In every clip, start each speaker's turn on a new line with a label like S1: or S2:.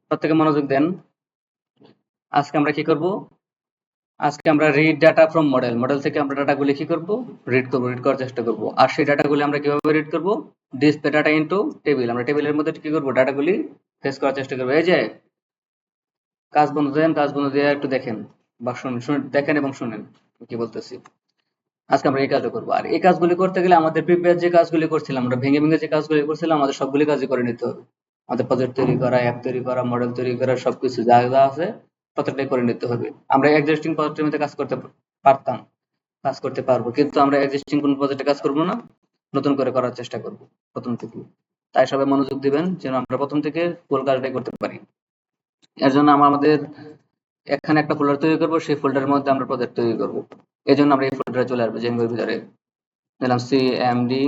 S1: প্রত্যেকে মনোযোগ দেন। আজকে আমরা কি করব? আজকে আমরা read data from model. Model থেকে আমরা ডাটাগুলি কি করব? রিড করব, রিড করার চেষ্টা করব। আর সেই ডাটাগুলি আমরা কিভাবে রিড করব? Display data into table. আমরা টেবিলের মধ্যে কি করব? ডাটাগুলি ফেস করার চেষ্টা করব। এই যে কাজ বন্ধ দেন, কাজ বন্ধ দিয়ে একটু দেখেন বা শুনুন, দেখেন এবং শুনেন কি বলতেছি। আজকে আমরা এই কাজটা করবো। আর এই কাজগুলি করতে গেলে আমাদের প্রিভিয়াস যে কাজগুলি করছিলাম, আমরা ভেঙে ভেঙে যে কাজগুলি করছিলাম, আমাদের সবগুলি কাজই করে নিতে হবে। আমাদের প্রজেক্ট তৈরি করা, অ্যাপ তৈরি করা, মডেল তৈরি করা, সবকিছু যা যা আছে প্রত্যেকটাই করে নিতে হবে। আমরা এক্সিস্টিং প্রজেক্টের মধ্যে কাজ করতে পারতাম, কাজ করতে পারবো, কিন্তু আমরা এক্সিস্টিং কোন প্রজেক্টে কাজ করবো না, নতুন করে করার চেষ্টা করব প্রথম থেকে। তাই সবাই মনোযোগ দিবেন যেন আমরা প্রথম থেকে ফুল কাজটাই করতে পারি। এর জন্য আমাদের এখানে একটা ফোল্ডার তৈরি করব, সেই ফোল্ডারের মধ্যে আমরা প্রজেক্ট তৈরি করব। এই জন্য আমরা এই ফোল্ডারে চলে আসবো, জেঙ্গোর ভিতরে দিলাম সিএমডি।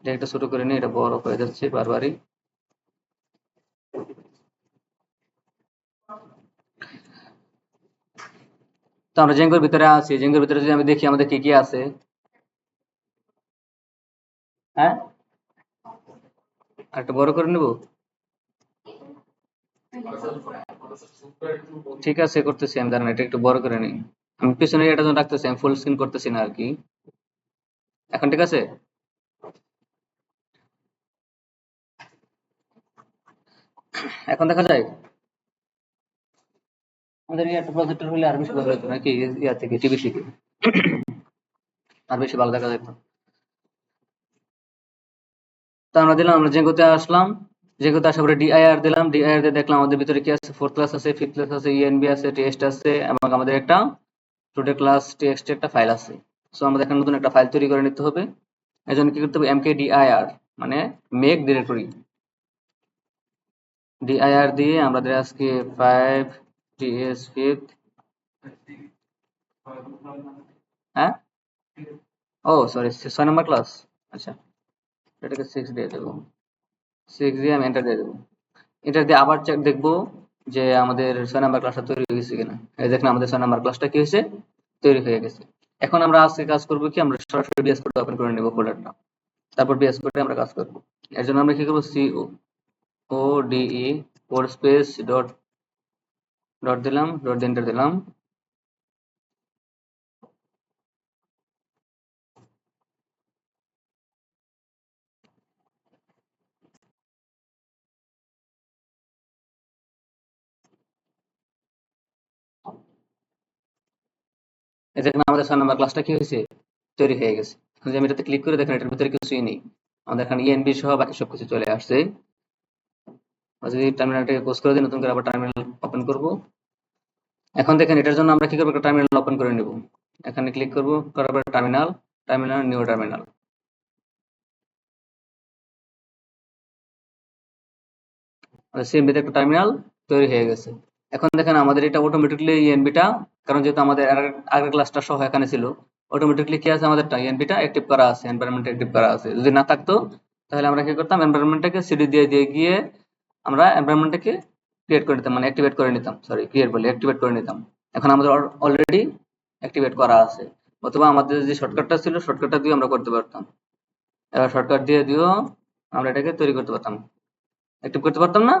S1: এটা একটা ছোট করে নিই, এটা বড় হয়ে যাচ্ছে বারবারই। তো আমরা জেঙ্গোর ভিতরে আছি, জেঙ্গোর ভিতরে যদি আমি দেখি আমাদের কি কি আছে। হ্যাঁ, আর একটা বড় করে নেব। ঠিক আছে, করতেছি আমি, দাঁড়ান এটা একটু বড় করে নিই। আমি পিছনে এটা জন্য রাখতেছি, আমি ফুল স্ক্রিন করতেছি না আর কি। এখন ঠিক আছে? এখন দেখা যায়? আমাদের এই একটা প্রজেক্টর হলে আর বেশি ভালো হতো নাকি, ইয়া থেকে টিভি থেকে আর বেশি ভালো দেখা যেত। তো আমরা দিলাম, আমরা জেঙ্গোতে আসলাম, জেঙ্গোতে আসার পরে ডিআইআর দিলাম, ডিআইআর দিয়ে দেখলাম আমাদের ভিতরে কি আছে, ফোর্থ ক্লাস আছে, ফিফথ ক্লাস আছে, ইএনবি আছে, টেস্ট আছে, এবং আমাদের একটা টুডে ক্লাস টেক্সট একটা ফাইল আছে। সো আমাদের এখানে নতুন একটা ফাইল তৈরি করে নিতে হবে। এই জন্য কি করতে হবে? mkdir মানে মেক ডিরেক্টরি, dir দিয়ে আমাদের আজকে 5ts 5th, হ্যাঁ, ও সরি 6 নম্বর ক্লাস, আচ্ছা এটাকে 6 দিয়ে দেবো, 6 দিয়ে আমি এন্টার দিয়ে দেবো। এন্টার দিয়ে আবার চেক দেখবো যে আমাদের 6 নম্বর ক্লাসটা তৈরি হয়ে গেছে কিনা। এই দেখেন আমাদের 6 নম্বর ক্লাসটা কি হয়েছে, তৈরি হয়ে গেছে। এখন আমরা আজকে কাজ করবো কি, আমরা সরাসরি বিএস কোড ওপেন করে নেবো ফোল্ডারটা, তারপর বিএস কোডে আমরা কাজ করবো। এর জন্য আমরা কি করবো? CODE code space dot dot দিলাম, ডট দিয়ে এন্টার দিলাম। এই দেখেন আমাদের 6 নম্বর ক্লাসটা কি হয়েছে, তৈরি হয়ে গেছে। যদি আমি এটাতে ক্লিক করে দেখেন এটার ভিতরে কিছুই নেই, আমাদের এখানে ইএনবি সহ বাকি সবকিছু চলে আসছে। আর যদি টার্মিনালটাকে ক্লোজ করে দিই, নতুন করে আবার টার্মিনাল ওপেন করব। এখন দেখেন এটার জন্য আমরা কি করবো, একটা টার্মিনাল ওপেন করে নিব। এখানে ক্লিক করব, করার পরে টার্মিনাল, টার্মিনাল নিউ টার্মিনাল। সিএমডিতে একটা টার্মিনাল তৈরি হয়ে গেছে। এখন দেখেন আমাদের এটা অটোমেটিকলি ইএনবিটা, কারণ যেহেতু আমাদের আগের ক্লাসটা সহ এখানে ছিল, অটোমেটিকলি কি আছে, আমাদের ইএনবিটা অ্যাক্টিভ করা আছে, এনভায়রনমেন্ট অ্যাক্টিভ করা আছে। যদি না থাকতো তাহলে আমরা কি করতাম, এনভায়রনমেন্টটাকে সিডি দিয়ে দিয়ে গিয়ে আমরা এনভায়রনমেন্টটাকে ক্রিয়েট করে নিতাম, মানে অ্যাক্টিভেট করে নিতাম, সরি ক্রিয়েট বলে অ্যাক্টিভেট করে নিতাম। এখন আমাদের অলরেডি অ্যাক্টিভেট করা আছে, অথবা আমাদের যে শর্টকাটটা ছিল শর্টকাটটা দিয়ে আমরা করতে পারতাম। এবার শর্টকাট দিয়ে দিয়েও আমরা এটাকে তৈরি করতে পারতাম, অ্যাক্টিভ করতে পারতাম না।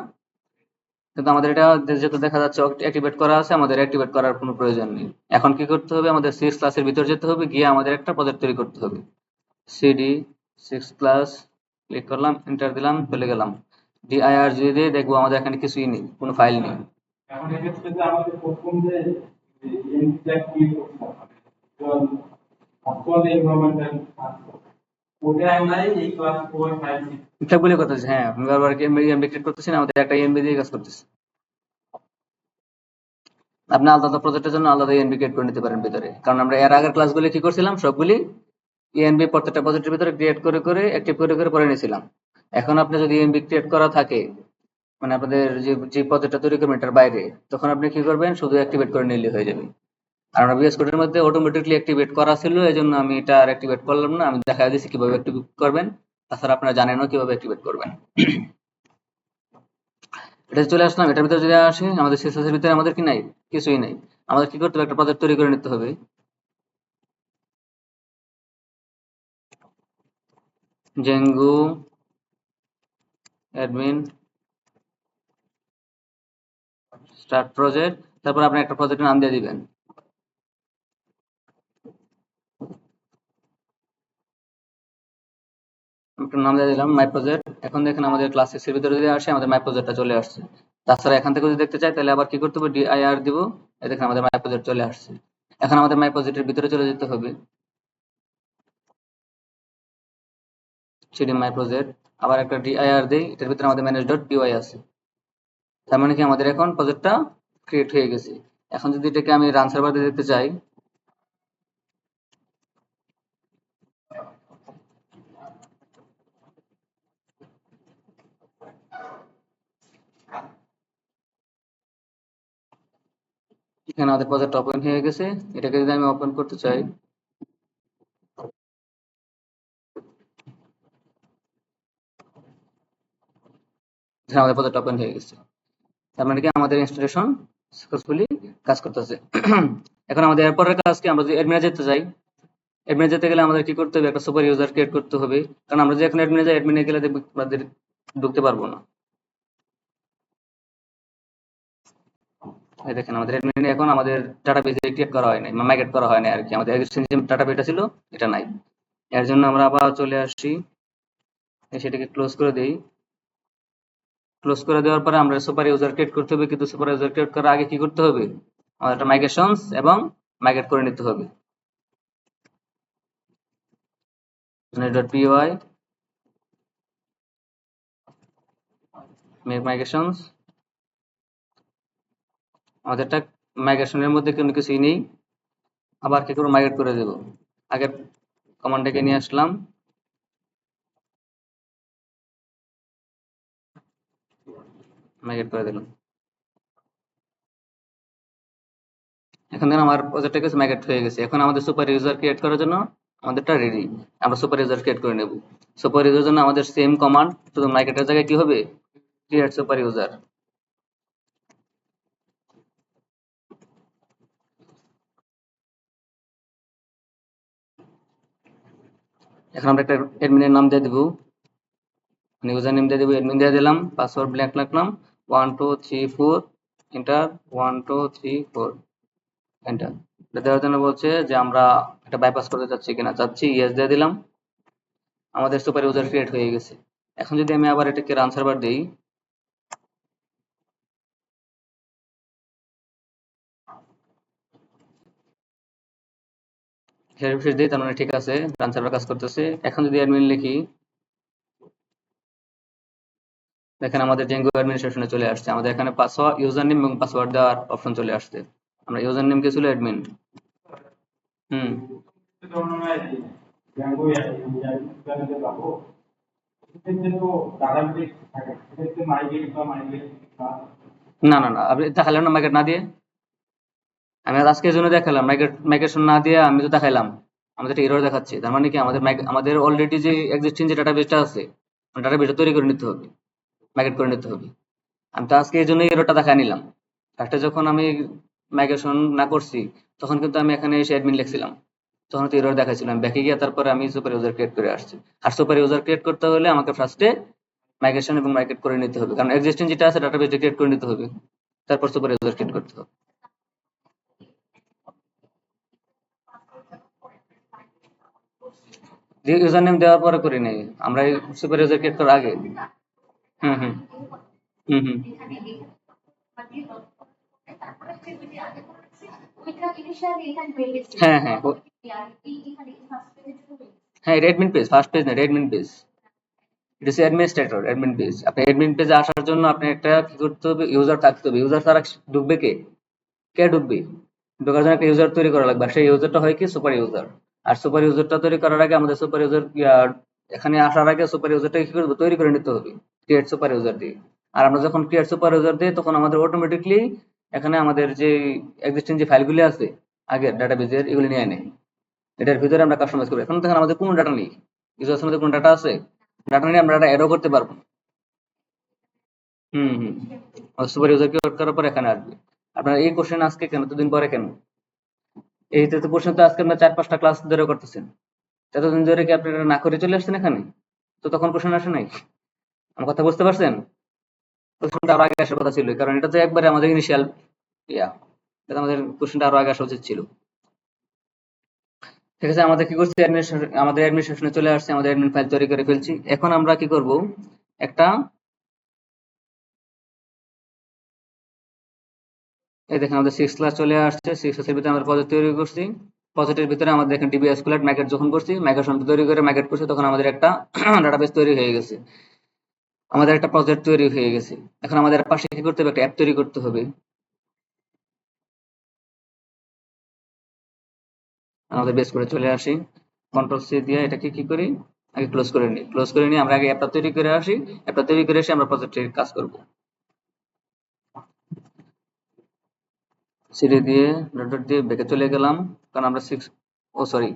S1: কিন্তু আমাদের এটা যেহেতু দেখা যাচ্ছে অ্যাক্টিভেট করা আছে, আমাদের অ্যাক্টিভেট করার কোনো প্রয়োজন নেই। এখন কি করতে হবে, আমাদের 6 ক্লাসের ভিতর যেতে হবে, গিয়ে আমাদের একটা প্রজেক্ট তৈরি করতে হবে। সিডি 6 ক্লাস ক্লিক করলাম, এন্টার দিলাম, চলে গেলাম। ডিআইআর দিয়ে দেখবো আমাদের এখানে কিছুই নেই, কোনো ফাইল নেই। এখন এক্ষেত্রে যে আমাদের প্রথম যে এনটা কি করতে হবে, অ্যাকচুয়াল এনভায়রনমেন্টাল ওটা আমরা এই ক্লাস 4 5 6 বলে কথা, হ্যাঁ আমি বারবার এমবি ক্রিয়েট করতেছি না, আমাদের একটা এমবি দিয়ে কাজ করতেছি। আপনি আলাদা প্রজেক্টের জন্য আলাদা এনবি ক্রিয়েট করে নিতে পারেন ভিতরে, কারণ আমরা এর আগের ক্লাসগুলি কি করছিলাম, সবগুলি ইএনবি প্রত্যেকটা প্রজেক্টের ভিতরে ক্রিয়েট করে করে অ্যাক্টিভ করে করে পরে নিয়েছিলাম। এখন আপনি যদি ইএনবি ক্রিয়েট করা থাকে, মানে আপনাদের যে যে প্রজেক্টটা তৈরি করবেন এটার বাইরে, তখন আপনি কি করবেন, শুধু অ্যাক্টিভেট করে নিলে হয়ে যাবে। আর আমরা বিএস কোডের মধ্যে অটোমেটিকলি অ্যাক্টিভেট করা ছিল, এই জন্য আমি এটা আর অ্যাক্টিভেট করলাম না, আমি দেখা দিচ্ছি কিভাবে অ্যাক্টিভেট করবেন। তাছাড়া আপনারা জানেনও কিভাবে অ্যাক্টিভেট করবেন। এটা চলে আসলাম, এটার ভিতরে যদি আসি, আমাদের সিএসএস এর ভিতরে আমাদের কি নাই, কিছুই নাই। আমাদের কি করতে হবে, একটা প্রজেক্ট তৈরি করে নিতে হবে। জেঙ্গু অ্যাডমিন স্টার্ট প্রজেক্ট, তারপর আপনি একটা প্রজেক্টের নাম দিয়ে দিবেন। একটা নাম দিয়ে দিলাম মাই প্রজেক্ট। এখন দেখেন আমাদের ক্লাস 6 এর ভিতরে যদি আসে আমাদের মাই প্রজেক্টটা চলে আসছে। তাছাড়া এখান থেকে যদি দেখতে চাই তাহলে আবার কি করতে হবে, dir দিব। এই দেখেন আমাদের মাই প্রজেক্ট চলে আসছে। এখন আমাদের মাই প্রজেক্টের ভিতরে চলে যেতে হবে, সিডি মাই প্রজেক্ট, আবার একটা dir দেই, এটার ভিতরে আমাদের manage.py আছে। তার মানে কি আমাদের এখন প্রজেক্টটা ক্রিয়েট হয়ে গেছে। এখন যদি এটাকে আমি রান সার্ভার দিয়ে দেখতে চাই, এখানে আমাদের প্রজেক্ট ওপেন হয়ে গেছে। এটাকে যদি আমি ওপেন করতে চাই, এখানে আমাদের প্রজেক্ট ওপেন হয়ে গেছে। তার মানে কি আমাদের ইনস্টলেশন সাকসেসফুলি কাজ করতেছে। এখন আমাদের এরপরের কাজ কি, আমরা যদি অ্যাডমিনে যেতে চাই, অ্যাডমিনে যেতে গেলে আমাদের কি করতে হবে, একটা সুপার ইউজার ক্রিয়েট করতে হবে। কারণ আমরা যে এখন অ্যাডমিনে যাই, অ্যাডমিনে গেলে দেখব আমাদের ঢুকতে পারবো না। এই দেখেন আমাদের অ্যাডমিনে এখন আমাদের ডাটাবেস ক্রিয়েট করা হয় নাই, মাইগ্রেট করা হয় নাই আর কি। আমাদের এক্সিস্টিং যে ডাটাবেসটা ছিল এটা নাই। এর জন্য আমরা আবার চলে আসছি, সেটাকে ক্লোজ করে দেই। ক্লোজ করে দেওয়ার পরে আমরা সুপার ইউজার ক্রিয়েট করতে হবে, কিন্তু সুপার ইউজার ক্রিয়েট করার আগে কি করতে হবে, আমাদের একটা মাইগ্রেশনস এবং মাইগ্রেট করে নিতে হবে। .py মেক মাইগ্রেশনস, আমাদেরটা মাইগ্রেশনের মধ্যে কোনো কিছুই নেই। আবার কি করে মাইগ্রেট করে দেব, আগের কমান্ডটাকে নিয়ে আসলাম, মাইগ্রেট করে দিলাম। এখন দেখেন আমার প্রজেক্টটা কিছু মাইগ্রেট হয়ে গেছে। এখন আমাদের সুপার ইউজার ক্রিয়েট করার জন্য আমাদেরটা রেডি। আমরা সুপার ইউজার ক্রিয়েট করে নেব। সুপার ইউজার জন্য আমাদের সেম কমান্ড, শুধু মাইগ্রেটের জায়গায় কি হবে, ক্রিয়েট সুপার ইউজার। এখন আমরা একটা অ্যাডমিনের নাম দিয়ে দেবো, ইউজার নেম দিয়ে দেবো, অ্যাডমিন দিয়ে দিলাম, পাসওয়ার্ড ব্ল্যাঙ্ক রাখলাম, 1234 এন্টার, 1234 এন্টার। এটা দেওয়ার জন্য বলছে যে আমরা এটা বাইপাস করতে চাচ্ছি কিনা, চাচ্ছি, ইয়েস দিয়ে দিলাম। আমাদের সুপার ইউজার ক্রিয়েট হয়ে গেছে। এখন যদি আমি আবার এটাকে রান সার্ভার দিই, রিফ্রেশ দিই, তার মানে ঠিক আছে, রান সার্ভার কাজ করতেছে। এখন যদি অ্যাডমিন লিখি, দেখেন আমাদের জেঙ্গো অ্যাডমিনিস্ট্রেশনে চলে আসছে। আমাদের এখানে পাসওয়ার্ড, ইউজার নেম এবং পাসওয়ার্ড দেওয়ার অপশন চলে আসছে। আমরা ইউজার নেম কে ছিল অ্যাডমিন। হুম, না না না, আপনি দেখালেন না মাইগ্রেট না দিয়ে। আমি আজকে এই জন্য দেখালাম, মাইগ্রেশন না দিয়ে আমি তো দেখাইলাম আমাদের এরর দেখাচ্ছে। তার মানে কি আমাদের আমাদের অলরেডি যে এক্সিস্টিং যে ডাটাবেসটা আছে, ডাটাবেসটা তৈরি করে নিতে হবে, মাইগ্রেট করে নিতে হবে। আমি তো আজকে এই জন্য এররটা দেখায় নিলাম। ফার্স্টে যখন আমি মাইগ্রেশন না করছি, তখন কিন্তু আমি এখানে এসে অ্যাডমিন লিখছিলাম, তখন তো এরর দেখাইছিলাম। আমি ব্যাকে গিয়ে তারপরে আমি সুপার ইউজার ক্রিয়েট করে আসছি। আর সুপার ইউজার ক্রিয়েট করতে হলে আমাকে ফার্স্টে মাইগ্রেশন এবং মাইগ্রেট করে নিতে হবে, কারণ এক্সিস্টিং যেটা আছে ডাটাবেসটা ক্রিয়েট করে নিতে হবে, তারপর সুপার ইউজার ক্রিয়েট করতে হবে। ইউজার নেম দেওয়ার পরে করি নাই, আমরা সুপার ইউজার ক্রিয়েট করার আগে। হুম হুম হুম হুম হ্যাঁ হ্যাঁ হ্যাঁ, এটা অ্যাডমিন পেজ, ফার্স্ট পেজ না, অ্যাডমিন পেজ। এটা হচ্ছে অ্যাডমিনিস্ট্রেটর, অ্যাডমিন পেজ। আপনি অ্যাডমিন পেজে আসার জন্য আপনি একটা কি করতে হবে, ইউজার থাকতে হবে। ইউজার ছাড়া ঢুকবে কে, কে ঢুকবে, ঢোকার জন্য একটা ইউজার তৈরি করা লাগবে। আর সেই ইউজারটা হয় কি, সুপার ইউজার। আর সুপার ইউজারটা তৈরি করার আগে আমাদের সুপার ইউজার, এখানে আসার আগে সুপার ইউজারটাকে কি করবে, তৈরি করে নিতে হবে ক্রিয়েট সুপার ইউজার দিয়ে। আর আমরা যখন ক্রিয়েট সুপার ইউজার দিই, তখন আমাদের অটোমেটিকলি এখানে আমাদের যে এক্সিস্টিং যে ফাইলগুলি আছে আগের ডাটাবেজের, এগুলি নিয়ে নেয়। এটার ভিতরে আমরা কাস্টমাইজ করবো। এখন দেখেন আমাদের কোনো ডাটা নেই, ইউজার্সের মধ্যে কোনো ডাটা আছে, ডাটা নিয়ে আমরা ডাটা অ্যাডও করতে পারবো না। হুম হুম সুপার ইউজার ক্রিয়েট করার পর এখানে আসবে। আপনার এই কোশ্চেন আজকে কেন, দুদিন পরে কেন? এই তো কোশ্চেন তো আজকে আমরা 4-5টা ক্লাস ধরে করতেছেন। এতদিন ধরে কি আপনি এটা না করে চলে আসছেন এখানে? তো তখন কোশ্চেন আসে নাই। আমার কথা বুঝতে পারছেন? কোশ্চেনটা আরো আগে আসার কথা ছিল, কারণ এটা তো একবারে আমাদের ইনিশিয়াল ইয়া, এটা আমাদের কোশ্চেনটা আরো আগে আসা উচিত ছিল। ঠিক আছে, আমাদের কি করছি, আমাদের অ্যাডমিনিস্ট্রেশনে চলে আসছে, আমাদের অ্যাডমিন ফাইল তৈরি করে ফেলছি। এখন আমরা কি করব, একটা এই দেখেন আমাদের 6 ক্লাস চলে আসছে। 6 ক্লাসের ভিতরে আমরা প্রজেক্ট তৈরি করছি। প্রজেক্টের ভিতরে আমাদের দেখেন ডিবি এসকুলেট ম্যাকেট যখন করছি, মাইগ্রেশন তৈরি করে ম্যাকেট করছি, তখন আমাদের একটা ডাটাবেস তৈরি হয়ে গেছে, আমাদের একটা প্রজেক্ট তৈরি হয়ে গেছে। এখন আমাদের পাশে কি করতে হবে, একটা অ্যাপ তৈরি করতে হবে। আমাদের বেস করে চলে আসি, কন্ট্রোল সি দিয়ে এটাকে কি করি, আগে ক্লোজ করে নিই। ক্লোজ করে নিয়ে আমরা আগে অ্যাপটা তৈরি করে আসি, অ্যাপটা তৈরি করে এসে আমরা প্রজেক্টের কাজ করব। সিডি দিয়ে ডট ডট দিয়ে ব্যাকে চলে গেলাম, কারণ আমরা 6, ও সরি,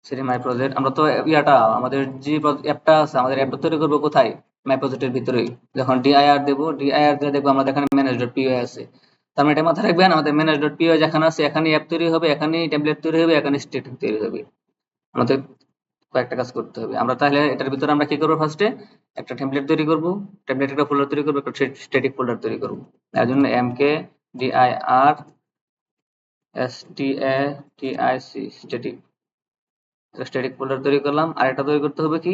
S1: সিডি মাই প্রজেক্ট। আমরা তো ইয়াটা আমাদের যে অ্যাপটা আছে, আমাদের অ্যাপটা তৈরি করবো কোথায়, মাই প্রজেক্টের ভিতরেই। যখন ডিআইআর দেবো, ডিআইআর দিয়ে দেখবো আমাদের এখানে ম্যানেজ ডট পিওয়াই আছে। তার মানে এটা মাথায় রাখবেন, আমাদের ম্যানেজ ডট পিওয়াই যেখানে আছে এখানেই অ্যাপ তৈরি হবে, এখানেই টেমপ্লেট তৈরি হবে, এখানেই স্ট্যাটিক তৈরি হবে। আমাদের কয়েকটা কাজ করতে হবে। আমরা তাহলে এটার ভিতরে আমরা কি করবো, ফার্স্টে একটা টেমপ্লেট তৈরি করবো, টেমপ্লেট একটা ফোল্ডার তৈরি করবো, একটা স্ট্যাটিক ফোল্ডার তৈরি করবো। তার জন্য এমকে ডিআইআর এসটিএটিআইসি স্ট্যাটিক, স্ট্যাটিক ফোল্ডার তৈরি করলাম। আর এটা তৈরি করতে হবে কি,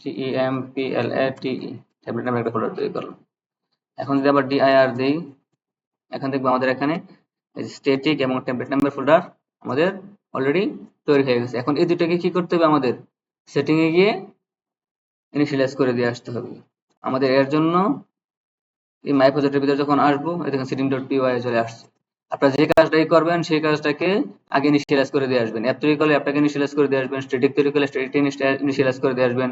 S1: TEMPLATE, ট্যাবলেট নামে একটা ফোল্ডার তৈরি করলাম। এখন যদি আবার ডিআইআর দেই, এখন দেখবো আমাদের এখানে স্ট্যাটিক এবং টেমপ্লেট নামের ফোল্ডার আমাদের অলরেডি তৈরি হয়ে গেছে। এখন এই দুটাকে কি করতে হবে, আমাদের সেটিং এ গিয়ে ইনিশিয়ালাইজ করে দিয়ে আসতে হবে। আমাদের এর জন্য এই মাই প্রজেক্টের ভিতরে যখন আসবো, দেখেন সেটিং ডট পিওয়াই চলে আসছে। আপনারা যে কাজটাই করবেন সেই কাজটাকে আগে ইনিশিয়ালাইজ করে দিয়ে আসবেন। অ্যাপ তৈরি করলে অ্যাপটাকে ইনিশিয়ালাইজ করে দিয়ে আসবেন, স্ট্যাটিক তৈরি করলে স্ট্যাটিক ইনিশিয়ালাইজ করে দিয়ে আসবেন,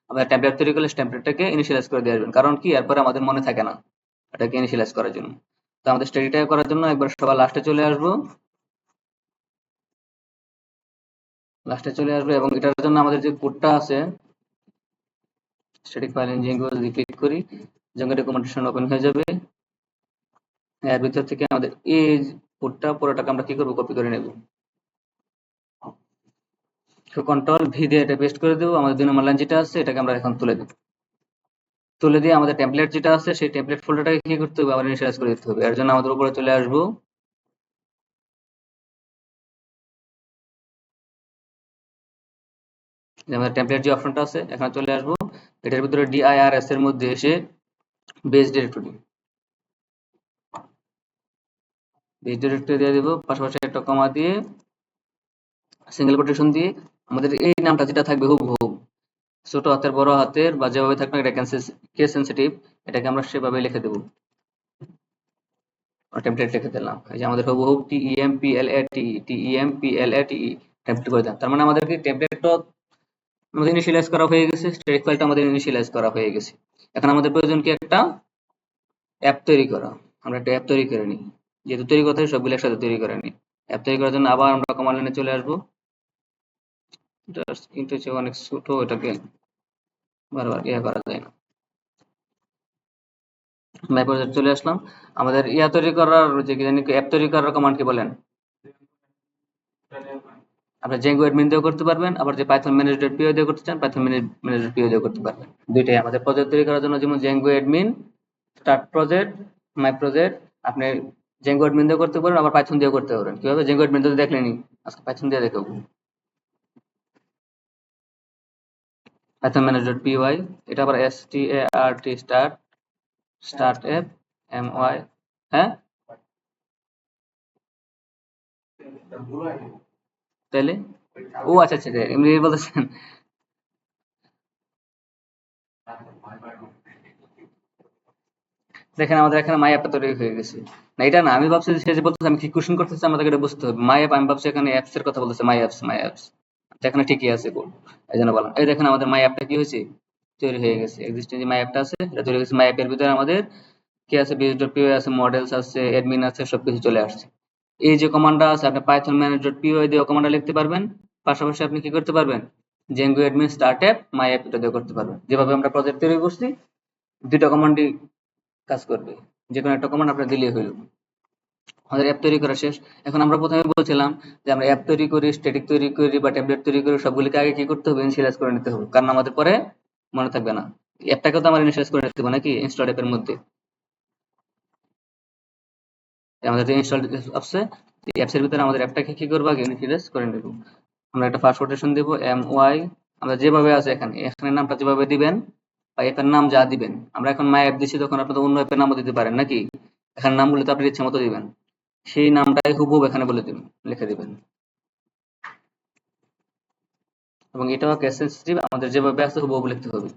S1: আবার টেমপ্লেট তৈরি করলে টেমপ্লেটটাকে ইনিশিয়ালাইজ করে দিয়ে আসবেন। কারণ কি, এরপরে আমাদের মনে থাকে না এটাকে ইনিশিয়ালাইজ করার জন্য। তো আমাদের স্ট্যাটিকটা করার জন্য একবার সবার লাস্টে চলে আসবো, এবং এটার জন্য আমাদের যে কোডটা আছে, স্ট্যাটিক ফাইল ইন জেঙ্গো যদি ক্লিক করি, জেঙ্গো ডকুমেন্টেশন ওপেন হয়ে যাবে। এর ভিতর থেকে আমাদের এই কোডটা পুরোটাকে আমরা কি করব, কপি করে নেব। কন্ট্রোল ভি দিয়ে এটা পেস্ট করে দেবো। আমাদের 2 নম্বর লাইন যেটা আছে এটাকে আমরা এখন তুলে দেব। তুলে দিয়ে আমাদের টেমপ্লেট যেটা আছে সেই টেমপ্লেট ফোল্ডারটাকে কি করতে হবে, আবার ইনিশিয়ালাইজ করে দিতে হবে। এর জন্য আমাদের উপরে চলে আসবো, আমাদের টেমপ্লেট যে অপশনটা আছে এখানে চলে আসবো। এটার ভিতরে ডিআইআরএস এর মধ্যে এসে বেস ডিরেক্টরি দিয়ে দেবো, পাশাপাশি একটা কমা দিয়ে সিঙ্গেল কোটেশন দিয়ে আমাদের এই নামটা যেটা থাকবে হুবহু ছোট হাতের বড় হাতের বা যেভাবে থাকবে, এটা কেস সেনসিটিভ, এটাকে আমরা সেভাবে লিখে দেবো। টেমপ্লেট লিখে দিলাম, এই যে আমাদের হুবহু টিইএমপিএলএটি টেমপ্লেট করে দিলাম। তার মানে আমাদের কি টেমপ্লেটটা আমাদের ইনিশিয়ালাইজ করা হয়ে গেছে, স্ট্যাটিক ফাইলটা আমাদের ইনিশিয়ালাইজ করা হয়ে গেছে। এখন আমাদের প্রয়োজন কি, একটা অ্যাপ তৈরি করা। আমরা একটা অ্যাপ তৈরি করে নিই, যেহেতু তৈরি করতে হয় সবগুলো একসাথে তৈরি করে নিই। অ্যাপ তৈরি করার জন্য আবার আমরা কমান্ড লাইনে চলে আসবো। কিন্তু হচ্ছে অনেক ছোট, এটাকে বারবার করা যায় না। মাই প্রজেক্ট চলে আসলাম। আমাদের তৈরি করার যে কি জানি অ্যাপ তৈরি করার কমান্ড কি বলেন, আপনি জেঙ্গো অ্যাডমিন দিয়েও করতে পারবেন, আবার যে পাইথন ম্যানেজ ডট পিও দিয়ে করতে চান পাইথন ম্যানেজ ডট পিও দিয়ে করতে পারবেন। দুইটাই আমাদের প্রজেক্ট তৈরি করার জন্য, যেমন Django admin, start project, my project. আপনি জেঙ্গো অ্যাডমিন দিয়ে করতে পারেন, আবার পাইথন দিয়েও করতে পারেন। কিভাবে, জেঙ্গো অ্যাডমিন তো দেখলেনি, আজকে পাইথন দিয়ে দেখাবো। পাইথন ম্যানেজ ডট পিওয়াই, এটা আবার START স্টার্ট অ্যাপ MY, হ্যাঁ তাহলে, ও আচ্ছা আচ্ছা, এমনি বলতেছেন। দেখেন আমাদের এখানে মাই অ্যাপটা তৈরি হয়ে গেছে। না এটা না, আমি ভাবছি যে সে যে বলতেছে আমি কি কোশ্চেন করতেছি, আমাদের এটা বুঝতে হবে। মাই অ্যাপ, আমি ভাবছি এখানে অ্যাপস এর কথা বলতেছে, মাই অ্যাপস। এখানে ঠিকই আছে কোড, এই জন্য বললাম। এই দেখেন আমাদের মাই অ্যাপটা কি হয়েছে, তৈরি হয়ে গেছে। এক্সিস্টিং যে মাই অ্যাপটা আছে এটা তৈরি হয়ে গেছে। মাই অ্যাপের ভিতরে আমাদের কি আছে, base.py আছে, মডেলস আছে, অ্যাডমিন আছে, সবকিছু চলে আসছে। এই যে কমান্ডটা আছে, আপনি পাইথন manage.py দিয়ে কমান্ডটা লিখতে পারবেন। পাশাপাশি আপনি কি করতে পারবেন, জেঙ্গো অ্যাডমিন স্টার্ট অ্যাপ মাই অ্যাপ এটা দিয়ে করতে পারবেন। যেভাবে আমরা প্রজেক্ট তৈরি করছি, দুইটা কমান্ডই কাজ করবে, যে কোনো একটা কমান্ড আপনি দিলেই হইল। আমাদের অ্যাপ তৈরি করা শেষ। এখন আমরা প্রথমে বলছিলাম যে আমরা অ্যাপ তৈরি করি, স্ট্যাটিক তৈরি করি বা ট্যাবলেট তৈরি করি, সবগুলিকে আগে কি করতে হবে? ইনিশিয়ালাইজ করে নিতে হবে, কারণ আমাদের পরে মনে থাকবে না। অ্যাপটাকেও তো আমরা ইনিশিয়ালাইজ করে নিতে হবে নাকি ইনস্টল অ্যাপের মধ্যে। আমাদের যে ইনস্টল আছে এই অ্যাপস এর ভিতরে আমাদের অ্যাপটাকে কি করবো? আগে ইনিশিয়ালাইজ করে নেব। আমরা একটা পাসওয়ার্ড দেব my, আমরা যেভাবে আছে এখানে এখানে নামটা যেভাবে দিবেন বা অ্যাপের নাম যা দিবেন, আমরা এখন মাই অ্যাপ দিচ্ছি, তখন আপনারা অন্য অ্যাপের নামও দিতে পারেন নাকি। এখানে নামগুলো তো আপনার ইচ্ছা মতো দিবেন, সেই নামটাই হুবহু এখানে বলে দিবেন, লিখে দিবেন। এবং এটাও কেস সেনসিটিভ, আমাদের যেভাবে আছে হুবহু লিখতে হবে।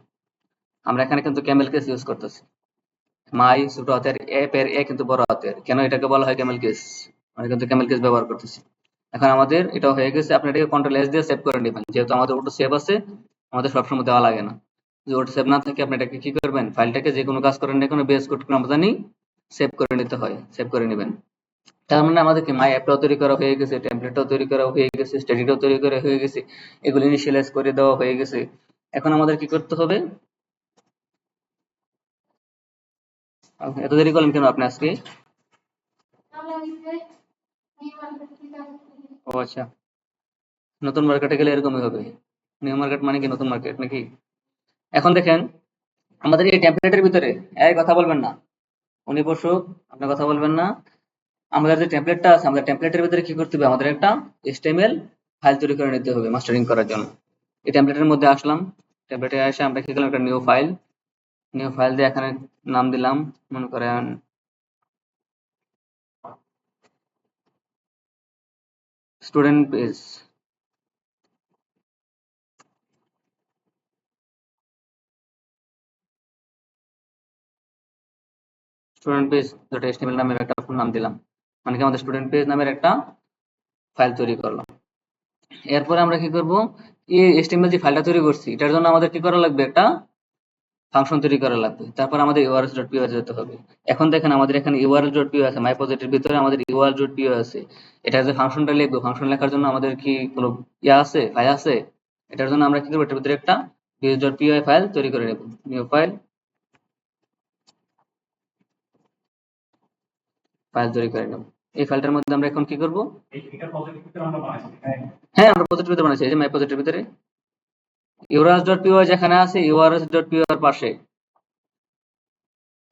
S1: আমরা এখানে কিন্তু ক্যামেল কেস ইউজ করতেছি। মাই ছোট হাতের, অ্যাপের এ কিন্তু বড় হাতের, কেন এটাকে বলা হয় ক্যামেল কেস? আমরা কিন্তু ক্যামেল কেস ব্যবহার করতেছি। এখন আমাদের এটা হয়ে গেছে, আপনি এটাকে কন্ট্রোল এস দিয়ে সেভ করে নেবেন, যেহেতু আমাদের অটো সেভ আছে, আমাদের সবসময় দেওয়া লাগে না। যদি অটো সেভ না থাকে আপনি এটাকে কি করবেন? ফাইলটাকে যে কোনো কাজ করেন না কেন বেস কোড ক্রমজানি সেভ করে নিতে হয়, সেভ করে নেবেন। তার মানে আমাদেরকে মাই অ্যাপটাও তৈরি করা হয়ে গেছে, টেমপ্লেটটাও তৈরি করা হয়ে গেছে, স্ট্যাটিকটাও তৈরি করা হয়ে গেছে, এগুলো ইনিশিয়ালাইজ করে দেওয়া হয়ে গেছে। এখন আমাদের কি করতে হবে? এত দেরি করলেন কেন আপনি আজকে? ও আচ্ছা, নতুন মার্কেটে গেলে এরকমই হবে। নিউ মার্কেট মানে কি নতুন মার্কেট নাকি? এখন দেখেন আমাদের এই টেমপ্লেটের ভিতরে, এই কথা বলবেন না, উনি বসুক, আপনি কথা বলবেন না। আমাদের যে টেমপ্লেটটা আছে, আমাদের টেমপ্লেটের ভিতরে কি করতে হবে? আমাদের একটা HTML ফাইল তৈরি করে নিতে হবে মাস্টারিং করার জন্য। এই টেমপ্লেটের মধ্যে আসলাম, টেমপ্লেটে এসে আমরা কি করলাম? একটা নিউ ফাইল দিয়ে এখানে নাম দিলাম, মনে করেন student page. Student page dot HTML নামের একটা নাম দিলাম, মানে কি আমাদের স্টুডেন্ট পেজ নামের একটা ফাইল তৈরি করলাম। এরপরে আমরা কি করব? এই HTML যে ফাইলটা তৈরি করছি এটার জন্য আমাদের কি করা লাগবে? একটা ফাংশন তৈরি করা লাগবে। তারপর আমাদের urls.py যেতে হবে। এখন দেখেন আমাদের এখানে urls.py আছে, মাই প্রজেক্টের ভিতরে আমাদের urls.py আছে। এটা যে ফাংশনটা লিখবো, ফাংশন লেখার জন্য আমাদের কি কোনো ইয়া আছে, ফাইল আছে? এটার জন্য আমরা কি করবো? এটার ভিতরে একটা views.py ফাইল তৈরি করে নেব। নিউ ফাইল, ফাইল তৈরি করে নেব। এই ফাইলটার মধ্যে আমরা এখন কি করব? হ্যাঁ, আমরা প্রজেক্টের ভিতরে বানাইছি, এই যে মাই প্রজেক্টের ভিতরে urls.py যেখানে আছে urls.py এর পাশে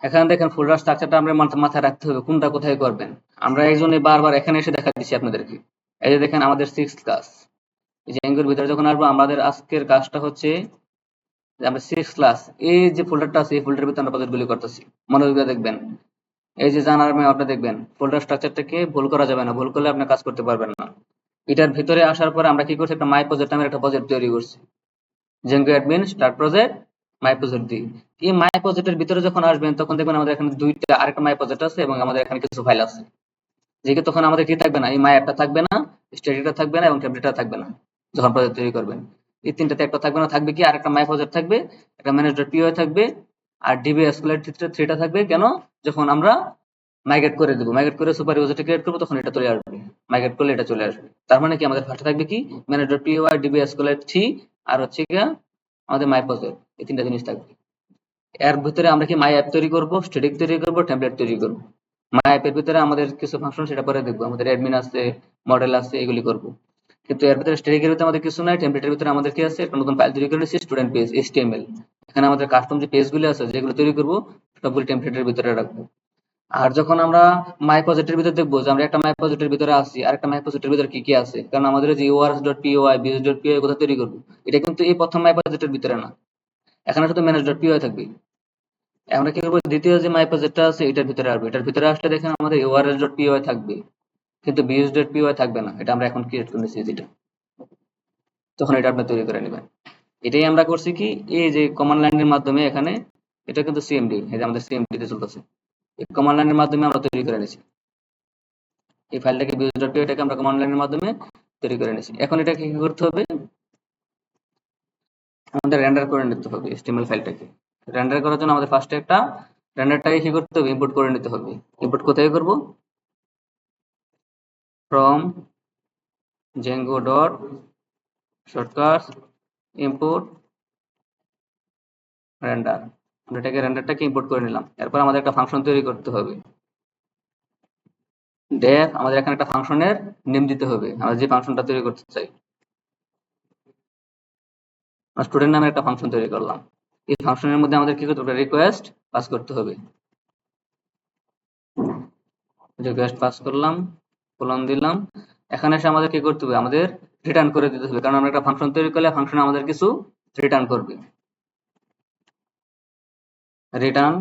S1: এখানে দেখেন ফোল্ডার স্ট্রাকচারটা আমরা মাথায় রাখতে হবে কোনটা কোথায় করবেন। আমরা এই জন্য বারবার এখানে এসে দেখা দিচ্ছি আপনাদেরকে। এই যে দেখেন আমাদের 6th ক্লাস, এই যে এঙ্গের ভিতরে যখন আসবো আমাদের আজকের কাজটা হচ্ছে যে আমরা 6th ক্লাস, এই যে ফোল্ডারটা আছে এই ফোল্ডারের ভিতরে আমরা প্রজেক্টগুলি করতেছি। মনোযোগ দিয়ে দেখবেন, এই যে জানার আপনি দেখবেন ফোল্ডার স্ট্রাকচারটাকে ভুল করা যাবে না, ভুল করলে আপনি কাজ করতে পারবেন না। এটার ভিতরে আসার পরে আমরা কি করছি? একটা মাই প্রজেক্ট নামের একটা প্রজেক্ট তৈরি করছি, Django admin start project my project দিই। এই মাই প্রজেক্টের ভিতরে যখন আসবেন তখন দেখবেন আমাদের এখানে দুইটা আরেকটা মাই প্রজেক্ট আছে এবং আমাদের এখানে কিছু ফাইল আছে, যেহেতু তখন আমাদের কি থাকবে না? এই মাই অ্যাপটা থাকবে না, স্ট্যাটিকটা থাকবে না এবং ট্যাবলেটটা থাকবে না। যখন প্রজেক্ট তৈরি করবেন এই তিনটাতে একটা থাকবে না, থাকবে কি? আরেকটা মাই প্রজেক্ট থাকবে, একটা ম্যানেজ.py থাকবে, আর ডিবি এসকুলেট থ্রিটা থাকবে। কেন? যখন আমরা মাইগ্রেট করে দেবো, মাইগ্রেট করে সুপার ইউজারটা ক্রিয়েট করবো তখন এটা চলে আসবে, মাইগ্রেট করলে এটা চলে আসবে। তার মানে কি আমাদের ফার্স্টে থাকবে কি? ম্যানেজ.py, ডিবি এসকুলেট 3, আর হচ্ছে গিয়া আমাদের মাই প্রজেক্ট, এই তিনটা জিনিস থাকবে। এর ভিতরে আমরা কি মাই অ্যাপ তৈরি করব, স্ট্যাটিক তৈরি করব, টেমপ্লেট তৈরি করব। মাই অ্যাপের ভিতরে আমাদের কিছু ফাংশন সেটা পরে দেখবো, আমাদের অ্যাডমিন আছে, মডেল আছে, এগুলি করব। কিন্তু এর ভিতরে স্ট্যাটিকের ভিতরে আমাদের কিছু নাই, টেমপ্লেটের ভিতরে আমাদের কি আছে? একটা নতুন ফাইল তৈরি করে নিচ্ছি, স্টুডেন্ট পেজ HTML। এখানে আমাদের কাস্টম যে পেজগুলো আছে যেগুলো তৈরি করব সবগুলো টেমপ্লেটের ভিতরে রাখবো। আর যখন আমরা মাই প্রজেক্টের ভিতরে দেখবো যে আমরা একটা মাই প্রজেক্টের ভিতরে আছি, আর একটা মাই প্রজেক্টের ভিতরে কি কি আছে, কারণ আমাদের যে urls.py, bs.py কোথা তৈরি করবো, এটা কিন্তু এই প্রথম মাই প্রজেক্টের ভিতরে না, এখানে শুধু ম্যানেজ.py থাকবে। আমরা কি করবো? দ্বিতীয় যে মাই প্রজেক্টটা আছে এটার ভিতরে আসবে, এটার ভিতরে আসলে দেখেন আমাদের urls.py থাকবে কিন্তু bs.py থাকবে না, এটা আমরা এখন ক্রিয়েট করে নিচ্ছি যেটা, তখন এটা আপনি তৈরি করে নেবেন। এটাই আমরা করছি কি, এই যে কমান্ড লাইনের মাধ্যমে এখানে, এটা কিন্তু সিএমডি, এই যে আমাদের সিএমডি তে চলতেছে, এই কমান্ড লাইনের মাধ্যমে আমরা তৈরি করে নিয়েছি। এই ফাইলটাকে bs.py এটাকে আমরা কমান্ড লাইনের মাধ্যমে তৈরি করে নিয়েছি। এখন এটাকে কি করতে হবে? আমাদের রেন্ডার করে নিতে হবে HTML ফাইলটাকে। রেন্ডার করার জন্য আমাদের ফার্স্টে একটা রেন্ডারটাকে কি করতে হবে? ইম্পোর্ট করে নিতে হবে। ইম্পোর্ট কোথায় করব? From Django dot shortcuts import render. আমরা এটাকে রেন্ডারটাকে ইম্পোর্ট করে নিলাম। এরপর আমাদের একটা ফাংশন তৈরি করতে হবে। ডেফ আমাদের এখানে একটা ফাংশনের নেম দিতে হবে, আমরা যে ফাংশনটা তৈরি করতে চাই। আমরা স্টুডেন্ট নামে একটা ফাংশন তৈরি করলাম। এই ফাংশনের মধ্যে আমাদের কি করতে হবে, রিকোয়েস্ট পাস করতে হবে। রিকোয়েস্ট পাস করলাম, কোলন দিলাম। এখানে এসে আমাদের কি করতে হবে, আমাদের রিটার্ন করে দিতে হবে, কারণ আমরা একটা ফাংশন তৈরি করলে ফাংশন আমাদের কিছু রিটার্ন করবে। রিটার্ন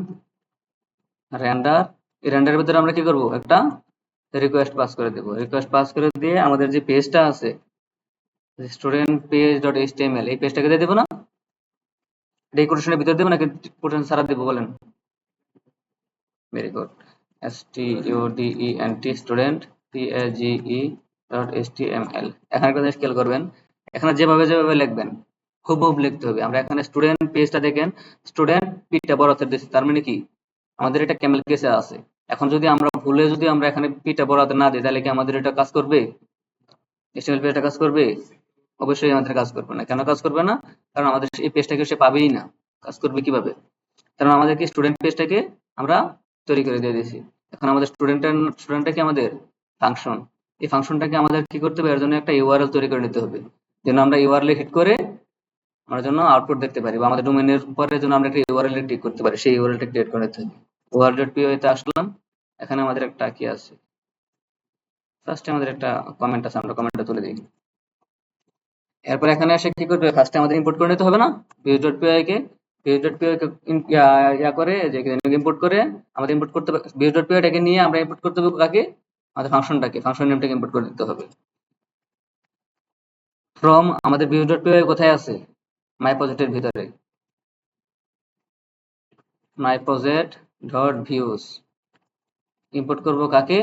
S1: রেন্ডার, এই রেন্ডারের ভিতরে আমরা কি করব, একটা রিকোয়েস্ট পাস করে দেব। রিকোয়েস্ট পাস করে দিয়ে আমাদের যে পেজটা আছে স্টুডেন্ট পেজ ডট এইচটিএমএল, এই পেজটাকে দিয়ে দেবো না, এই কোটেশনের ভিতরে দেবো নাকি কোটেশন ছাড়া দেবো বলেন? Very good. স্টুডেন্ট স্টুডেন্ট পেজে ডট এইচটিএমএল। এখানে একটা জিনিস খেয়াল করবেন, এখানে যেভাবে যেভাবে লিখবেন হুবহুব লিখতে হবে। আমরা এখানে স্টুডেন্ট পেজটা দেখেন, স্টুডেন্ট পিটা বড় হাতের দিচ্ছি, তার মানে কি আমাদের এটা ক্যামেল কেসে আছে। এখন যদি আমরা ভুলে যদি আমরা এখানে পিটা বড় হাতে না দিই, তাহলে কি আমাদের এটা কাজ করবে? এইচটিএমএল পেজটা কাজ করবে? অবশ্যই আমাদের কাজ করবে না। কেন কাজ করবে না? কারণ আমাদের এই পেজটাকে সে পাবেই না। কাজ করবে কিভাবে? কারণ আমাদের কি স্টুডেন্ট পেজটাকে আমরা তৈরি করে দিয়ে দিয়েছি। এখন আমাদের স্টুডেন্টটা কি আমাদের ফাংশন। এই ফাংশনটাকে আমাদের কি করতে হবে, এর জন্য একটা ইউআরএল তৈরি করে নিতে হবে, যেন আমরা ইউআরএল হিট করে আমরা জন্য আউটপুট দেখতে পারি, বা আমাদের ডোমেনের পরে যেন আমরা একটা ইউআরএল ক্লিক করতে পারি, সেই ইউআরএলটা ক্রিয়েট করে নিতে হবে। OR.py তে আসলাম, এখানে আমাদের একটা কি আছে, ফার্স্টে আমাদের একটা কমেন্ট আছে, আমরা কমেন্টটা তুলে দিই। এরপর এখানে এসে কি করবে, ফার্স্টে আমাদের ইম্পোর্ট করে নিতে হবে না views.py কে। views.py কে ইয়া করে যে ইম্পোর্ট করে আমাদের ইম্পোর্ট করতে হবে views.py টাকে নিয়ে আমরা ইম্পোর্ট করতে হবে কাকে, আমাদের ফাংশনটাকে, ফাংশন নেমটাকে ইম্পোর্ট করে দিতে হবে। ফ্রম আমাদের views.py কোথায় আছে, মাই প্রজেক্টের ভিতরে, my project dot views. Import করব কাকে,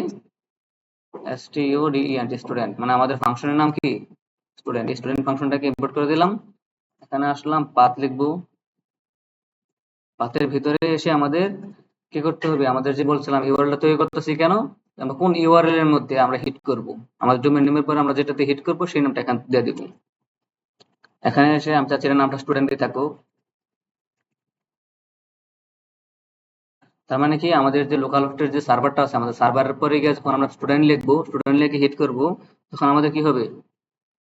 S1: স্টুডেন্ট স্টুডেন্ট, মানে আমাদের ফাংশনের নাম কি স্টুডেন্ট। স্টুডেন্ট ফাংশনটাকে ইম্পোর্ট করে দিলাম। এখানে আসলাম, পাথ লিখবো। পাথের ভিতরে এসে আমাদের কি করতে হবে, আমাদের যে বলছিলাম ইউআরএল তৈরি করতেছি কেন, আমরা কোন ইউআরএল এর মধ্যে আমরা হিট করব, আমাদের ডোমেইন নেমের পর আমরা যেটাতে হিট করব সেই নামটা এখানে দিয়ে দিব। এখানে এসে আমি চাচ্ছি নামটা স্টুডেন্টই থাকুক। তার মানে কি আমাদের যে লোকাল হোস্টের যে সার্ভারটা আছে, আমাদের সার্ভারের পরে গিয়ে যখন আমরা স্টুডেন্ট লিখবো, স্টুডেন্ট লিখে হিট করব, তখন আমাদের কি হবে,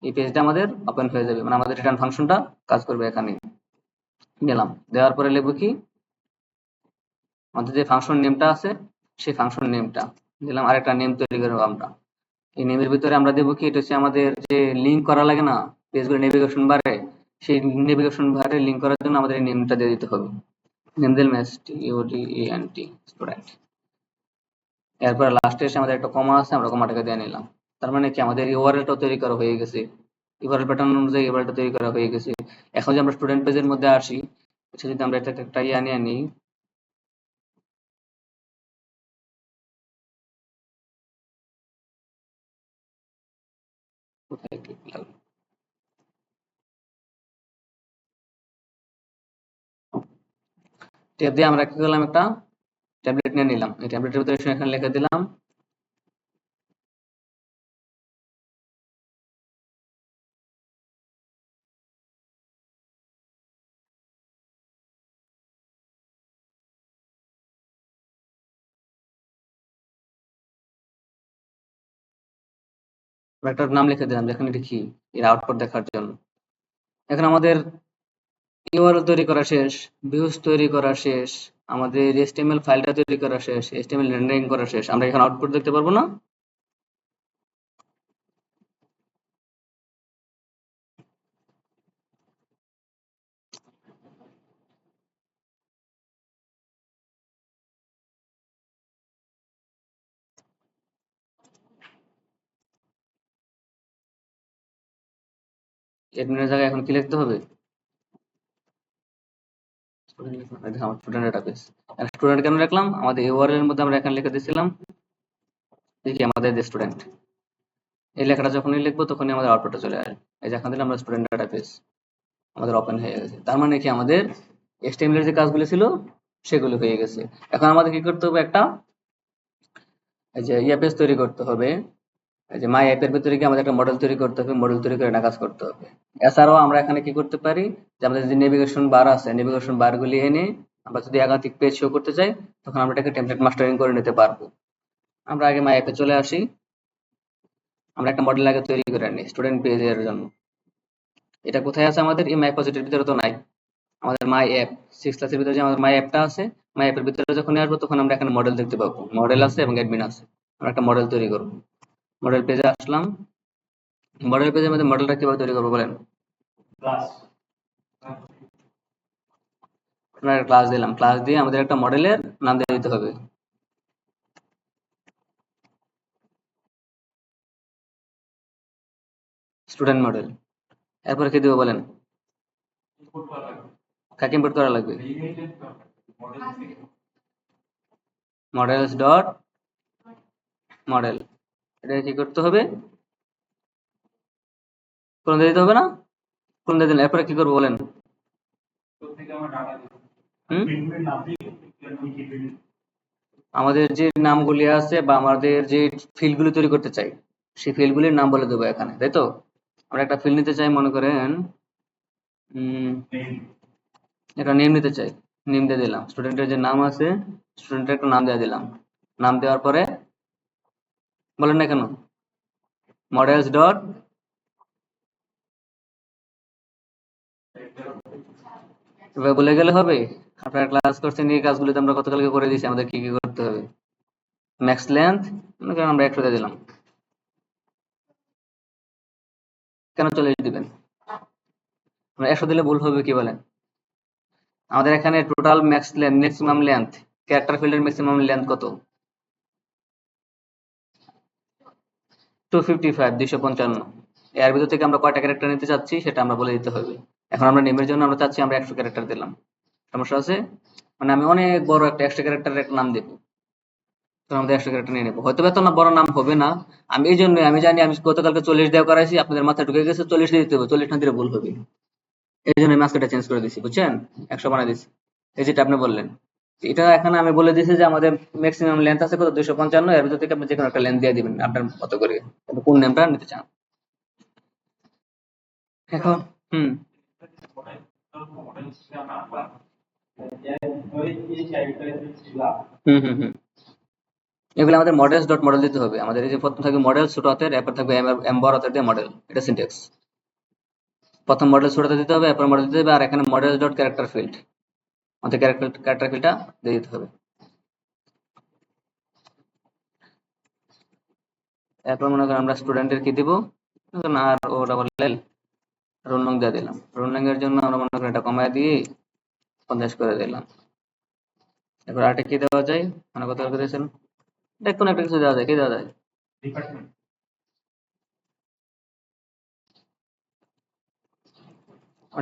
S1: এই পেজটা আমাদের ওপেন হয়ে যাবে, মানে আমাদের রিটার্ন ফাংশনটা কাজ করবে। এখানে নিলাম, দেওয়ার পরে লিখবো কি, আমাদের যে ফাংশন নেমটা আছে সেই ফাংশন নেমটা দিলাম, আরেকটা নেম তৈরি করবো আমরা। এই নেমের ভিতরে আমরা দেবো কি, এটা হচ্ছে আমাদের যে লিঙ্ক করা লাগে না পেজগুলো নেভিগেশন বারে, সেই নেভিগেশন বারে লিঙ্ক করার জন্য আমাদের এই নেমটা দিয়ে দিতে হবে। নেম দিলাম স্টুডেন্ট। স্টুডেন্ট। এরপর লাস্টে এসে আমাদের একটা কমা আছে, আমরা কমাটাকে দিয়ে নিলাম। তার মানে কি আমাদের ইউআরএলটা তৈরি করা হয়ে গেছে, ইউআরএল প্যাটার্ন অনুযায়ী ইউআরএলটা তৈরি করা হয়ে গেছে। এখন যে আমরা স্টুডেন্ট পেজের মধ্যে আসি, যদি আমরা এটা একটা ইয়া নিয়ে নিই, কোথায় ক্লিক লাগলো, ট্যাব দিয়ে আমরা কি করলাম, একটা ট্যাবলেট নিয়ে নিলাম। এই ট্যাবলেটের ভিতরে এখানে লিখে দিলাম একটা নাম লিখে দিলাম, যেখানে লিখি এর আউটপুট দেখার জন্য। এখন আমাদের ইউআরএল তৈরি করা শেষ, ভিউজ তৈরি করা শেষ, আমাদের এইচটিএমএল ফাইলটা তৈরি করা শেষ, এইচটিএমএল রেন্ডারিং করা শেষ। আমরা এখানে আউটপুট দেখতে পারবো না? অ্যাডমিনের জায়গায় এখন কি লিখতে হবে, স্টুডেন্ট ডাটাবেস। স্টুডেন্ট কেন লিখলাম, আমাদের ইউআরএল এর মধ্যে আমরা এখানে লিখে দিয়েছিলাম দেখি আমাদের স্টুডেন্ট। এই লেখাটা যখনই লিখবো তখনই আমাদের আউটপুটটা চলে আসবে। এই যে এখান থেকে আমরা স্টুডেন্ট ডাটাবেস আমাদের ওপেন হয়ে গেছে। তার মানে কি আমাদের এইচটিএমএল এর যে কাজগুলো ছিল সেগুলো হয়ে গেছে। এখন আমাদের কি করতে হবে, একটা এই যে ইয়া পেজ তৈরি করতে হবে। এই যে মাই অ্যাপের ভিতরে গিয়ে আমাদের একটা মডেল তৈরি করতে হবে, মডেল তৈরি করে এটা কাজ করতে হবে। এছাড়াও আমরা এখানে কি করতে পারি, যে আমাদের যে নেভিগেশন বার আছে, নেভিগেশন বারগুলি এনে আমরা যদি একাধিক পেজ শো করতে চাই, তখন আমরা এটাকে টেমপ্লেট মাস্টারিং করে নিতে পারবো। আমরা আগে মাই অ্যাপে চলে আসি। আমরা একটা মডেল আগে তৈরি করে নিই স্টুডেন্ট পেজের জন্য। এটা কোথায় আছে আমাদের? এই মাই প্রজেক্টের ভিতরে তো নাই। আমাদের মাই অ্যাপ 6 ক্লাসের ভিতরে যে আমাদের মাই অ্যাপটা আছে, মাই অ্যাপের ভিতরে যখন আসবো তখন আমরা এখানে মডেল দেখতে পাবো। মডেল আছে এবং অ্যাডমিন আছে। আমরা একটা মডেল তৈরি করব। মডেল পেজে আসলাম। মডেল পেজের মধ্যে মডেলটা কিভাবে তৈরি করবো বলেন? আমরা ক্লাস দিলাম, ক্লাস দিয়ে আমাদের একটা মডেলের নাম দিয়ে দিতে হবে। Student model. এরপরে কি দেবো বলেন? কাকে ইম্পোর্ট করা লাগবে? Models dot model. এটা কি করতে হবে? কোন দিয়ে দিতে হবে না? কোন দিয়ে দিলেন, এরপরে কি করবো বলেন? হুম? আমাদের যে নামগুলি আছে বা আমাদের যে ফিল্ডগুলি তৈরি করতে চাই, সেই ফিল্ডগুলির নাম বলে দেবো এখানে, তাই তো? আমরা একটা ফিল্ড নিতে চাই, মনে করেন একটা নেম নিতে চাই, নেম দিয়ে দিলাম। স্টুডেন্টের যে নাম আছে, স্টুডেন্টের একটা নাম দিয়ে দিলাম। নাম দেওয়ার পরে বলেন না কেন মডেলস ডট এভাবে বলে গেলে হবে? আপনারা ক্লাস করছেন, এই কাজগুলো তো আমরা গতকালকে করে দিয়েছি। আমাদের কি কি করতে হবে? ম্যাক্স লেন্থ মনে করেন আমরা 100 দিয়ে দিলাম। কেন 40 দিবেন? আমরা 100 দিলে ভুল হবে কি বলেন? আমাদের এখানে total max length, maximum length, character ফিল্ডের ম্যাক্সিমাম লেন্থ কত? 255, 255। এর ভিতর থেকে আমরা কয়টা ক্যারেক্টার নিতে চাচ্ছি সেটা আমরা বলে দিতে হবে। এখন আমরা নেমের জন্য আমরা চাচ্ছি আমরা 100 ক্যারেক্টার দিলাম। সমস্যা আছে? মানে আমি অনেক বড় একটা 100 ক্যারেক্টারের একটা নাম দেবো, তো আমাদের 100 ক্যারেক্টার নিয়ে নেবো। হয়তো এত না বড় নাম হবে না। আমি এই জন্য আমি জানি আমি গতকালকে 40 দেওয়া করাইছি, আপনাদের মাথায় ঢুকে গেছে 40 দিয়ে দিতে হবে, 40 না দিলে ভুল হবে। এই জন্য আমি আজকেটা চেঞ্জ করে দিচ্ছি, বুঝছেন? 100 বানাই দিচ্ছি। এই যেটা আপনি বললেন, এটা এখানে আমি বলে দিয়েছি যে আমাদের ম্যাক্সিমাম লেন্থ আছে কত? 255। এর ভিতর থেকে আপনি যে কোনো একটা লেন্থ দিয়ে দিবেন আপনার মতো করে, আপনি কোন নামটা নিতে চান। এখন হুম হুম হুম হুম এগুলো আমাদের মডেলস ডট মডেল দিতে হবে। আমাদের এই যে প্রথম থাকবে মডেল ছোট হাতের, এরপর থাকবে এম বড় হাতের দিয়ে মডেল। এটা সিনট্যাক্স। প্রথম মডেল ছোট হাতে দিতে হবে, এরপর মডেল দিতে হবে, আর এখানে মডেল ডট ক্যারেক্টার ফিল্ড, আমাদের ক্যারেক্টার ফিল্ডটা দিয়ে দিতে হবে। এরপর মনে করেন আমরা স্টুডেন্টের কি দিব, আর ও ডাবল এল রোল নং দিয়ে দিলাম। রোল নং এর জন্য আমরা মনে করেন এটা কমায় দিয়ে 50 করে দিলাম। এরপর আরেকটা কি দেওয়া যায়, মানে কত করে দিয়েছেন? দেখুন একটা কিছু দেওয়া যায়, কি দেওয়া যায়?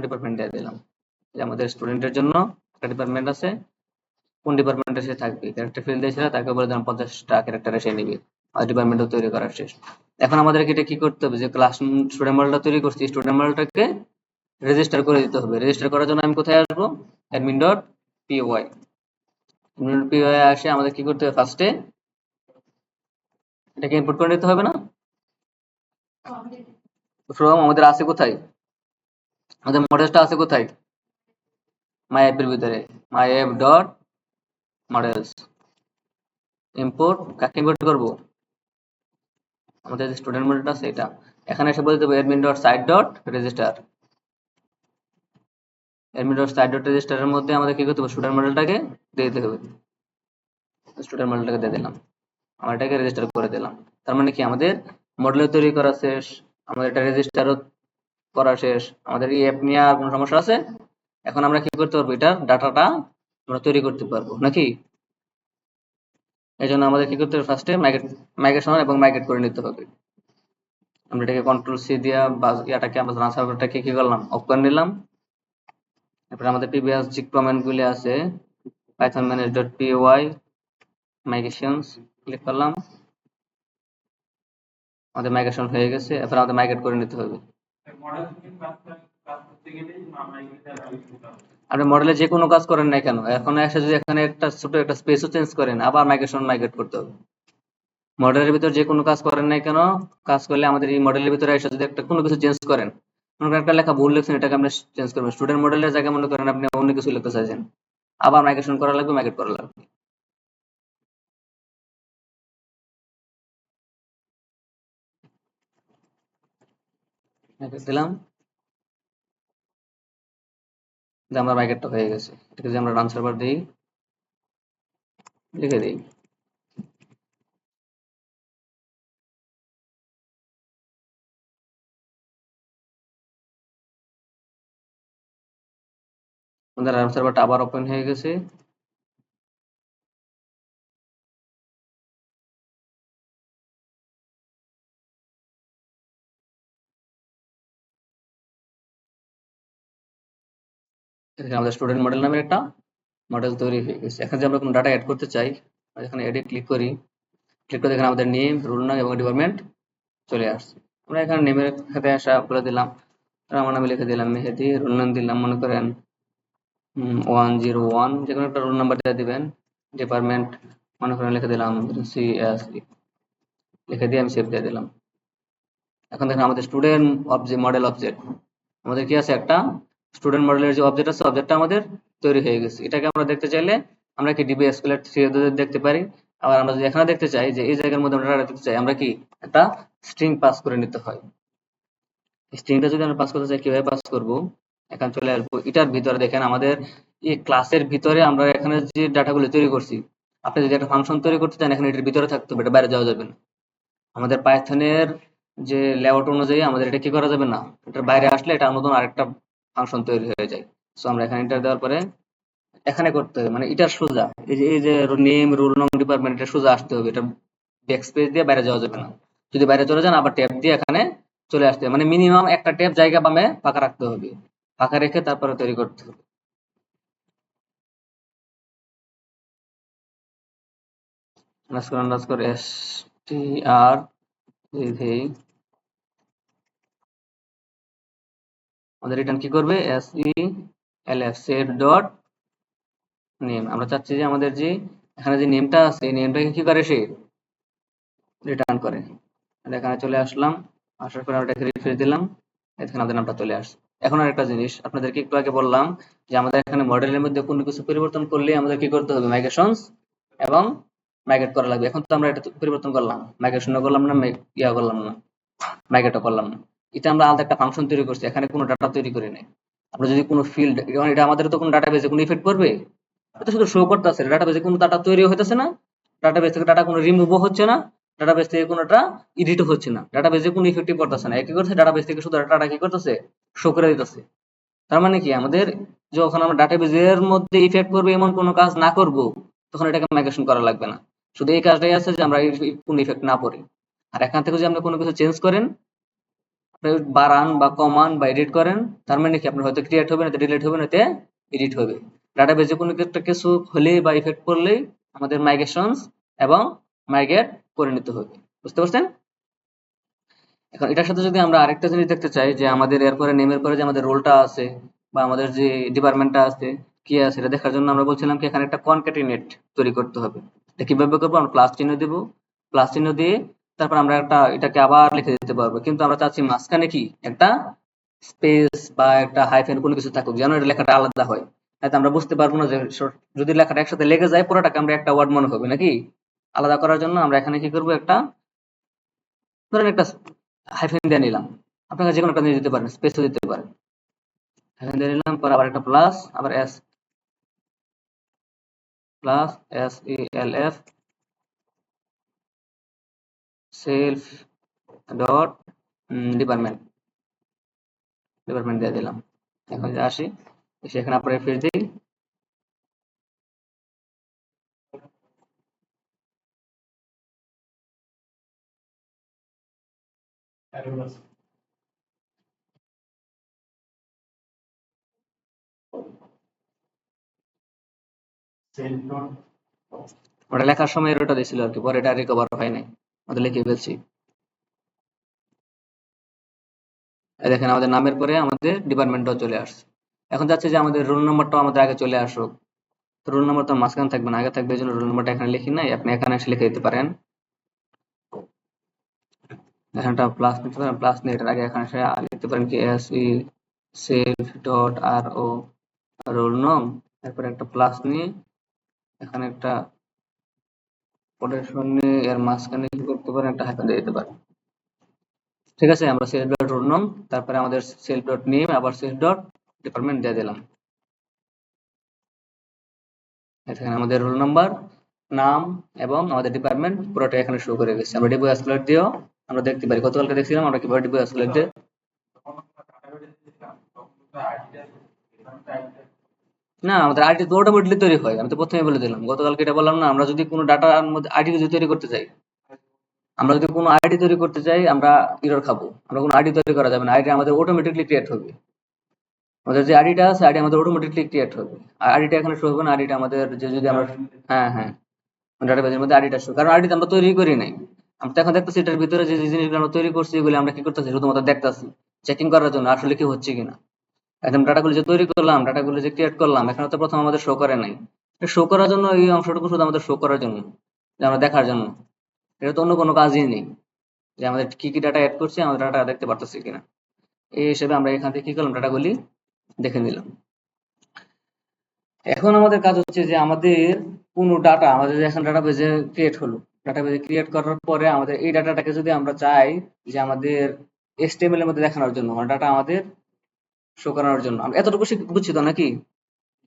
S1: ডিপার্টমেন্ট দিয়ে দিলাম। যে আমাদের স্টুডেন্টের জন্য একটা ডিপার্টমেন্ট আছে, কোন ডিপার্টমেন্টে সে থাকবে, ক্যারেক্টার ফিল্ড দিয়েছিল, তাকে বলে দিলাম 50টা ক্যারেক্টার সে নিবে। আর ডিপার্টমেন্টও তৈরি করা শেষ। এখন আমাদেরকে এটা কি করতে হবে, যে ক্লাস স্টুডেন্ট মডেলটা তৈরি করছি, স্টুডেন্ট মডেলটাকে রেজিস্টার করে দিতে হবে। রেজিস্টার করার জন্য আমি কোথায় আসবো? Admin dot PY. Admin dot PY আসে আমাদের কি করতে হবে? ফার্স্টে এটাকে ইনপুট করে নিতে হবে না? ফ্রম আমাদের আছে কোথায়? আমাদের মডেলটা আছে কোথায়? মাই অ্যাপের ভিতরে my app dot models. Import কাকে ইম্পোর্ট করবো? আমাদের যে স্টুডেন্ট মডেলটা আছে এটা। এখানে এসে বলতে হবে admin dot site dot register. Admin dot site dot রেজিস্টারের মধ্যে আমাদের কি করতে হবে? স্টুডেন্ট মডেলটাকে দিয়ে দিতে হবে। স্টুডেন্ট মডেলটাকে দিয়ে দিলাম, আমরা এটাকে রেজিস্টার করে দিলাম। তার মানে কি আমাদের মডেল তৈরি করা শেষ, আমাদের এটা রেজিস্টারও করা শেষ। আমাদের এই অ্যাপ নিয়ে আর কোনো সমস্যা আছে? এখন আমরা কি করতে পারবো, এটার ডাটাটা আমরা তৈরি করতে পারবো নাকি? এই জন্য আমাদের কি করতে হবে? ফার্স্টে মাইগ্রেশন এবং মাইগ্রেট করে নিতে হবে। আমরা এটাকে কন্ট্রোল সি দিয়া বা ইয়াটাকে আমরা রান সার্ভারটাকে কি করলাম? অফ করে নিলাম। এরপরে আমাদের প্রিভিয়াস যে কমেন্ট গুলি আছে, Python manage dot P Y migrations click করলাম, আমাদের মাইগ্রেশন হয়ে গেছে। এরপর আমাদের মাইগ্রেট করে নিতে হবে। আপনি মডেলে যে কোনো কাজ করেন না কেন, এখন এসে যদি এখানে একটা ছোট একটা স্পেসও চেঞ্জ করেন, আবার মাইগ্রেট করতে হবে। মডেলের ভিতর যে কোনো কাজ করেন না কেন, কাজ করলে আমাদের এই মডেলের ভিতরে এসে যদি একটা কোনো কিছু চেঞ্জ করেন, মনে করেন একটা লেখা ভুল লিখছেন, এটাকে আপনি চেঞ্জ করবেন। স্টুডেন্ট মডেলের জায়গায় মনে করেন আপনি অন্য কিছু লিখতে চাইছেন, আবার মাইগ্রেট করা লাগবে। দিলাম, যে আমরা মাইগ্রেটটা হয়ে গেছে। এটাকে যদি আমরা রান সার্ভার দিই, লিখে দিই, আমাদের রান সার্ভারটা আবার ওপেন হয়ে গেছে। এখানে আমাদের স্টুডেন্ট মডেল নামের একটা মডেল তৈরি হয়ে গেছে। এখন যদি আমরা কোনো ডাটা অ্যাড করতে চাই, এখানে এডে ক্লিক করি, ক্লিক করে এখানে আমাদের নেম, রোল নাম এবং ডিপার্টমেন্ট চলে আসছে। আমরা এখানে নেমের খাতে আসা বলে দিলাম, আমার নামে লিখে দিলাম মেহেদি, রোল নাম দিলাম মনে করেন 101, যে কোনো একটা রোল নাম্বার দিয়ে দিবেন। ডিপার্টমেন্ট মনে করেন লিখে দিলাম সিএসই, লিখে দিয়ে আমি সেভ দিয়ে দিলাম। এখন দেখেন আমাদের স্টুডেন্ট অবজেক্ট মডেল অবজেক্ট আমাদের কি আছে, একটা স্টুডেন্ট মডেলের যে অবজেক্ট আছে, অবজেক্টটা আমাদের তৈরি হয়ে গেছে। এটাকে আমরা দেখতে চাইলে আমরা কি ডিবি এসকিউএল থ্রেড দেখতে পারি। আবার আমরা যদি এখানে দেখতে চাই যে এই জায়গার মধ্যে আমরা ডাটা দেখতে চাই, আমরা কি একটা স্ট্রিং পাস করে নিতে হয়। স্ট্রিংটা যদি আমরা পাস করতে চাই, কিভাবে পাস করব, এখানে চলে আসবো। এটার ভিতরে দেখেন আমাদের এই ক্লাসের ভিতরে আমরা এখানে যে ডাটাগুলো তৈরি করছি, আপনি যদি একটা ফাংশন তৈরি করতে চান, এখানে এটার ভিতরে থাকতে হবে, এটা বাইরে যাওয়া যাবে না। আমাদের পাইথনের যে লেআউট অনুযায়ী আমাদের এটা কি করা যাবে না, এটার বাইরে আসলে এটা নতুন আরেকটা ফাংশন তৈরি হয়ে যায়। সো আমরা এখানে এন্টার দেওয়ার পরে এখানে করতে হবে, মানে এটা সোজা এই যে নেম, রোল নং, ডিপার্টমেন্ট, এটা সোজা আসতে হবে, এটা ব্যাকস্পেস দিয়ে বাইরে যাওয়া যাবে না। যদি বাইরে চলে যান, আবার ট্যাব দিয়ে এখানে চলে আসতে হবে, মানে মিনিমাম একটা ট্যাব জায়গা বামে ফাঁকা রাখতে হবে, ফাঁকা রেখে তারপরে তৈরি করতে হবে। আন্ডারস্কোর আন্ডারস্কোর str আমাদের রিটার্ন কি করবে, self set ডট নেম। আমরা চাচ্ছি যে আমাদের যে এখানে যে নেমটা আছে, এই নেমটাকে কি করে সে রিটার্ন করে। এখানে চলে আসলাম, আসার পরে আমরা এটাকে রিফ্রেশ দিলাম, এখানে আমাদের নামটা চলে আসছে। এখন আর একটা জিনিস আপনাদেরকে একটু আগে বললাম যে আমাদের এখানে মডেলের মধ্যে কোনো কিছু পরিবর্তন করলে আমাদের কি করতে হবে, মাইগ্রেশনস এবং মাইগ্রেট করা লাগবে। এখন তো আমরা এটা পরিবর্তন করলাম, মাইগ্রেশনও করলাম না, ইয়া করলাম না, মাইগ্রেটও করলাম না। এটা আমরা আলাদা একটা ফাংশন তৈরি করছি, এখানে কোনো ডাটা তৈরি করি নাই। আমরা যদি কোনো ফিল্ড, এটা আমাদের তো কোনো ডাটাবেজে কোনো ইফেক্ট করবে, এটা শুধু শো করতেছে, ডাটাবেজে কোনো ডাটা তৈরি হইতেছে না, ডাটাবেজ থেকে ডাটা কোনো রিমুভও হচ্ছে না, ডাটাবেজ থেকে কোনোটা এডিটও হচ্ছে না, ডাটাবেজে কোনো ইফেক্টিভ করতেছে না। একই করছে, ডাটাবেজ থেকে শুধু ডাটা কি করতেছে, শো করে দিতেছে। তার মানে কি, আমাদের যখন আমরা ডাটাবেজের মধ্যে ইফেক্ট করবে এমন কোনো কাজ না করব, তখন এটাকে মাইগ্রেশন করা লাগবে না। শুধু এই কাজটাই আছে যে আমরা কোনো ইফেক্ট না পড়ি। আর এখান থেকে যদি আপনি কোনো কিছু চেঞ্জ করেন, বাড়ান বা কমান বা এডিট করেন, তার মানে কি আপনার হয়তো ক্রিয়েট হবে, নয়তো ডিলিট হবে, নয়তো এডিট হবে। ডাটাবেজে কোনো একটা কিছু হলে বা ইফেক্ট পড়লেই আমাদের মাইগ্রেশনস এবং মাইগ্রেট করে নিতে হবে। বুঝতে পারছেন? এখন এটার সাথে যদি আমরা আরেকটা জিনিস দেখতে চাই, যে আমাদের এরপরে নেমের পরে যে আমাদের রোলটা আছে বা আমাদের যে ডিপার্টমেন্টটা আছে কি আছে, এটা দেখার জন্য আমরা বলছিলাম কি এখানে একটা কনক্যাটিনেট তৈরি করতে হবে। এটা কিভাবে করবো, আমরা প্লাস চিহ্ন দেবো, প্লাস চিহ্ন দিয়ে তারপর আমরা একটা এটাকে আবার লিখে দিতে পারবো, কিন্তু আমরা চাচ্ছি মাঝখানে কি একটা স্পেস বা একটা হাইফেন কোনো কিছু থাকুক, যেন এটা লেখাটা আলাদা হয়। হয়তো আমরা বুঝতে পারবো না যে যদি লেখাটা একসাথে লেগে যায় পুরোটাকে আমরা একটা ওয়ার্ড মনে হবে নাকি। আলাদা করার জন্য আমরা এখানে কি করবো, একটা ধরেন একটা হাইফেন দিয়ে নিলাম, আপনারা যে কোনো একটা দিয়ে দিতে পারেন, স্পেসও দিতে পারেন। হাইফেন দিয়ে নিলাম, পরে আবার একটা প্লাস, আবার S plus SELF self dot department department দিয়ে দিলাম। এখন যে আসি, এসে এখানে আপনার রিফ্রেশ দিই, ওটা লেখার সময় এররটা দিছিল আর কি, পরে এটা রিকভার হয় নাই, ওটা লিখে ফেলছি। এই দেখেন আমাদের নামের পরে আমাদের ডিপার্টমেন্টটাও চলে আসছে। এখন যাচ্ছে যে আমাদের রোল নাম্বারটাও আমাদের আগে চলে আসুক। তো রোল নাম্বার তো মাঝখানে থাকবে না, আগে থাকবে, এই জন্য রোল নাম্বারটা এখানে লিখি নাই, আপনি এখানে এসে লিখে দিতে পারেন। এখানটা প্লাস নিতে পারেন, প্লাস নিয়ে এটার আগে এখানে এসে লিখতে পারেন কি SE self dot RO roll নং, তারপরে একটা প্লাস নিয়ে এখানে একটা কোটেশন নিয়ে এর মাঝখানে কি করতে পারেন, একটা হাইফেন দিয়ে দিতে পারেন। ঠিক আছে, আমরা সেলফ ডট রোল নাম, তারপরে আমাদের সেলফ ডট নেম, আবার সেলফ ডট ডিপার্টমেন্ট দিয়ে দিলাম। এখানে আমাদের রোল নাম্বার, নাম এবং আমাদের ডিপার্টমেন্ট পুরোটা এখানে শো করে গেছে। আমরা ডিবু এসকুলেট দিয়েও আমরা দেখতে পারি, গতকালকে দেখছিলাম আমরা কিভাবে ডিবু এসকুলেট দিয়ে। না, আমাদের আইডি তো অটোমেটিকলি তৈরি হয়, আমি তো প্রথমে বলে দিলাম, গতকালকে এটা বললাম না, আমরা যদি কোনো ডাটার মধ্যে আইডি যদি তৈরি করতে চাই, আমরা যদি কোনো আইডি তৈরি করতে চাই আমরা এরর খাবো, আমরা কোনো আইডি তৈরি করা যাবে না, আইডি আমাদের অটোমেটিকলি ক্রিয়েট হবে। আমাদের যে আইডিটা আছে আইডি আমাদের অটোমেটিকলি ক্রিয়েট হবে, আর আইডিটা এখানে শো হবে না, আইডিটা আমাদের যে যদি আমরা, হ্যাঁ হ্যাঁ, ডাটাবেজের মধ্যে আইডিটা শো, কারণ আইডিটা আমরা তৈরি করি নাই। আমরা তো এখন দেখতেছি এটার ভিতরে যে যে জিনিসগুলো আমরা তৈরি করছি এগুলো আমরা কি করতেছি, শুধুমাত্র দেখতেছি চেকিং করার জন্য আসলে কি হচ্ছে কিনা। একদম ডাটাগুলো যে তৈরি করলাম, ডাটাগুলো যে ক্রিয়েট করলাম, এখানে তো প্রথম আমাদের শো করে নাই, শো করার জন্য এই অংশটুকু শুধু আমাদের শো করার জন্য, যে আমরা দেখার জন্য, এটা তো অন্য কোনো কাজই নেই যে আমাদের কি কি ডাটা অ্যাড করছি আমাদের ডাটা দেখতে পারতেছি কিনা। এই হিসেবে আমরা এখান থেকে কি করলাম, ডাটাগুলি দেখে নিলাম। এখন আমাদের কাজ হচ্ছে যে আমাদের কোনো ডাটা আমাদের যে এখন ডাটাবেজে ক্রিয়েট হলো, ডাটাবেজে ক্রিয়েট করার পরে আমাদের এই ডাটাটাকে যদি আমরা চাই যে আমাদের HTML এর মধ্যে দেখানোর জন্য, মানে ডাটা আমাদের শো করানোর জন্য, আমরা এতটুকু বুঝছি তো নাকি?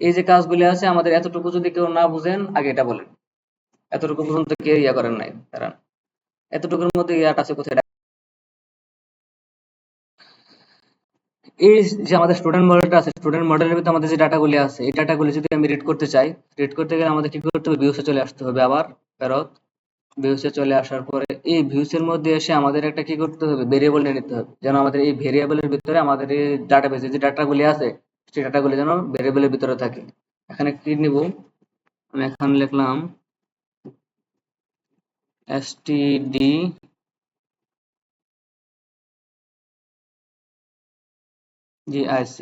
S1: এই যে কাজগুলি আছে আমাদের, এতটুকু যদি কেউ না বুঝেন আগে এটা বলেন, এতটুকু পর্যন্ত কেউ ইয়া করেন নাই, কারণ এতটুকুর মধ্যে ইয়াটা আছে কোথায়। এই যে আমাদের স্টুডেন্ট মডেলটা আছে, স্টুডেন্ট মডেলের ভিতরে আমাদের যে ডাটাগুলি আছে, এই ডাটাগুলি যদি আমি রিড করতে চাই, রিড করতে গেলে আমাদের কি করতে হবে, ভিউসে চলে আসতে হবে, আবার ফেরত ভিউসে চলে আসার পরে এই ভিউসের মধ্যে এসে আমাদের একটা কি করতে হবে, ভেরিয়েবল নিয়ে নিতে হবে, যেন আমাদের এই ভেরিয়েবলের ভিতরে আমাদের এই ডাটাবেসে যে ডাটাগুলি আছে সেই ডাটাগুলি যেন ভেরিয়েবলের ভিতরে থাকে। এখানে কি নিব, আমি এখানে লিখলাম std gic,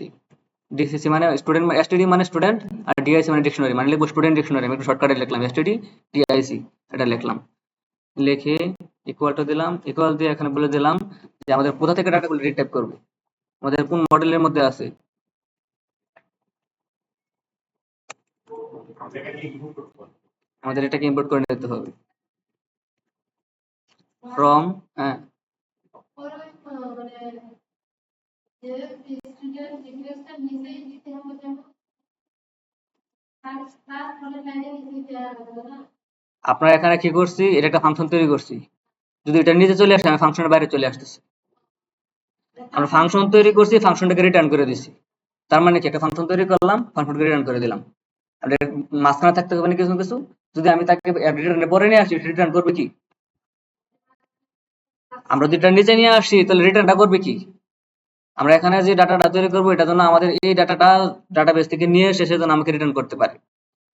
S1: ডিসিসি মানে স্টুডেন্ট, এসটিডি মানে স্টুডেন্ট, আর ডিআইসি মানে ডিকশনারি, মানে লিখবো স্টুডেন্ট ডিকশনারি, আমি একটু শর্টকাটে লিখলাম এসটিডি ডিআইসি, এটা লিখলাম, লিখে ইকুয়াল টু দিলাম, ইকুয়াল দিয়ে এখানে বলে দিলাম যে আমাদের কোথা থেকে ডাটাগুলো রিটাইপ করবো, আমাদের কোন মডেলের মধ্যে আছে, আমাদের এটাকে ইম্পোর্ট করে নিতে হবে ফ্রম, হ্যাঁ আপনার এখানে কি করছি, এটা একটা ফাংশন তৈরি করছি, যদি এটা নিচে চলে আসে আমি ফাংশনের বাইরে চলে আসতেছি, আমরা ফাংশন তৈরি করছি, ফাংশনটাকে রিটার্ন করে দিছি, তার মানে কি একটা ফাংশন তৈরি করলাম, ফাংশনকে রিটার্ন করে দিলাম, আর এর মাঝখানে থাকতে হবে না কিছু কিছু, যদি আমি তাকে রিটার্ন পরে নিয়ে আসি রিটার্ন করবে কি, আমরা যদি এটা নিচে নিয়ে আসি তাহলে রিটার্নটা করবে কি, আমরা এখানে যে ডাটাটা তৈরি করবো এটা যেন আমাদের এই ডাটাটা ডাটাবেস থেকে নিয়ে এসে সেজন্য আমাকে রিটার্ন করতে পারে,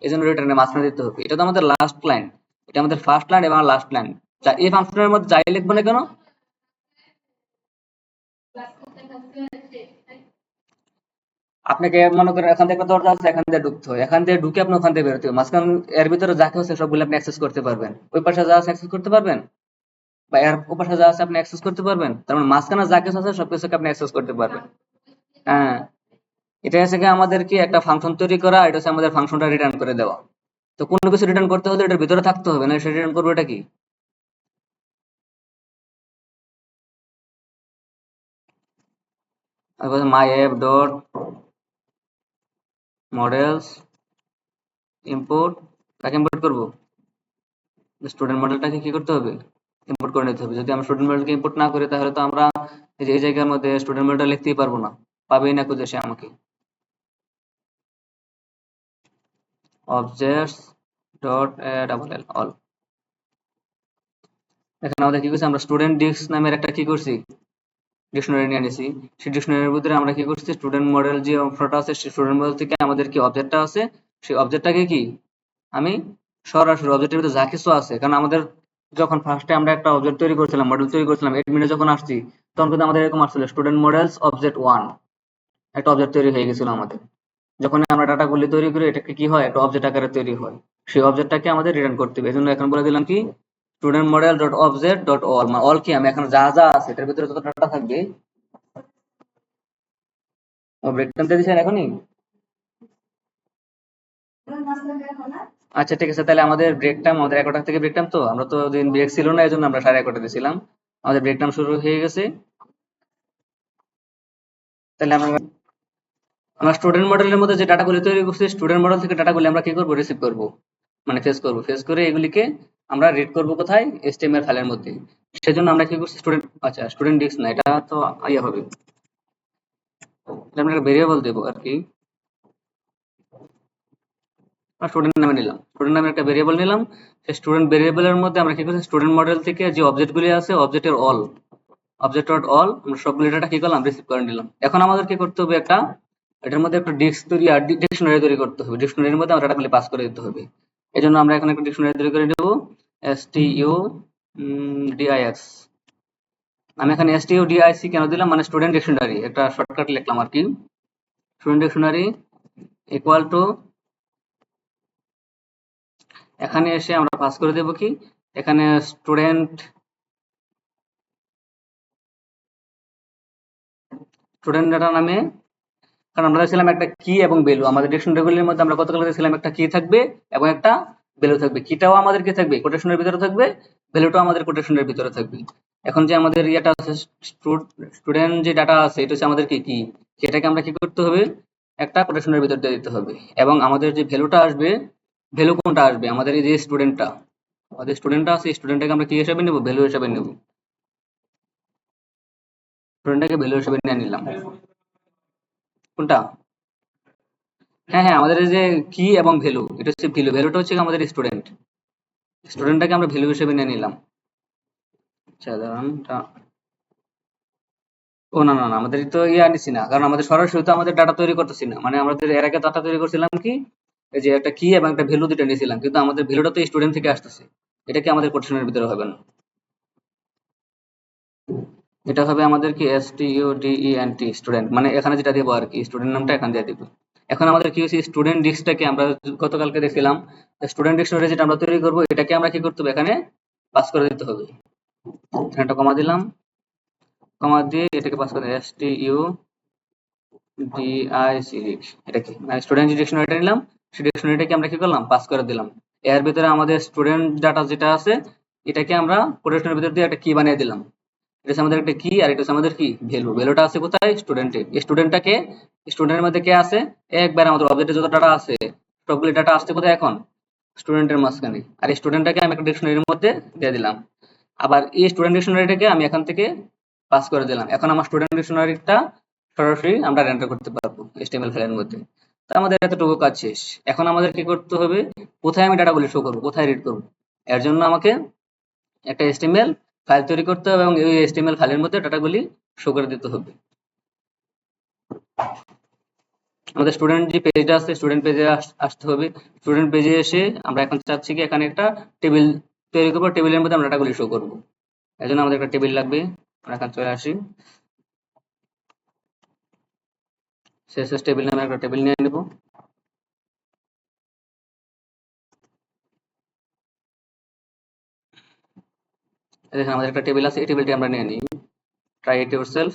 S1: এই জন্য রিটার্নের মাঝখানে দিতে হবে, এটা তো আমাদের লাস্ট লাইন, এটা আমাদের ফার্স্ট লাইন এবং লাস্ট লাইন, এই ফাংশনের মধ্যে যাই লিখবো না কেন, আপনাকে মনে করেন এখান থেকে একটা দরজা আছে, এখান দিয়ে ঢুকতে হয়, এখান দিয়ে ঢুকে আপনি ওখান থেকে বেরোতে হবে, মাঝখান এর ভিতরে যা কিছু আছে সবগুলো আপনি অ্যাক্সেস করতে পারবেন, ওই পাশে যা আছে অ্যাক্সেস করতে পারবেন, বা এর ওপাশে যা আছে আপনি অ্যাক্সেস করতে পারবেন, তার মানে মাঝখানে যা কিছু আছে সবকিছুকে আপনি অ্যাক্সেস করতে পারবেন। হ্যাঁ, এটা হচ্ছে কি আমাদের কি একটা ফাংশন তৈরি করা, এটা হচ্ছে আমাদের ফাংশনটা রিটার্ন করে দেওয়া, তো কোনো কিছু রিটার্ন করতে হলে এটার ভিতরে থাকতে হবে, না সেটা রিটার্ন করবে এটা কি, my app dot models import, কাকে ইম্পোর্ট করবো, স্টুডেন্ট মডেলটাকে কি করতে হবে, ইম্পোর্ট করে নিতে হবে, যদি আমরা স্টুডেন্ট মডেলকে ইম্পোর্ট না করি তাহলে তো আমরা এই যে এই জায়গার মধ্যে স্টুডেন্ট মডেলটা লিখতেই পারবো না, পাবেই না খুঁজে সে আমাকে। Objects dot double L all, এখানে আমাদের কি করছি, আমরা স্টুডেন্ট ডিস্ক নামের একটা কি করছি, ডিকশনারি নিয়ে নিছি, সেই ডিকশনারির ভিতরে আমরা কি করছি, স্টুডেন্ট মডেল যে অংশটা আছে সেই স্টুডেন্ট মডেল থেকে আমাদের কি অবজেক্টটা আছে, সেই অবজেক্টটাকে কি আমি সরাসরি অবজেক্টের ভিতরে যা কিছু আছে, কারণ আমাদের যখন ফার্স্টে আমরা একটা অবজেক্ট তৈরি করছিলাম, মডেল তৈরি করছিলাম, এডমিনে যখন আসছি তখন কিন্তু আমাদের এরকম আসছিল স্টুডেন্ট মডেলস অবজেক্ট 1, একটা অবজেক্ট তৈরি হয়ে গেছিল আমাদের, যখন আমরা ডাটাগুলি তৈরি করি এটাকে কি হয়, একটা অবজেক্ট আকারে তৈরি হয়, সেই অবজেক্টটাকে আমাদের রিটার্ন করতে হবে, এজন্য এখন বলে দিলাম কি student model dot object dot all, মানে অল কি আমি এখন যা যা আছে এটার ভিতরে যত ডাটা থাকবে, ব্রেক টাইম দিয়ে দিচ্ছেন এখনই, আচ্ছা ঠিক আছে, তাহলে আমাদের ব্রেক টাইম আমাদের 11টা থেকে ব্রেক টাইম, তো আমরা তো দিন ব্রেক ছিল না এই জন্য আমরা 11:30 দিয়েছিলাম, আমাদের ব্রেক টাইম শুরু হয়ে গেছে, তাহলে আমরা স্টুডেন্ট মডেলের মধ্যে যে ডাটাগুলি তৈরি করছি, স্টুডেন্ট মডেল থেকে ডাটাগুলি আমরা কি করব, রিসিভ করব, মানে ফেস করে এগুলিকে আমরা রিড করব কোথায়, HTML ফাইলের মধ্যে। সেজন্য আমরা কি করছি, স্টুডেন্ট ডিস্ক না, এটা তো ইয়ে হবে, এটা আমরা একটা ভেরিয়েবল দেবো আর কি। স্টুডেন্ট নামে নিলাম, স্টুডেন্ট নামে একটা ভেরিয়েবল নিলাম। সেই স্টুডেন্ট ভেরিয়েবলের মধ্যে আমরা কি করছি, স্টুডেন্ট মডেল থেকে যে অবজেক্টগুলি আছে, অবজেক্টের অল আমরা সবগুলি ডাটা কি করলাম, রিসিভ করে নিলাম। এখন আমাদের কি করতে হবে, এটার মধ্যে একটা ডিকশনারি তৈরি করতে হবে। ডিকশনারির মধ্যে আমরা ডাটাগুলি পাস করে দিতে হবে। এই জন্য আমরা এখানে একটা ডিকশনারি তৈরি করে নেব, STUDIX। আমি এখানে STUDIC কেন দিলাম, মানে স্টুডেন্ট ডিকশনারি, একটা শর্টকাট লিখলাম আর কি। স্টুডেন্ট ডিকশনারি ইকুয়াল টু, এখানে এসে আমরা পাস করে দেব কি, এখানে স্টুডেন্ট ডাটা নামে, কারণ আমরা ছিলাম একটা কি এবং ভ্যালু, আমাদের ডিকশনারিগুলির মধ্যে আমরা গতকাল ছিলাম একটা কি থাকবে এবং একটা ভ্যালু থাকবে। কিটাও আমাদের কি থাকবে, কোটেশনের ভিতরে থাকবে, ভ্যালুটাও আমাদের কোটেশনের ভিতরে থাকবে। এখন যে আমাদের ইয়েটা আছে, স্টুডেন্ট যে ডাটা আছে, এটা হচ্ছে আমাদের কি, সেটাকে আমরা কি করতে হবে, একটা কোটেশনের ভিতর দিয়ে দিতে হবে। এবং আমাদের যে ভ্যালুটা আসবে, ভ্যালু কোনটা আসবে, আমাদের এই যে স্টুডেন্টটা আছে, স্টুডেন্টটাকে আমরা কি হিসাবে নেব, ভ্যালু হিসাবে নেব। স্টুডেন্টটাকে ভ্যালু হিসাবে নিয়ে নিলাম। কোনটা, হ্যাঁ হ্যাঁ, আমাদের এই যে কি এবং ভ্যালু, এটা হচ্ছে ভ্যালুটা হচ্ছে আমাদের স্টুডেন্টটাকে আমরা ভ্যালু হিসেবে নিয়ে নিলাম। সাধারণটা, ও না না না, আমাদের তো আনিছি না, কারণ আমাদের সরাসরি তো আমাদের ডাটা তৈরি করতেছি না, মানে আমাদের এর আগে ডাটা তৈরি করছিলাম কি, এই যে একটা কি এবং একটা ভ্যালু দুটো নিয়েছিলাম, কিন্তু আমাদের ভ্যালুটা তো স্টুডেন্ট থেকে আসতেছে, এটা কি আমাদের কোটেশনের ভিতরে হবে না, এটা হবে আমাদের কি STUDENT, স্টুডেন্ট, মানে এখানে যেটা দেবো আর কি, স্টুডেন্ট নামটা এখানে দিয়ে দিব। এখন আমাদের কি হচ্ছে, স্টুডেন্ট ডিস্কটাকে আমরা গতকালকে দেখছিলাম, স্টুডেন্ট ডিকশনারি যেটা আমরা তৈরি করবো, এটাকে আমরা কি করতে হবে, এখানে পাস করে দিতে হবে। এখানে একটা কমা দিলাম, কমা দিয়ে এটাকে পাস করে STUDIC, এটা কি, মানে স্টুডেন্ট যে ডিকশনারিটা নিলাম, সেই ডিকশনারিটাকে আমরা কি করলাম, পাস করে দিলাম। এর ভিতরে আমাদের স্টুডেন্ট ডাটা যেটা আছে, এটাকে আমরা কোটেশনের ভিতর দিয়ে একটা কি বানিয়ে দিলাম। এটা হচ্ছে আমাদের একটা কি, আর এটা হচ্ছে আমাদের কি ভ্যালু। ভ্যালুটা আছে কোথায়, স্টুডেন্টে। স্টুডেন্টটাকে, স্টুডেন্টের মধ্যে কে আছে, একবার আমাদের অবজেক্টে যত ডাটা আছে, সবগুলি ডাটা আসছে কোথায়, এখন স্টুডেন্টের মাঝখানে। আর এই স্টুডেন্টটাকে আমি একটা ডিকশনারির মধ্যে দিয়ে দিলাম। আবার এই স্টুডেন্ট ডিকশনারিটাকে আমি এখান থেকে পাস করে দিলাম। এখন আমার স্টুডেন্ট ডিকশনারিটা সরাসরি আমরা রেন্ডার করতে পারবো HTML ফাইলের মধ্যে। তো আমাদের এতটুকু কাজ শেষ। এখন আমাদের কি করতে হবে, কোথায় আমি ডাটাগুলি শো করবো, কোথায় রিড করবো। এর জন্য আমাকে একটা HTML ফাইল তৈরি করতে হবে এবং এই HTML ফাইলের মধ্যে ডাটাগুলি শো করে দিতে হবে। আমাদের স্টুডেন্ট যে পেজটা আছে, স্টুডেন্ট পেজে আসতে হবে। স্টুডেন্ট পেজে এসে আমরা এখন চাচ্ছি কি, এখানে একটা টেবিল তৈরি করবো, টেবিলের মধ্যে আমরা ডাটাগুলি শো করবো। এর জন্য আমাদের একটা টেবিল লাগবে। আমরা এখানে চলে আসি, CSS টেবিল নামে একটা টেবিল নিয়ে নেব। এখানে আমাদের একটা টেবিল আছে, এই টেবিলটি আমরা নিয়ে নিই, ট্রাই ইট ইয়োরসেলফ।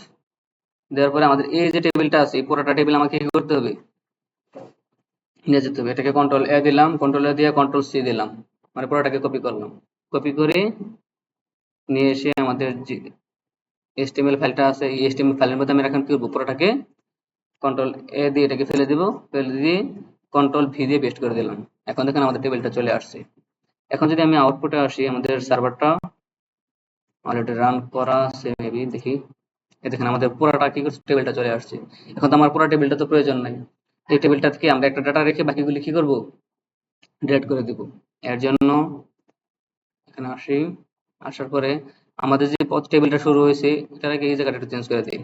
S1: দেওয়ার পরে আমাদের এই যে টেবিলটা আছে, এই পুরোটা টেবিল আমাকে কি করতে হবে, নিয়ে যেতে হবে। এটাকে কন্ট্রোল এ দিলাম, কন্ট্রোল এ দিয়ে কন্ট্রোল সি দিলাম, মানে পুরোটাকে কপি করলাম। কপি করে নিয়ে এসে আমাদের যে HTML ফাইলটা আছে, এই HTML ফাইলের মধ্যে আমি এখন কি করবো, পুরোটাকে কন্ট্রোল এ দিয়ে এটাকে ফেলে দিব, ফেলে দিয়ে কন্ট্রোল ভি দিয়ে পেস্ট করে দিলাম। এখন দেখেন আমাদের টেবিলটা চলে আসছে। এখন যদি আমি আউটপুটে আসি, আমাদের সার্ভারটা অলরেডি রান করা আছে মেবি, দেখি। এই দেখেন আমাদের পুরোটা কি করছে, টেবিলটা চলে আসছে। এখন তো আমার পুরো টেবিলটা তো প্রয়োজন নাই, এই টেবিলটা থেকে আমরা একটা ডাটা রেখে বাকিগুলি কি করব, ডিলিট করে দিব। এর জন্য এখানে আসি, আসার পরে আমাদের যে পথ টেবিলটা শুরু হয়েছে, এটাকে এই জায়গাটা একটু চেঞ্জ করে দিই,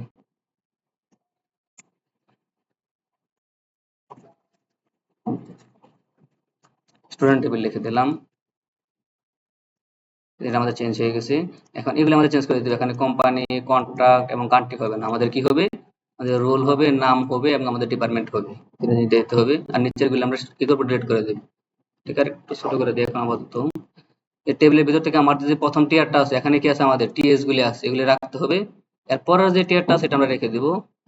S1: স্টুডেন্ট টেবিল লিখে দিলাম। এটা আমাদের চেঞ্জ হয়ে গেছে। এখন এগুলো আমাদের চেঞ্জ করে দিতে হবে। এখানে কোম্পানি, কন্ট্রাক্ট এবং কান্ট্রি হবে না, আমাদের কি হবে, আমাদের রোল হবে, নাম হবে এবং আমাদের ডিপার্টমেন্ট হবে। এটা দিতে হবে। আর নিচের গুলো আমরা কি করবো, ডিলিট করে দেবো। ঠিক আছে, একটু ছোট করে দিই এখন আপাতত। এই টেবিলের ভিতর থেকে আমাদের যে প্রথম টিয়ারটা আছে, এখানে কি আছে, আমাদের টিএস গুলি আছে, এগুলি রাখতে হবে। এরপরের যে টিয়ারটা আছে, এটা আমরা রেখে দিব।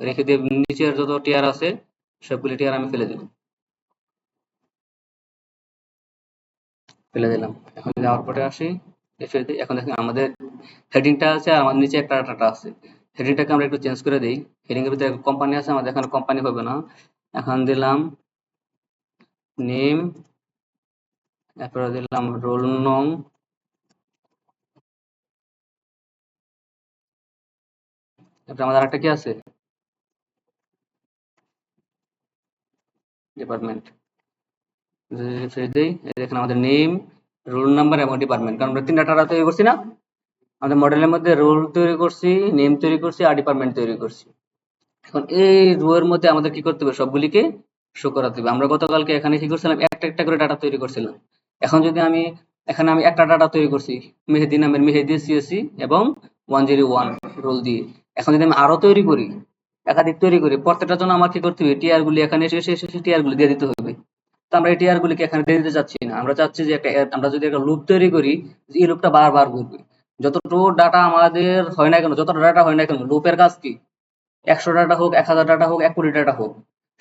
S1: রেখে দিয়ে নিচের যত টিয়ার আছে, সবগুলি টিয়ার আমি ফেলে দেব, ফেলে দিলাম। এখন যদি আউটপুটে আসি, এসে দিই, এখন দেখেন আমাদের হেডিংটা আছে আর আমাদের নিচে একটা ডাটা আছে। হেডিংটাকে আমরা একটু চেঞ্জ করে দিই। হেডিং এর ভিতরে কোম্পানি আছে, আমাদের এখানে কোম্পানি হবে না। এখন দিলাম নেম, তারপরে দিলাম রোল নং, তারপরে আমাদের আরেকটা কি আছে, ডিপার্টমেন্ট। যদি রিফ্রেশ দেই, এই দেখেন আমাদের নেম, রোল নাম্বার এবং ডিপার্টমেন্ট। কারণ আমরা তিনটা ডাটা তৈরি করছি না, আমাদের মডেলের মধ্যে রোল তৈরি করছি, নেম তৈরি করছি আর ডিপার্টমেন্ট তৈরি করছি। এখন এই রো এর মধ্যে আমাদের কি করতে হবে, সবগুলিকে শো করাতে হবে। আমরা গতকালকে এখানে কি করছিলাম, একটা একটা করে ডাটা তৈরি করছিলাম। এখন যদি আমি এখানে আমি একটা ডাটা তৈরি করছি মেহেদি নামের, মেহেদি সিএসসি এবং 101 রোল দিয়ে। এখন যদি আমি আরো তৈরি করি, একাধিক তৈরি করি, প্রত্যেকটার জন্য আমার কি করতে হবে, টিআর গুলি এখানে এসে এসে এসে টিআর গুলি দিয়ে দিতে হবে। তো আমরা এই টিআর গুলিকে এখানে দিয়ে দিতে চাচ্ছি না, আমরা চাচ্ছি যে আমরা যদি একটা লুপ তৈরি করি, যে এই লুপটা বারবার ঘুরবে। যতটুকু ডাটা আমাদের হয় না কেন, যতটা ডাটা হয় না কেন, লুপের কাজ কি, 100 ডাটা হোক, 1000 ডাটা হোক, 1 কোটি ডাটা হোক,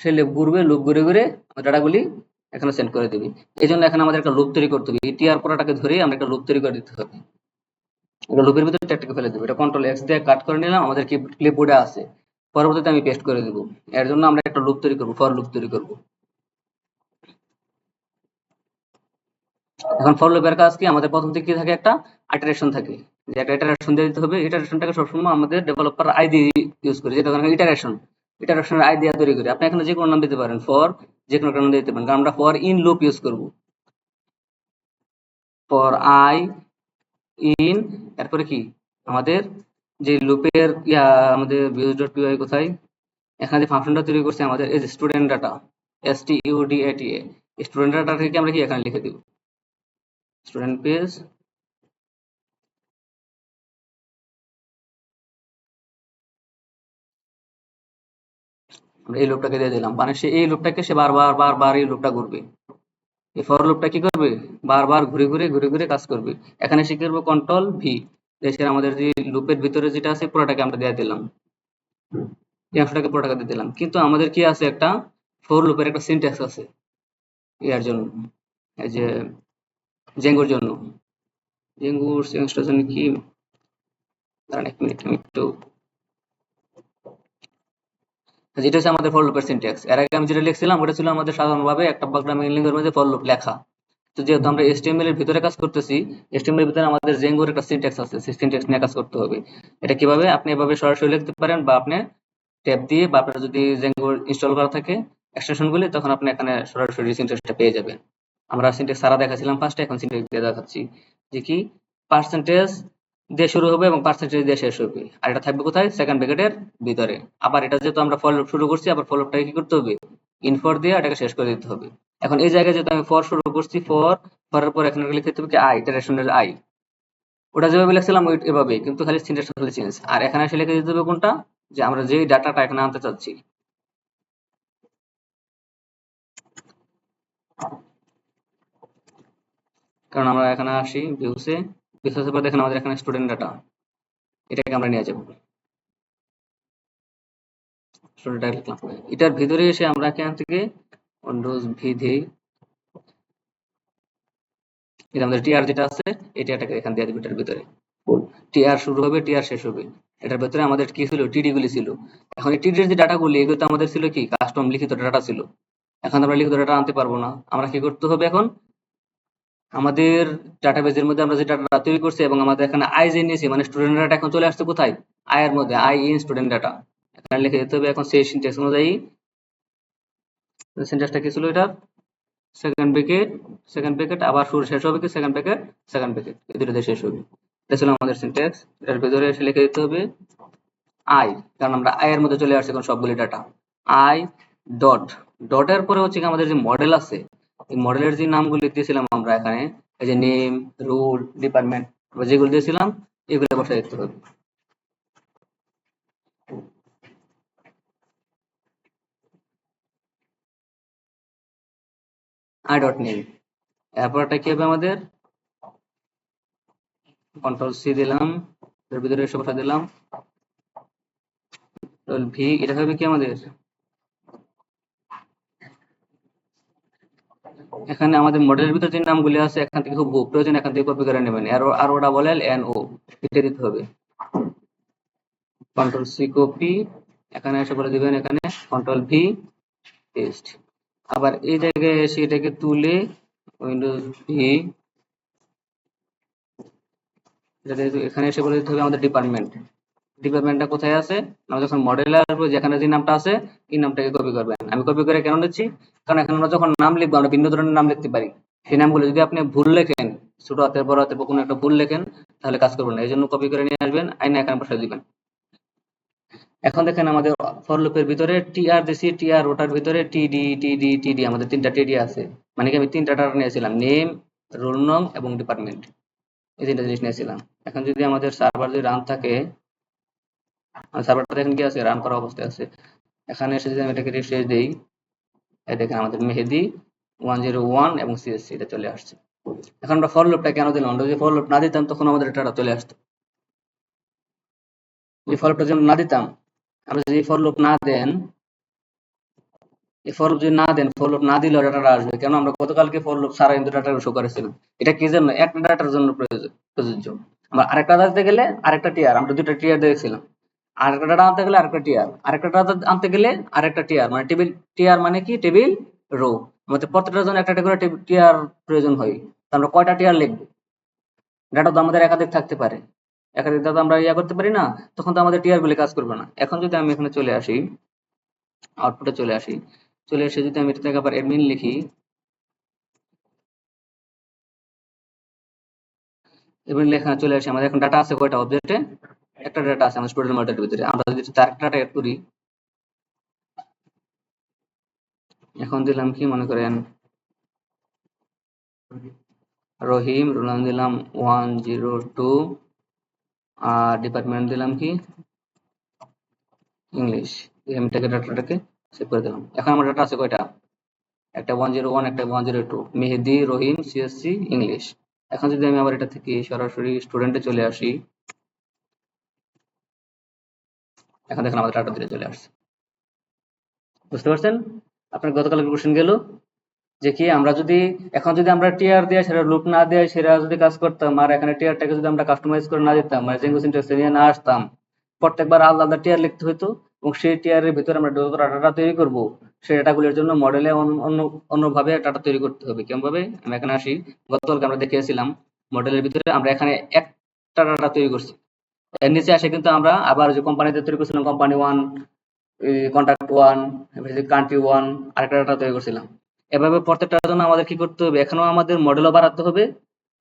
S1: সে লুপ ঘুরবে, লুপ ঘুরে ঘুরে ডাটাগুলি এখানে সেন্ড করে দিবে। এই জন্য এখানে আমাদের একটা লুপ তৈরি করতে হবে, টিআর পড়াটাকে ধরে আমরা একটা লুপ তৈরি করে দিতে হবে। এটা লুপের ভিতরে ট্যাগটাকে ফেলে দেবো, এটা কন্ট্রোল এক্স দিয়ে কাট করে নিলাম, আমাদের ক্লিপবোর্ডে আছে, পরবর্তীতে আমি পেস্ট করে দেবো। এর জন্য আমরা একটা লুপ তৈরি করবো, ফর লুপ তৈরি করবো। এখন ফর লুপের কাজ কি, আমাদের প্রথম থেকে কি থাকে, একটা ইটারেশন থাকে, যে একটা ইটারেশন দিয়ে দিতে হবে। ইটারেশনটাকে সবসময় আমাদের ডেভেলপার আইডি ইউজ করি, যেটা ইটারেশন, ইটারেশনের আইডিয়া তৈরি করি। আপনি এখানে যে কোনো নাম দিতে পারেন, ফর যে কোনো নাম দিতে পারেন, কারণ আমরা ফর ইন লুপ ইউজ করব। ফর আই ইন, এরপরে কি আমাদের যে লুপের আমাদের views.py কোথায়, এখানে যে ফাংশনটা তৈরি করছে আমাদের, এই যে student data, STUDATA, student data থেকে আমরা কি এখানে লিখে দিব স্টুডেন্ট পেজ। আমরা এই লুপটাকে দিয়ে দিলাম, মানে সে এই লুপটাকে সে বারবার বারবার এই লুপটা ঘুরবে। এই ফর লুপটা কি করবে, বারবার ঘুরে ঘুরে ঘুরে ঘুরে কাজ করবে। এখানে এসে কি করবো, কন্ট্রোল ভি, দেশে আমাদের যে লুপের ভিতরে যেটা আছে পুরোটাকে আমরা দিয়ে দিলাম, এই অংশটাকে পুরোটাকে দিয়ে দিলাম। কিন্তু আমাদের কি আছে, একটা ফর লুপের একটা সিনট্যাক্স আছে ইয়ার জন্য, এই যে জেঙ্গোর জন্য। জেঙ্গুর সিনট্যাক্সটার জন্য কি, দাঁড়ান 1 মিনিট, আমি একটু, যেটা হচ্ছে আমাদের ফর লুপের সিনট্যাক্স। এর আগে আমি যেটা লিখছিলাম ওটা ছিল আমাদের সাধারণভাবে একটা প্রোগ্রামিং ল্যাঙ্গুয়েজের মধ্যে ফর লুপ লেখা। তো যেহেতু আমরা HTML এর ভিতরে কাজ করতেছি, HTML এর ভিতরে আমাদের জেঙ্গোর একটা সিনট্যাক্স আছে, সেই সিনট্যাক্স নিয়ে কাজ করতে হবে। এটা কিভাবে, আপনি এভাবে সরাসরি লিখতে পারেন, বা আপনি ট্যাব দিয়ে, বা আপনার যদি জেঙ্গো ইনস্টল করা থাকে এক্সটেনশন গুলি, তখন আপনি এখানে সরাসরি সিনট্যাক্সটা পেয়ে যাবেন। আমরা সিনট্যাক্স সারা দেখাছিলাম ফার্স্টে, এখন সিনট্যাক্স দিয়ে দেখাচ্ছি, যে কি পার্সেন্টেজ দিয়ে শুরু হবে এবং পার্সেন্টেজ দিয়ে শেষ হবে, আর এটা থাকবে কোথায়, সেকেন্ড ব্র্যাকেটের ভিতরে। আবার এটা যেহেতু আমরা ফর লুপ শুরু করছি, আবার ফর লুপটাকে কি করতে হবে, ইনফর দিয়ে এটাকে শেষ করে দিতে হবে। এখন এই জায়গায় যেহেতু আমি ফর শুরু করছি, ফরের পর এখানে লিখে দিতে হবে কি আই, ইটারেশনের আই। ওটা যেভাবে লিখছিলাম এভাবেই, কিন্তু খালি সিনট্যাক্সটা খালি চেঞ্জ। আর এখানে এসে লিখে দিতে হবে কোনটা, যে আমরা যে ডাটাটা এখানে আনতে চাচ্ছি। কারণ আমরা এখানে আসি ভিউসে, ভিউসের পর দেখেন আমাদের এখানে স্টুডেন্ট ডাটা, এটাকে আমরা নিয়ে যাব, স্টুডেন্ট ডাটা লিখলাম। এটার ভিতরে এসে আমরা এখান থেকে উইন্ডোজ ভি দিই, এটা আমাদের টিআর যেটা আছে, এই টিআরটাকে এখান দিয়ে দিব এটার ভিতরে। টিআর শুরু হবে, টিআর শেষ হবে। এটার ভিতরে আমাদের কি ছিল, টিডি গুলি ছিল। এখন এই টিডির যে ডাটাগুলি, এগুলো তো আমাদের ছিল কি কাস্টম লিখিত ডাটা ছিল। এখন আমরা লিখিত ডাটা আনতে পারবো না, আমরা কি করতে হবে, এখন আমাদের ডাটাবেজের মধ্যে আমরা যে ডাটা তৈরি করছি এবং আমাদের এখানে আই যে নিয়েছি, মানে স্টুডেন্ট ডাটা এখন চলে আসছে কোথায়, আই এর মধ্যে, আই ইন স্টুডেন্ট ডাটা। এখানে লিখে দিতে হবে। এখন সেই সিনট্যাক্স অনুযায়ী, সিনট্যাক্সটা কি ছিল এটা, সেকেন্ড ব্র্যাকেট, সেকেন্ড ব্র্যাকেট, আবার শুরু শেষ হবে কি সেকেন্ড ব্র্যাকেট, সেকেন্ড ব্র্যাকেট, এই দুটোতে শেষ হবে। এটা ছিল আমাদের সিনট্যাক্স। এটার ভিতরে এসে লিখে দিতে হবে আই, কারণ আমরা আই এর মধ্যে চলে আসছে এখন সবগুলি ডাটা। আই ডট, ডটের পরে হচ্ছে কি আমাদের যে মডেল আছে, এই মডেলের যে নামগুলি দিয়েছিলাম আমরা এখানে, এই যে নেম, রোল, ডিপার্টমেন্ট, যেগুলো দিয়েছিলাম এগুলো বসাই দিতে হবে। আই ডট নেম, এরপরটা কি হবে আমাদের, কন্ট্রোল সি দিলাম, এর ভিতরে এসে বসা দিলাম ভি। এটা হবে কি আমাদের, এখানে আমাদের মডেলের ভিতরে যে নামগুলি আছে এখান থেকে খুব প্রয়োজন, এখান থেকে কপি করে নেবেন, আর ওটা বলে এন ও, এটা দিতে হবে। কন্ট্রোল সি কপি, এখানে এসে বলে দিবেন এখানে কন্ট্রোল ভি পেস্ট। আবার এই জায়গায় এসে এটাকে তুলে উইন্ডোজ ভি, এখানে এসে বলে দিতে হবে আমাদের ডিপার্টমেন্ট। ডিপার্টমেন্টটা কোথায় আছে? আমরা যখন মডেলে আসবো যেখানে যে নামটা আছে এই নামটাকে কপি করবেন। আমি কপি করে কেন নিচ্ছি? কারণ এখানে আমরা যখন নাম লিখবো আমরা ভিন্ন ধরনের নাম লিখতে পারি। সেই নামগুলো যদি আপনি ভুল লেখেন, ছোট হাতের বড় হাতের কোনো একটা ভুল লেখেন, তাহলে কাজ করবেন না। এই জন্য কপি করে নিয়ে আসবেন, আইনে এখানে বসাই দিবেন। এখন দেখেন আমাদের ফর লুপের ভিতরে টিআর দিছি, টিআর ওটার ভিতরে টিডি টিডি টিডি, আমাদের তিনটা টিডি আছে। মানে কি আমি তিনটা ডাটা নিয়েছিলাম, নেম, রোল নং এবং ডিপার্টমেন্ট, এই তিনটা জিনিস নিয়েছিলাম। এখন যদি আমাদের সার্ভার যদি রান থাকে, সার্ভারটা দেখেন কি আছে, রান করা অবস্থায় আছে। এখানে এসে যদি আমি এটাকে রিফ্রেশ দেই, এই দেখেন আমাদের মেহেদি 101 এবং সিএসসি এটা চলে আসছে। এখন আমরা ফর লুপটা কেন দিলাম? আমরা যদি ফর লুপ না দিতাম তখন আমাদের ডাটা চলে আসতো। যদি ফর লুপটা না দিতাম, আমরা যদি ফর লুপ না দেন, এই ফর লুপ যদি না দেন, ফর লুপ না দিলেও ডাটাটা আসবে। কেন? আমরা গতকালকে ফর লুপ ছাড়া কিন্তু ডাটা শো করেছিলাম। এটা কি জন্য? একটা ডাটার জন্য প্রযোজ্য। আমরা আরেকটা দিতে গেলে আরেকটা টিআর, আমরা দুটো টিআর দিয়েছিলাম। আরেকটা ডাটা আনতে গেলে আরেকটা টিআর, আরেকটা ডাটা আনতে গেলে আরেকটা টিআর, মানে টেবিল। টিআর মানে কি? Table row. আমাদের প্রত্যেকটার জন্য একটা একটা করে টিআর প্রয়োজন হয়। তো আমরা কয়টা টিআর লিখবো? ডাটা তো আমাদের একাধিক থাকতে পারে, একাধিক ডাটা আমরা করতে পারি না, তখন তো আমাদের টিআর গুলি কাজ করবে না। এখন যদি আমি এখানে চলে আসি, আউটপুটে চলে আসি, চলে এসে যদি আমি এটাকে আবার অ্যাডমিন লিখি, এবার লেখা চলে আসে, আমাদের এখন ডাটা আছে কয়টা অবজেক্টে? একটা ডাটা আছে আমাদের স্টুডেন্ট মডেলের ভিতরে। আমরা যদি তার একটা ডাটা অ্যাড করি, এখন দিলাম কি মনে করেন রহিম, রোল নাম দিলাম 102, আর ডিপার্টমেন্ট দিলাম কি ইংলিশ। আমি ডাটাটাকে সেভ করে দিলাম। এখন আমার ডাটা আছে কয়টা? একটা 101, একটা 102, মেহেদি, রহিম, সিএসসি, ইংলিশ। এখন যদি আমি আবার এটা থেকে সরাসরি স্টুডেন্টে চলে আসি, এখন দেখেন আমাদের ডাটা দিতে চলে আসছে। বুঝতে পারছেন? আপনার গতকালকে কোশ্চেন গেল যে কি, আমরা যদি এখন যদি আমরা টিআর দিয়ে সেটা লুপ না দিয়ে সেটা যদি কাজ করতাম, আর এখানে টিআরটাকে যদি আমরা কাস্টমাইজ করে না দিতাম, মানে জেঙ্গো সিনট্যাক্স নিয়ে না আসতাম, প্রত্যেকবার আলাদা আলাদা টিআর লিখতে হতো, এবং সেই টিআর এর ভিতরে আমরা যত ডাটা তৈরি করব, সেই ডাটাগুলোর জন্য মডেলে অন্য অন্যভাবে ডাটা তৈরি করতে হবে। কেমন ভাবে? আমি এখানে আসি, গতকালকে আমরা দেখিয়েছিলাম মডেলের ভিতরে আমরা এখানে একটা ডাটা তৈরি করছি, এর নিচে আসে কিন্তু আমরা আবার যে কোম্পানিতে তৈরি করছিলাম, company one, contact one, country one, আরেকটা ডাটা তৈরি করছিলাম। এভাবে প্রত্যেকটার জন্য আমাদের কি করতে হবে? এখানেও আমাদের মডেলও বাড়াতে হবে,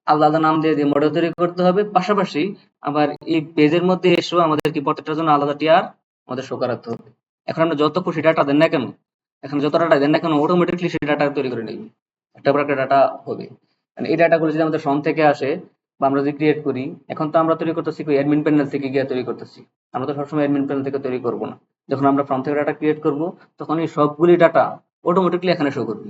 S1: আলাদা আলাদা নাম দিয়ে দিয়ে মডেল তৈরি করতে হবে। পাশাপাশি আবার এই পেজের মধ্যে এসেও আমাদের কি প্রত্যেকটার জন্য আলাদা টিআর আমাদের শো করাতে হবে। এখন আমরা যত খুশি ডাটা দেন না কেন, এখানে যত ডাটা দেন না কেন, অটোমেটিকলি সেই ডাটা তৈরি করে নেবে, একটা পর একটা ডাটা হবে। মানে এই ডাটাগুলো যদি আমাদের ফর্ম থেকে আসে বা আমরা যদি ক্রিয়েট করি, এখন তো আমরা তৈরি করতেছি কি অ্যাডমিন প্যানেল থেকে গিয়ে তৈরি করতেছি। আমরা তো সবসময় অ্যাডমিন প্যানেল থেকে তৈরি করব না। যখন আমরা ফর্ম থেকে ডাটা ক্রিয়েট করব, তখন এই সবগুলি ডাটা অটোমেটিকলি এখানে শো করবে,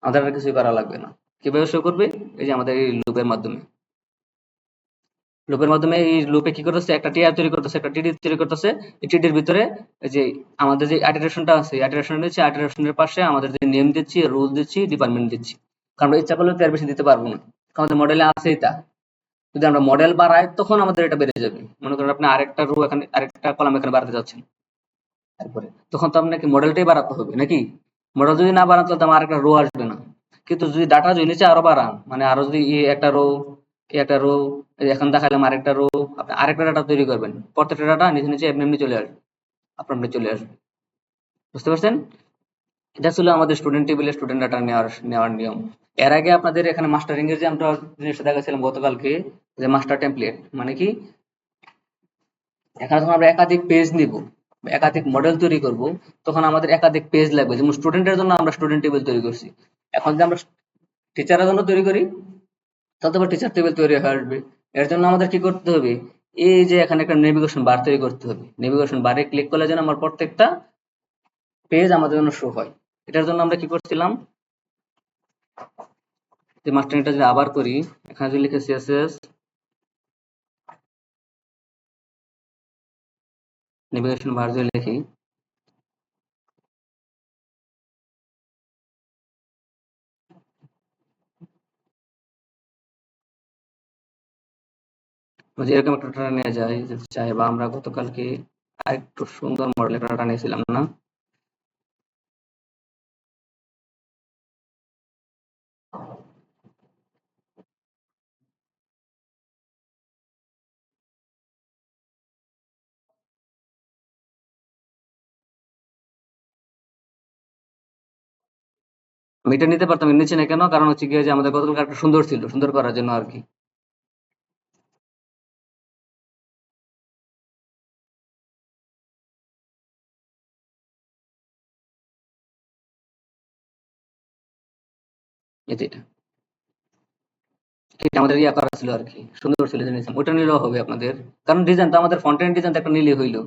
S1: আমাদের আর কিছুই করা লাগবে না। কিভাবে শো করবে? এই যে আমাদের এই লুপের মাধ্যমে। লুপের মাধ্যমে এই লুপে কি করতেছে, একটা টিআর তৈরি করতেছে, একটা টিডি তৈরি করতেছে। এই টিডির ভিতরে এই যে আমাদের যে আইটারেশনটা আছে, আইটারেশন দিচ্ছি, আইটারেশনের পাশে আমাদের যে নেম দিচ্ছি, রোল দিচ্ছি, ডিপার্টমেন্ট দিচ্ছি। কারণ আমরা ইচ্ছা করলে তো এর বেশি দিতে পারবো না, কারণ আমাদের মডেলে আছেই তা। যদি আমরা মডেল বাড়াই তখন আমাদের এটা বেড়ে যাবে। মনে করেন আপনি আরেকটা রো এখানে, আরেকটা কলাম এখানে বাড়াতে যাচ্ছেন, তারপরে তখন তো আপনাকে মডেলটাই বাড়াতে হবে নাকি? মডেল যদি না বাড়ান তাহলে তো আমার আরেকটা রো আসবে না। কিন্তু যদি ডাটা যদি নিচে আরো বাড়ান, মানে আরো যদি একটা রো, একটা রো, এখন দেখালাম আরেকটা রো, আপনি আরেকটা ডাটা তৈরি করবেন, প্রত্যেকটা ডাটা নিচে নিচে এমনি এমনি চলে আসবে, আপনার এমনি চলে আসবে। বুঝতে পারছেন? এটা ছিল আমাদের স্টুডেন্ট টেবিলে স্টুডেন্ট ডাটা নেওয়ার নেওয়ার নিয়ম। এর আগে আপনাদের এখানে মাস্টারিং এর যে আমরা জিনিসটা দেখাচ্ছিলাম গতকালকে, যে মাস্টার টেমপ্লেট মানে কি, এখানে যখন আমরা একাধিক পেজ নিব, একাধিক মডেল তৈরি করব, তখন আমাদের একাধিক পেজ লাগবে। যেমন স্টুডেন্টের জন্য আমরা স্টুডেন্ট টেবিল তৈরি করছি, এখন যদি আমরা টিচারের জন্য তৈরি করি, তাহলে তো টিচার টেবিল তৈরি হয়ে আসবে। এর জন্য আমাদের কি করতে হবে? এই যে এখানে একটা নেভিগেশন বার তৈরি করতে হবে। নেভিগেশন বারে ক্লিক করলে যেন আমার প্রত্যেকটা পেজ আমাদের জন্য শো হয়। এটার জন্য আমরা কি করছিলাম, যে মাস্টারিংটা যদি আবার করি, এখানে যদি লিখে সিএসএস নেভিগেশন বার যদি লিখি, যে এরকম একটা ডাটা নেওয়া যায় যদি চাই, বা আমরা গতকালকে আরেকটু সুন্দর মডেলের ডাটা নিয়েছিলাম না? আমি এটা নিতে পারতাম, নিচ্ছি না কেন? কারণ হচ্ছে গিয়ে যে আমাদের গতকালকে একটা সুন্দর ছিল, সুন্দর করার জন্য আর কি। এই যে এটা আমাদের ইয়া করা ছিল আর কি, সুন্দর ছিল জিনিস, ওটা নিলেও হবে আপনাদের। কারণ ডিজাইন তো আমাদের ফ্রন্ট এন্ড ডিজাইন তো একটা নিলেই হইলো।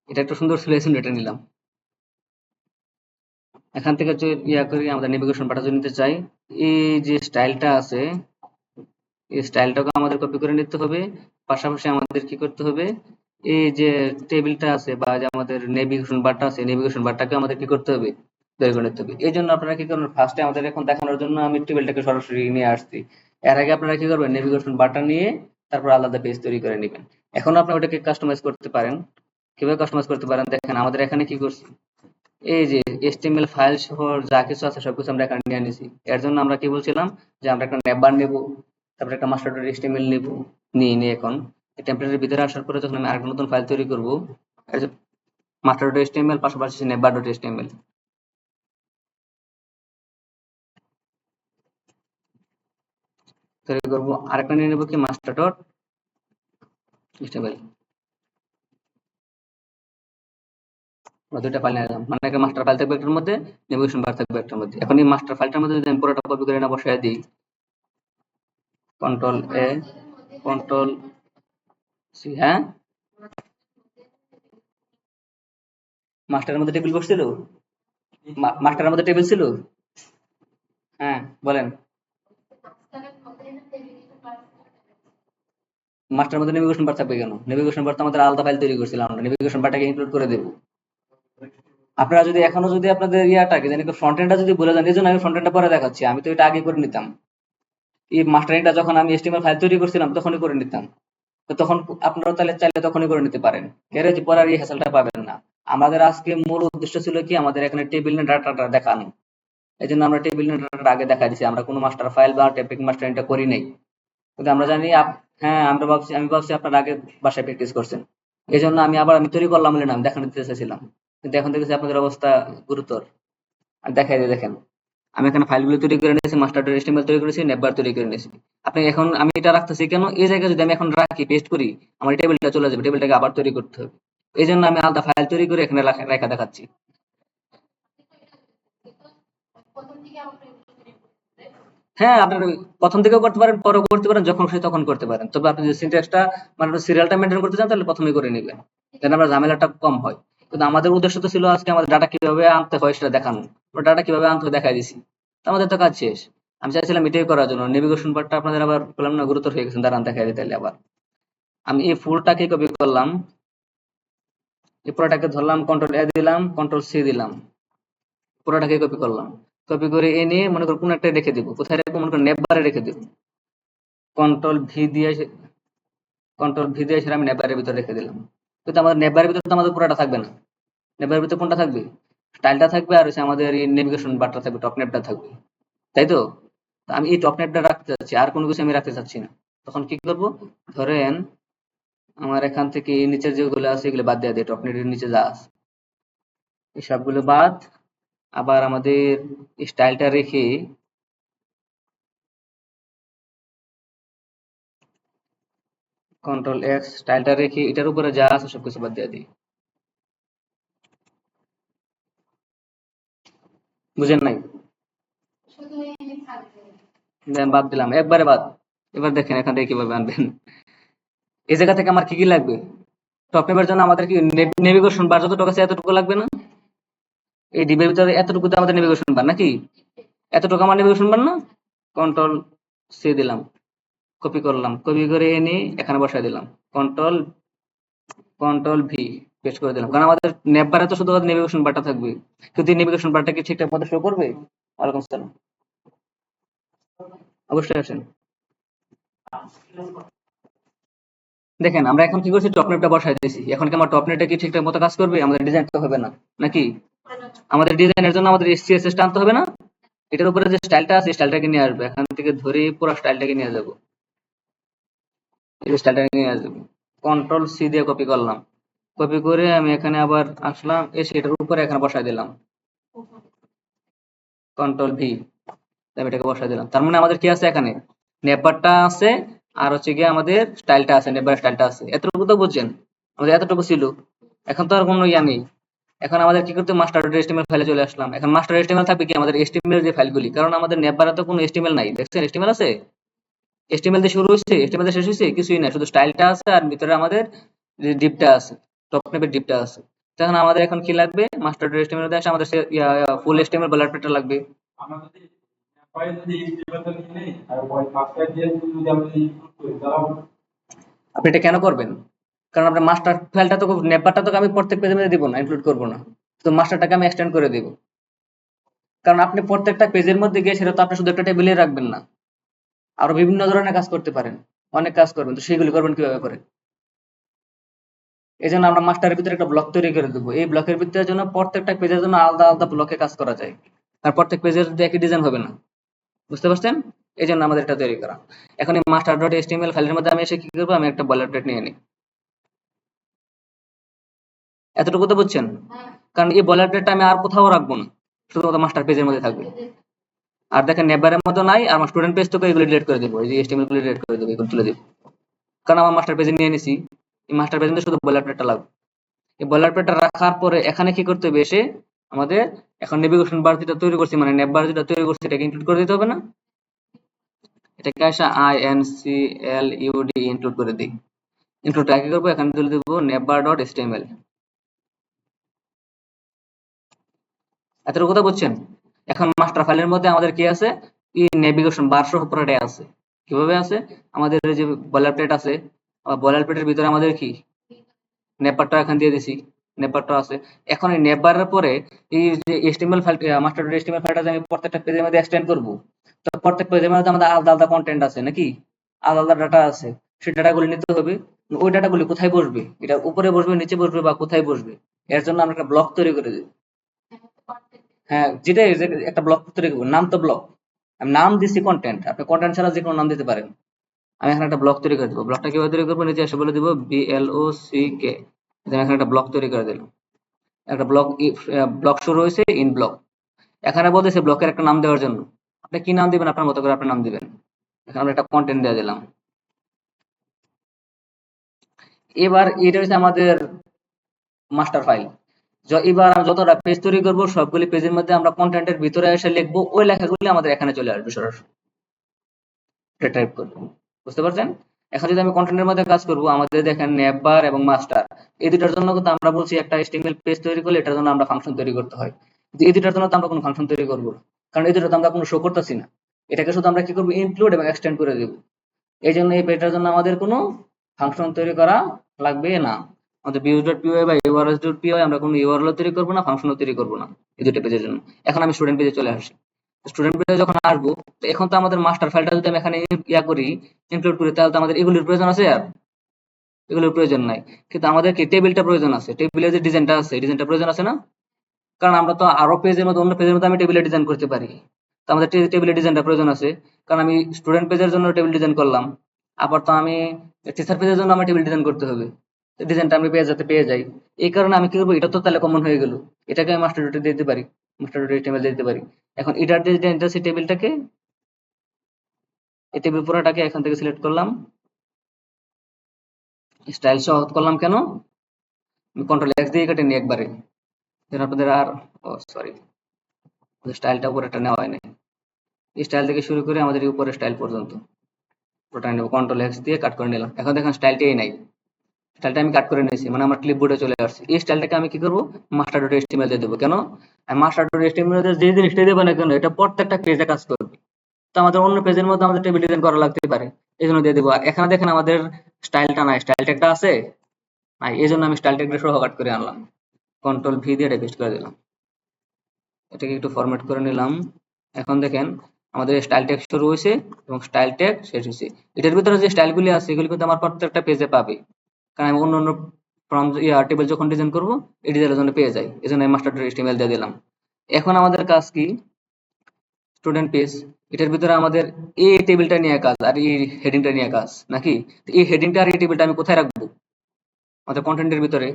S1: এটা একটা সুন্দর ছিল, এই জন্য এটা নিলাম। এখান থেকে যে ইয়া করি, আমাদের নেভিগেশন বাটা যদি নিতে চাই, এই যে স্টাইলটা আছে, এই স্টাইলটাকে আমাদের কপি করে নিতে হবে। পাশাপাশি আমাদের কি করতে হবে, এই যে টেবিলটা আছে বা যে আমাদের নেভিগেশন বারটা আছে, নেভিগেশন বারটাকে আমাদের কি করতে হবে, তৈরি করে নিতে হবে। এই জন্য আপনারা কি করবেন, ফার্স্টে আমাদের এখন দেখানোর জন্য আমি টেবিলটাকে সরাসরি নিয়ে আসছি। এর আগে আপনারা কি করবেন, নেভিগেশন বারটা নিয়ে তারপর আলাদা পেজ তৈরি করে নেবেন। এখন আপনারা ওটাকে কাস্টমাইজ করতে পারেন। কিভাবে কাস্টমাইজ করতে পারেন দেখেন, আমাদের এখানে কি করছি, এই যে HTML ফাইল সহ যা কিছু আছে সবকিছু আমরা এখানে নিয়ে নিছি। এর জন্য আমরা কি বলছিলাম, যে আমরা একটা নেবার নেব, তারপরে একটা মাস্টার ডট HTML নেব, নিয়ে এখন এই টেমপ্লেটের ভিতরে আসার পরে যখন আমি আরেকটা নতুন ফাইল তৈরি করব, মাস্টার ডট HTML পাশাপাশি নেবার ডট HTML তৈরি করব, আরেকটা নিয়ে নেব কি মাস্টার ডট HTML। আমরা দুইটা ফাইল নিয়ে নিলাম, মানে একটা মাস্টার ফাইল থাকবে একটার মধ্যে, নেভিগেশন বার থাকবে একটার মধ্যে। এখন এই মাস্টার ফাইলটার মধ্যে যদি আমি পুরোটা কপি করে না বসায় দিই, কন্ট্রোল A, কন্ট্রোল C, হ্যাঁ, মাস্টারের মধ্যে টেবিল বসছিল, মাস্টারের মধ্যে টেবিল ছিল। হ্যাঁ, বলেন। মাস্টারের মধ্যে নেভিগেশন বার থাকবে কেন? নেভিগেশন বার তো আমাদের আলাদা ফাইল তৈরি করছিলাম, আমরা নেভিগেশন বারটাকে ইনক্লুড করে দেবো। আপনারা যদি এখনো যদি আপনাদের ইয়াটাকে জানি ফ্রন্ট এন্ডটা যদি বলে যান, এই জন্য আমি ফ্রন্ট এন্ডটা পরে দেখাচ্ছি, আমি তো এটা আগে করে নিতাম। এই মাস্টার এন্ডটা যখন আমি HTML ফাইল তৈরি করছিলাম তখনই করে নিতাম। তো তখন আপনারাও তাহলে চাইলে তখনই করে নিতে পারেন। এর যে পরে আর এই হ্যাসেলটা পাবেন না। আমাদের আজকে মূল উদ্দেশ্য ছিল কি, আমাদের এখানে টেবিল নিয়ে ডাটাটা দেখানো। এই জন্য আমরা টেবিল নিয়ে ডাটাটা আগে দেখা দিছি, আমরা কোনো মাস্টার ফাইল বা টেপিক মাস্টার এটা করি নাই। কিন্তু আমরা জানি হ্যাঁ, আমি ভাবছি আপনারা আগে বাসায় প্র্যাকটিস করছেন। এই জন্য আমি তৈরি করলাম বলে না, আমি দেখানো দিতে চাইছিলাম। কিন্তু এখন দেখেছি আপনাদের অবস্থা গুরুতর। আর দেখাই দিয়ে দেখেন, আমি এখানে ফাইলগুলো তৈরি করে নিয়েছি, মাস্টার ডট HTML তৈরি করেছি, নেটবার তৈরি করে নিয়েছি। আপনি এখন আমি এটা রাখতেছি কেন, এই জায়গায় যদি আমি এখন রাখি পেস্ট করি, আমার টেবিলটা চলে যাবে, টেবিলটাকে আবার তৈরি করতে হবে। এই জন্য আমি আলাদা ফাইল তৈরি করে এখানে রেখা দেখাচ্ছি। হ্যাঁ, আপনার প্রথম থেকেও করতে পারেন, পরেও করতে পারেন, যখন খুশি তখন করতে পারেন। তবে আপনি যদি সিনট্যাক্সটা মানে সিরিয়ালটা মেনটেন করতে চান তাহলে প্রথমেই করে নেবেন, যেন আপনার ঝামেলাটা কম হয়। কিন্তু আমাদের উদ্দেশ্য তো ছিল আজকে আমাদের ডাটা কিভাবে আনতে হয় সেটা দেখানো। আমরা ডাটা কিভাবে আনতে হয় দেখাই দিছি। তো আমাদের তো কাজ শেষ। আমি চাইছিলাম এটাই করার জন্য। নেভিগেশন পার্টটা আপনাদের আবার বললাম না গুরুতর হয়ে গেছেন, দাঁড়ান দেখাই দিই তাহলে আবার। আমি এই ফুলটাকে কপি করলাম, এই পুরোটাকে ধরলাম, কন্ট্রোল A দিলাম, কন্ট্রোল C দিলাম, পুরোটাকে কপি করলাম। কপি করে এনে মনে করুন কোন একটা রেখে দিব, কোথায় রাখবো, মনে করেন নেটবারে রেখে দিব। কন্ট্রোল ভি দিয়ে সেটা আমি নেটবারের ভিতরে রেখে দিলাম। কিন্তু আমাদের নেটবারের ভিতরে তো আমাদের পুরোটা থাকবে না। নেটবারের ভিতরে কোনটা থাকবে, স্টাইলটা থাকবে, আর হচ্ছে আমাদের এই নেভিগেশন বারটা থাকবে, টপ নেটটা থাকবে, তাই তো? তো আমি এই টপ নেটটা রাখতে চাচ্ছি, আর কোনো কিছু আমি রাখতে চাচ্ছি না। তখন কি করব, ধরেন আমার এখান থেকে এই নিচের যেগুলো আছে এগুলো বাদ দিয়ে দিই, টপ নেটের নিচে যা আছে এই সবগুলো বাদ। আবার আমাদের স্টাইলটা রেখে, কন্ট্রোল X, স্টাইলটা রেখে এটার উপরে যা আছে সবকিছু বাদ দিয়ে দিই। বুঝেন নাই? দেন বাদ দিলাম, একবারে বাদ। এবার দেখেন এখান থেকে কিভাবে আনবেন। এই জায়গা থেকে আমার কি কি লাগবে, টপ নেবার জন্য আমাদের কি নেভিগেশন বার যতটুকু আছে এতটুকু লাগবে না? এই ডিবের ভিতরে এতটুকুতে আমাদের নেভিগেশন বার নাকি, এতটুকু আমার নেভিগেশন বার না? কন্ট্রোল C দিলাম, কপি করলাম, কপি করে এনে এখানে বসাই দিলাম, কন্ট্রোল কন্ট্রোল V পেস্ট করে দিলাম। কারণ আমাদের নেভ বারে তো শুধু নেভিগেশন বারটা থাকবে, কিন্তু নেভিগেশন বারটা কি ঠিকঠাক মতো শো করবে? ওয়ালাইকুম আসসালাম, অবশ্যই আসেন। দেখেন আমরা এখন কি করছি, টপনেটটা বসাই দিয়েছি। এখন কি আমার টপনেটটা কি ঠিকঠাক মতো কাজ করবে? আমাদের ডিজাইন তো হবে না নাকি? আমাদের ডিজাইনের জন্য আমাদের সিএসএস টানতে হবে না? এটার উপরে যে স্টাইলটা আছে স্টাইলটাকে নিয়ে আসবে, এখান থেকে ধরে পুরো স্টাইলটাকে নিয়ে যাবো। এই স্টাইলটাকে নিয়ে আসবো, কন্ট্রোল সি দিয়ে কপি করলাম। কপি করে আমি এখানে আবার আসলাম, এসে এটার উপরে এখানে বসাই দিলাম, কন্ট্রোল ভি। আমি এটাকে বসাই দিলাম। তার মানে আমাদের কি আছে এখানে, নেপারটা আছে, আর হচ্ছে গিয়ে আমাদের স্টাইলটা আছে, নেপার স্টাইলটা আছে। এতটুকু তো বুঝছেন? আমাদের এতটুকু ছিল। এখন তো আর কোনো ইয়া নেই। এখন আমাদের কি করতে, মাস্টার ডট এচটিএমএল ফাইলে চলে আসলাম। এখন মাস্টার এচটিএমএল থাকবে কি আমাদের এচটিএমএল যে ফাইলগুলি, কারণ আমাদের নেপারে তো কোনো এচটিএমএল নাই। দেখছেন এচটিএমএল আছে? এচটিএমএল দিয়ে শুরু হচ্ছে, এচটিএমএল দিয়ে শেষ হচ্ছে, কিছুই না, শুধু স্টাইলটা আছে আর ভিতরে আমাদের যে ডিপটা আছে, টপ নেপের ডিপটা আছে। তখন আমাদের এখন কি লাগবে, মাস্টার ডট এচটিএমএল মধ্যে আসে আমাদের ফুল এচটিএমএল বলার পেটা লাগবে। আপনি এটা কেন করবেন? কারণ আপনার মাস্টার ফাইলটা তো, নেপারটা তো আমি প্রত্যেক পেজের মধ্যে দিব না, ইনক্লুড করবো না। তো মাস্টারটাকে আমি এক্সটেন্ড করে দিব। কারণ আপনি প্রত্যেকটা পেজের মধ্যে গিয়ে সেটা তো আপনি শুধু একটা টেবিলে রাখবেন না, আরো বিভিন্ন ধরনের কাজ করতে পারেন, অনেক কাজ করবেন। তো সেগুলি করবেন কিভাবে করে? এই জন্য আমরা মাস্টারের ভিতরে একটা ব্লক তৈরি করে দেবো। এই ব্লকের ভিতরে জন্য প্রত্যেকটা পেজের জন্য আলাদা আলাদা ব্লকে কাজ করা যায়, আর প্রত্যেক পেজের একই ডিজাইন হবে না। বুঝতে পারছেন? এই জন্য আমাদের এটা তৈরি করা। এখন এই মাস্টার ডট এচটিএমএল ফাইলের মধ্যে আমি এসে কি করবো, আমি একটা বলার প্লেট নিয়ে নিই। এতটুকু তো বুঝছেন? কারণ এই বলার প্লেটটা আমি আর কোথাও রাখবো না, শুধুমাত্র মাস্টার পেজের মধ্যে থাকবে। আর দেখেন নেবারের মতো নাই, আর আমার স্টুডেন্ট পেজ থেকে এগুলো ডিলিট করে দেবো, এই যে এচটিএমএল গুলো ডিলিট করে দেবো, এগুলো তুলে দেবো। কারণ আমার মাস্টার পেজে নিয়ে নিছি, এই মাস্টার পেজে শুধু বলার প্লেটটা লাগবে। এই বলার প্লেটটা রাখার পরে এখানে কি করতে হবে, এসে আমাদের এখন নেভিগেশন বার যেটা তৈরি করছি, মানে নেব বার যেটা তৈরি করছি, এটাকে ইনক্লুড করে দিতে হবে না? এটাকে আসা INCLUD ইনক্লুড করে দিই। ইনক্লুড কি করবো, এখানে তুলে দেবো নেবার ডট এচটিএমএল। এতটুকু কথা বুঝছেন? এখন মাস্টার ফাইলের মধ্যে আমাদের কি আছে, এই নেভিগেশন বার সহ পুরোটাই আছে। কিভাবে আছে, আমাদের যে বলার প্লেট আছে, বলার প্লেটের ভিতরে আমাদের কি নেপারটা এখান দিয়ে দিছি, নেপারটা আছে। এখন এই নেপারের পরে এই যে HTML file, master dot HTML ফাইলটা যে আমি প্রত্যেকটা পেজের মধ্যে এক্সটেন্ড করব, তো প্রত্যেক পেজের মধ্যে আমাদের আলাদা আলাদা কন্টেন্ট আছে নাকি, আলাদা আলাদা ডাটা আছে। সেই ডাটাগুলি নিতে হবে। ওই ডাটাগুলি কোথায় বসবে, এটা উপরে বসবে, নিচে বসবে, বা কোথায় বসবে, এর জন্য আমরা একটা ব্লক তৈরি করে দিই। হ্যাঁ, যেটাই একটা ব্লক তৈরি করবো, নাম তো ব্লক। আমি নাম দিচ্ছি কন্টেন্ট, আপনি কন্টেন্ট ছাড়া যে কোনো নাম দিতে পারেন। আমি এখানে একটা ব্লক তৈরি করে দেবো। ব্লকটা কিভাবে তৈরি করবো, নিচে এসে বলে দিব BLOCK। এখানে একটা ব্লক তৈরি করে দিলাম। একটা ব্লক, ব্লক শুরু হয়েছে ইন ব্লক। এখানে বলতেছে ব্লকের একটা নাম দেওয়ার জন্য। আপনি কি নাম দিবেন, আপনার মতো করে আপনার নাম দিবেন। এখানে আমরা একটা কন্টেন্ট দিয়ে দিলাম। এবার এটা হচ্ছে আমাদের মাস্টার ফাইল। এবার যতটা পেজ তৈরি করবো, সবগুলি পেজের মধ্যে আমরা কন্টেন্টের ভিতরে এসে লিখবো, ওই লেখাগুলি আমাদের এখানে চলে আসবে সরাসরি, এটা টাইপ করবো। বুঝতে পারছেন? এখন যদি আমি কন্টেন্টের মধ্যে কাজ করবো, আমাদের দেখেন নেবার এবং মাস্টার, এই দুটার জন্য কিন্তু আমরা বলছি একটা HTML পেজ তৈরি করলে এটার জন্য আমরা ফাংশন তৈরি করতে হয়। কিন্তু এই দুটার জন্য তো আমরা কোনো ফাংশন তৈরি করবো না, কারণ এই দুটো তো আমরা কোনো শো করতেছি না। এটাকে শুধু আমরা কি করবো, ইনক্লুড এবং এক্সটেন্ড করে দেবো। এই জন্য এই পেজটার জন্য আমাদের কোনো ফাংশন তৈরি করা লাগবে না। আমাদের views.py বা urls.py আমরা কোনো ইউআরএল তৈরি করবো না, ফাংশনও তৈরি করবো না এই দুটো পেজের জন্য। এখন আমি স্টুডেন্ট পেজে চলে আসি। স্টুডেন্ট পেজে যখন আসবো, তো এখন তো আমাদের মাস্টার ফাইলটা যদি আমি এখানে করি, ইনক্লুড করি, তাহলে তো আমাদের এগুলির প্রয়োজন আছে আর? এগুলোর প্রয়োজন নাই। কিন্তু আমাদের কি টেবিলটা প্রয়োজন আছে, টেবিলের যে ডিজাইনটা আছে, ডিজাইনটা প্রয়োজন আছে না? কারণ আমরা তো আরো পেজের মধ্যে, অন্য পেজের মধ্যে আমি টেবিলের ডিজাইন করতে পারি। তো আমাদের টেবিলের ডিজাইনটা প্রয়োজন আছে। কারণ আমি স্টুডেন্ট পেজের জন্য টেবিল ডিজাইন করলাম, আবার তো আমি টিচার পেজের জন্য আমার টেবিল ডিজাইন করতে হবে। ডিজাইনটা আমি পেয়ে যাতে পেয়ে যাই, এই কারণে আমি কি করবো, এটা তো তাহলে কমন হয়ে গেল। এটাকে আমি মাস্টার ডটে দিতে পারি, মাস্টার ডটে টেবিল দিতে পারি। এখন এটার যে ডিজাইনটা আছে, টেবিলটাকে, এই টেবিল পুরোটাকে এখান থেকে সিলেক্ট করলাম, স্টাইল সহ করলাম কেন, আমি কন্ট্রোল এক্স দিয়ে কেটে নিই একবারে, যেন আপনাদের আর, ও সরি, স্টাইলটা উপরে একটা নেওয়া হয়নি। স্টাইল থেকে শুরু করে আমাদের উপরে স্টাইল পর্যন্ত পুরোটা নেবো, কন্ট্রোল এক্স দিয়ে কাট করে নিলাম। এখন দেখেন স্টাইলটাই নাই, স্টাইলটা আমি কাট করে নিয়েছি, মানে আমার ক্লিপবোর্ডে চলে আসছে। এই স্টাইলটাকে আমি কি করবো, মাস্টার ডট এচটিএমএল দিয়ে দেবো। কেন, আমি মাস্টার ডট এচটিএমএল যে জিনিসটাই দেবো না কেন, এটা প্রত্যেকটা পেজে কাজ করবে। তো আমাদের অন্য পেজের মধ্যে আমাদের টেবিল ডিজাইন করা লাগতে পারে, এই জন্য দিয়ে দেবো। আর এখানে দেখেন আমাদের স্টাইলটা নাই, স্টাইল ট্যাগটা আছে নাই, এই জন্য আমি স্টাইল ট্যাগটা সহ কাট করে আনলাম, কন্ট্রোল ভি দিয়ে এটা পেস্ট করে দিলাম। এটাকে একটু ফরম্যাট করে নিলাম। এখন দেখেন আমাদের স্টাইল ট্যাগ শুরু হয়েছে এবং স্টাইল ট্যাগ শেষ হয়েছে। এটার ভিতরে যে স্টাইলগুলি আছে এগুলি কিন্তু আমার প্রত্যেকটা পেজে পাবে, কারণ আমি অন্য অন্য ফর্ম টেবিল যখন ডিজাইন করবো এই ডিজাইনের জন্য পেয়ে যাই, এই জন্য আমি মাস্টার ডট এইচটিএমএল দিয়ে দিলাম। এখন আমাদের কাজ কি, স্টুডেন্ট পেজ, এটার ভিতরে আমাদের এই টেবিলটা নিয়ে কাজ আর এই হেডিংটা নিয়ে কাজ নাকি। তো এই হেডিংটা আর এই টেবিলটা আমি কোথায় রাখবো, আমাদের কন্টেন্টের ভিতরে।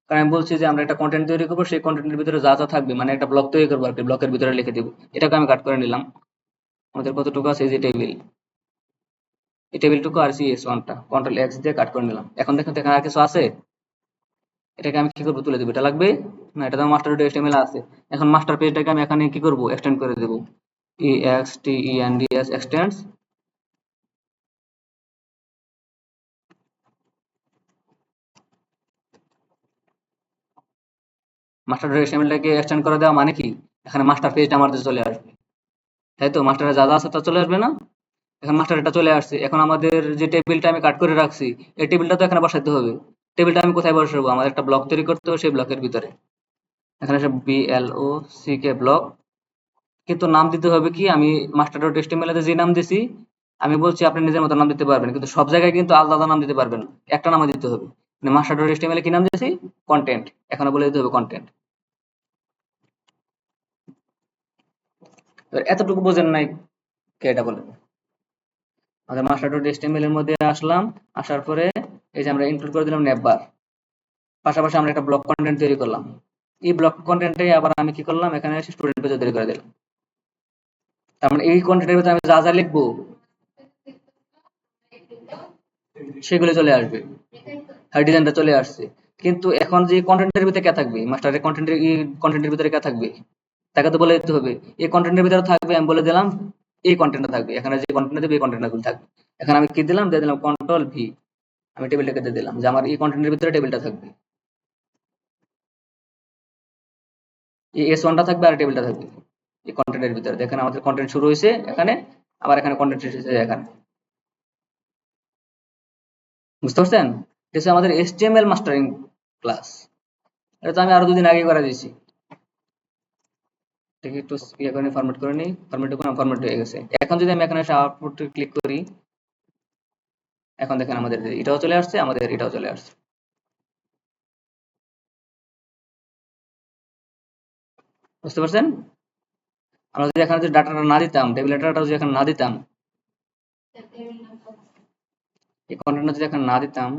S1: কারণ আমি বলছি যে আমরা একটা কন্টেন্ট তৈরি করবো, সেই কন্টেন্টের ভিতরে যা যা থাকবে, মানে একটা ব্লক তৈরি করবো আর কি, ব্লকের ভিতরে লিখে দিব। এটাকে আমি কাট করে নিলাম। আমাদের কতটুকু আছে, এই যে টেবিল, এই টেবিলটুকু আর সিএস ওয়ানটা কন্ট্রোল এক্স দিয়ে কাট করে নিলাম। এখন দেখেন এখানে আর কিছু আছে, এটাকে আমি কি করবো, তুলে দেবো। এটা লাগবে না, এটা তো মাস্টার ডট এইচটিএমএল আছে। এখন মাস্টার পেজটাকে আমি এখানে কি করবো, এক্সটেন্ড করে দেবো, EXTENDS এক্সটেন্ডস। মাস্টার ডট এইচটিএমএলটাকে এক্সটেন্ড করে দেওয়া মানে কি, এখানে মাস্টার পেজটা আমার কাছে চলে আসবে, তাই তো। মাস্টারে যা যা আছে তা চলে আসবে না। এখন মাস্টার এটা চলে আসছে। এখন আমাদের যে টেবিলটা আমি কাট করে রাখছি, এই টেবিলটা তো এখানে বসাইতে হবে। টেবিলটা আমি কোথায় বসাবো, আমাদের একটা ব্লক তৈরি করতে হবে, সেই ব্লকের ভিতরে এখানে সব BLOCK ব্লক। কিন্তু নাম দিতে হবে কি, আমি মাস্টার ডট এইচটিএমএল এ যে নাম দিছি, আমি বলছি আপনি নিজের মতো নাম দিতে পারবেন, কিন্তু সব জায়গায় কিন্তু আলাদা আলাদা নাম দিতে পারবেন না, একটা নামে দিতে হবে। মানে মাস্টার ডট এইচটিএমএল এ কি নাম দিয়েছি, কন্টেন্ট, এখানে বলে দিতে হবে কন্টেন্ট। এতটুকু বোঝেন নাই, কে এটা বলে। আমাদের মাস্টার ডট এইচটিএমএল এর মধ্যে আসলাম, আসার পরে এই যে আমরা ইনক্লুড করে দিলাম নেবার, পাশাপাশি আমরা একটা ব্লক কন্টেন্ট তৈরি করলাম। এই ব্লক কন্টেন্টে আবার আমি কি করলাম, এখানে এসে স্টুডেন্ট পেজ তৈরি করে দিলাম। তার মানে এই কন্টেন্টের ভিতরে আমি যা যা লিখবো সেগুলো চলে আসবে, আর ডিজাইনটা চলে আসছে। কিন্তু এখন যে কন্টেন্টের ভিতরে কে থাকবে, মাস্টারের কন্টেন্টের কন্টেন্টের ভিতরে কে থাকবে, তাকে তো বলে দিতে হবে এই কন্টেন্টের ভিতরে থাকবে। আমি বলে দিলাম এই কন্টেন্টটা থাকবে, এখানে যে কন্টেন্ট দেবে এই কন্টেন্টটা থাকবে। এখানে আমি কি দিলাম, দিয়ে দিলাম কন্ট্রোল V, আমি টেবিলটাকে দিয়ে দিলাম যে আমার এই কন্টেন্টের ভিতরে টেবিলটা থাকবে, এই S1টা থাকবে আর টেবিলটা থাকবে এই কন্টেন্টের ভিতরে। দেখেন আমাদের কন্টেন্ট শুরু হয়েছে এখানে, আবার এখানে কন্টেন্ট শেষ হয়েছে এখানে। বুঝতে পারছেন, এটা হচ্ছে আমাদের HTML মাস্টারিং ক্লাস। এটা তো আমি আরো 2 দিন আগে করে দিয়েছি। এটাকে একটু ইয়ে করে ফরম্যাট করে নিই, ফরম্যাট হয়ে গেছে। এখন যদি আমি এখানে এসে আউটপুট ক্লিক করি, এখন দেখেন আমাদের এটাও চলে আসছে, আমাদের এটাও চলে আসছে। বুঝতে পারছেন, আমরা যদি এখানে যদি ডাটাটা না দিতাম, টেবিল ডাটাটা যদি এখানে না দিতাম, এই কন্টেন্টটা যদি এখানে না দিতাম,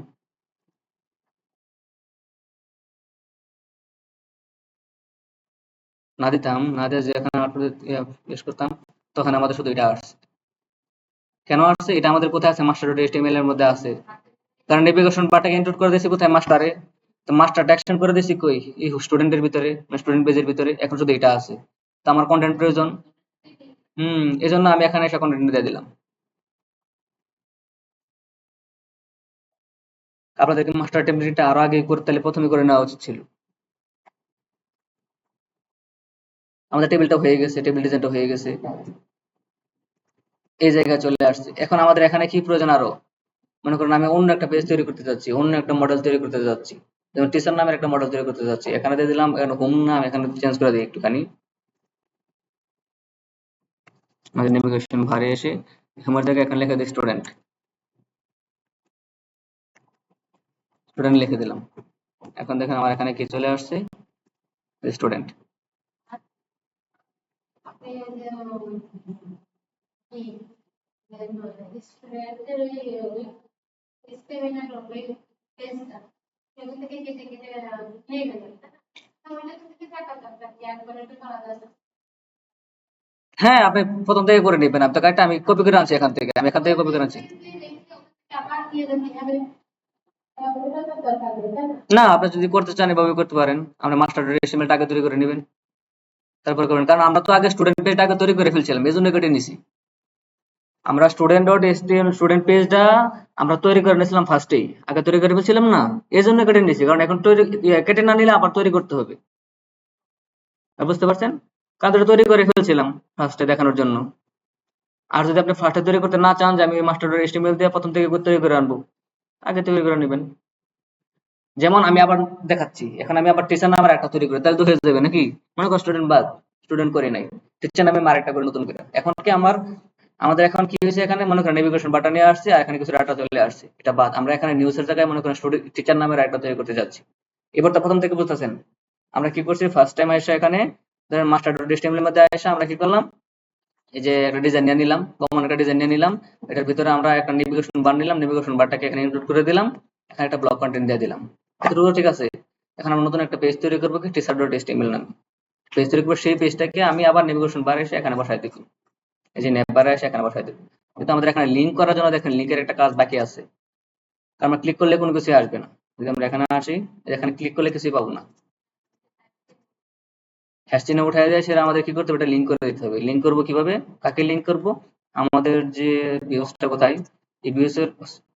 S1: না দিয়ে যে এখানে আউটপুট ইউজ করতাম, তখন আমাদের শুধু এটা আসছে। কেন আসছে, এটা আমাদের কোথায় আছে, মাস্টার ডট এইচটিএমএল এর মধ্যে আছে। কারণ নেভিগেশন পার্টটাকে ইনক্লুড করে দিয়েছি কোথায়, মাস্টারে। তো মাস্টারটা এক্সটেন্ড করে দিয়েছি কই, এই স্টুডেন্টের ভিতরে, স্টুডেন্ট পেজের ভিতরে। এখন শুধু এটা আছে, তো আমার কন্টেন্ট প্রয়োজন। এজন্য আমি এখানে এসে কন্টেন্ট দিয়ে দিলাম। আপনাদেরকে মাস্টার টেমপ্লেটটা আরো আগে করতে, তাহলে প্রথমে করে নেওয়া উচিত ছিল। আমাদের টেবিলটা হয়ে গেছে, টেবিল ডিজাইনটা হয়ে গেছে, এই জায়গায় চলে আসছে। এখন আমাদের এখানে কি প্রয়োজন আরো, মনে করেন আমি অন্য একটা পেজ তৈরি করতে যাচ্ছি, অন্য একটা মডেল তৈরি করতে যাচ্ছি, যেমন টিচার নামের একটা মডেল তৈরি করতে যাচ্ছি। এখানে দিয়ে দিলাম হোম নাম, এখানে চেঞ্জ করে দিই একটুখানি, আমাদের নেভিগেশন বারে এসে হোমের জায়গায় এখানে লিখে দিই স্টুডেন্ট, স্টুডেন্ট লিখে দিলাম। এখন দেখেন আমার এখানে কি চলে আসছে, স্টুডেন্ট। হ্যাঁ, আপনি প্রথম থেকে করে নেবেন। আপনার কার্ডটা আমি কপি করে আনছি এখান থেকে, আমি এখান থেকে কপি করে আনছি। না, আপনি যদি করতে চান এভাবে করতে পারেন। আপনি মাস্টার HTML আগে তৈরি করে নেবেন, তারপর করবেন। কারণ আমরা তো আগে স্টুডেন্ট পেজটা আগে তৈরি করে ফেলছিলাম, এই জন্য কেটে নিছি। আমরা স্টুডেন্ট ডট এসটিএম স্টুডেন্ট পেজটা আমরা তৈরি করে নিয়েছিলাম ফার্স্টেই, আগে তৈরি করে ফেলছিলাম না, এই জন্য কেটে নিয়েছি। কারণ এখন তৈরি কেটে না নিলে আবার তৈরি করতে হবে। বুঝতে পারছেন, কারণ এটা তৈরি করে ফেলছিলাম ফার্স্টে দেখানোর জন্য। আর যদি আপনি ফার্স্টে তৈরি করতে না চান যে আমি মাস্টার ডট HTML দিয়ে প্রথম থেকে তৈরি করে আনবো, আগে তৈরি করে নেবেন। যেমন আমি আবার দেখাচ্ছি, এখন আমি আবার টিচার নামের একটা তৈরি করি, তাহলে তো হয়ে যাবে নাকি, মনে কর স্টুডেন্ট বাদ। স্টুডেন্ট করি নাই, টিচার নামে আরেকটা করে নতুন করে। এখন কি আমাদের এখন কি হয়েছে, এখানে মনে করেন নেভিগেশন বাটন নিয়ে আসছে আর এখানে কিছু ডাটা চলে আসছে, এটা বাদ। আমরা এখানে নিউজের জায়গায় মনে করেন স্টুডেন্ট টিচার নামের একটা তৈরি করতে যাচ্ছি। এবার তো প্রথম থেকে বুঝতেছেন আমরা কি করছি, ফার্স্ট টাইম এসে এখানে ধরেন মাস্টার ডট এর মধ্যে এসে আমরা কি করলাম, এই যে একটা ডিজাইন নিয়ে নিলাম, কমন একটা ডিজাইন নিয়ে নিলাম, এটার ভিতরে আমরা একটা নেভিগেশন বার নিলাম, নেভিগেশন বারটাকে এখানে ইনক্লুড করে দিলাম, এখানে একটা ব্লক কন্টেন্ট দিয়ে দিলাম, এতটুকু ঠিক আছে। এখন আমরা নতুন একটা পেজ তৈরি করবো কি টিচার ডট এচটিএমএল নামে, পেজ তৈরি করবো, সেই পেজটাকে আমি আবার নেভিগেশন বার এসে এখানে বসাই দিব, এই যে নেভ বারে এসে এখানে বসাই দিব। কিন্তু আমাদের এখানে লিঙ্ক করার জন্য দেখেন লিঙ্কের একটা কাজ বাকি আছে, আমরা ক্লিক করলে কোনো কিছু আসবে না। যদি আমরা এখানে আসি, এখানে ক্লিক করলে কিছুই পাবো না, হ্যাশ চিহ্ন উঠায় যায়, সেটা আমাদের কি করতে হবে, এটা লিঙ্ক করে দিতে হবে। লিঙ্ক করবো কিভাবে, কাকে লিঙ্ক করব, আমাদের যে ভিউজটা কোথায়, এই ভিউজ এর,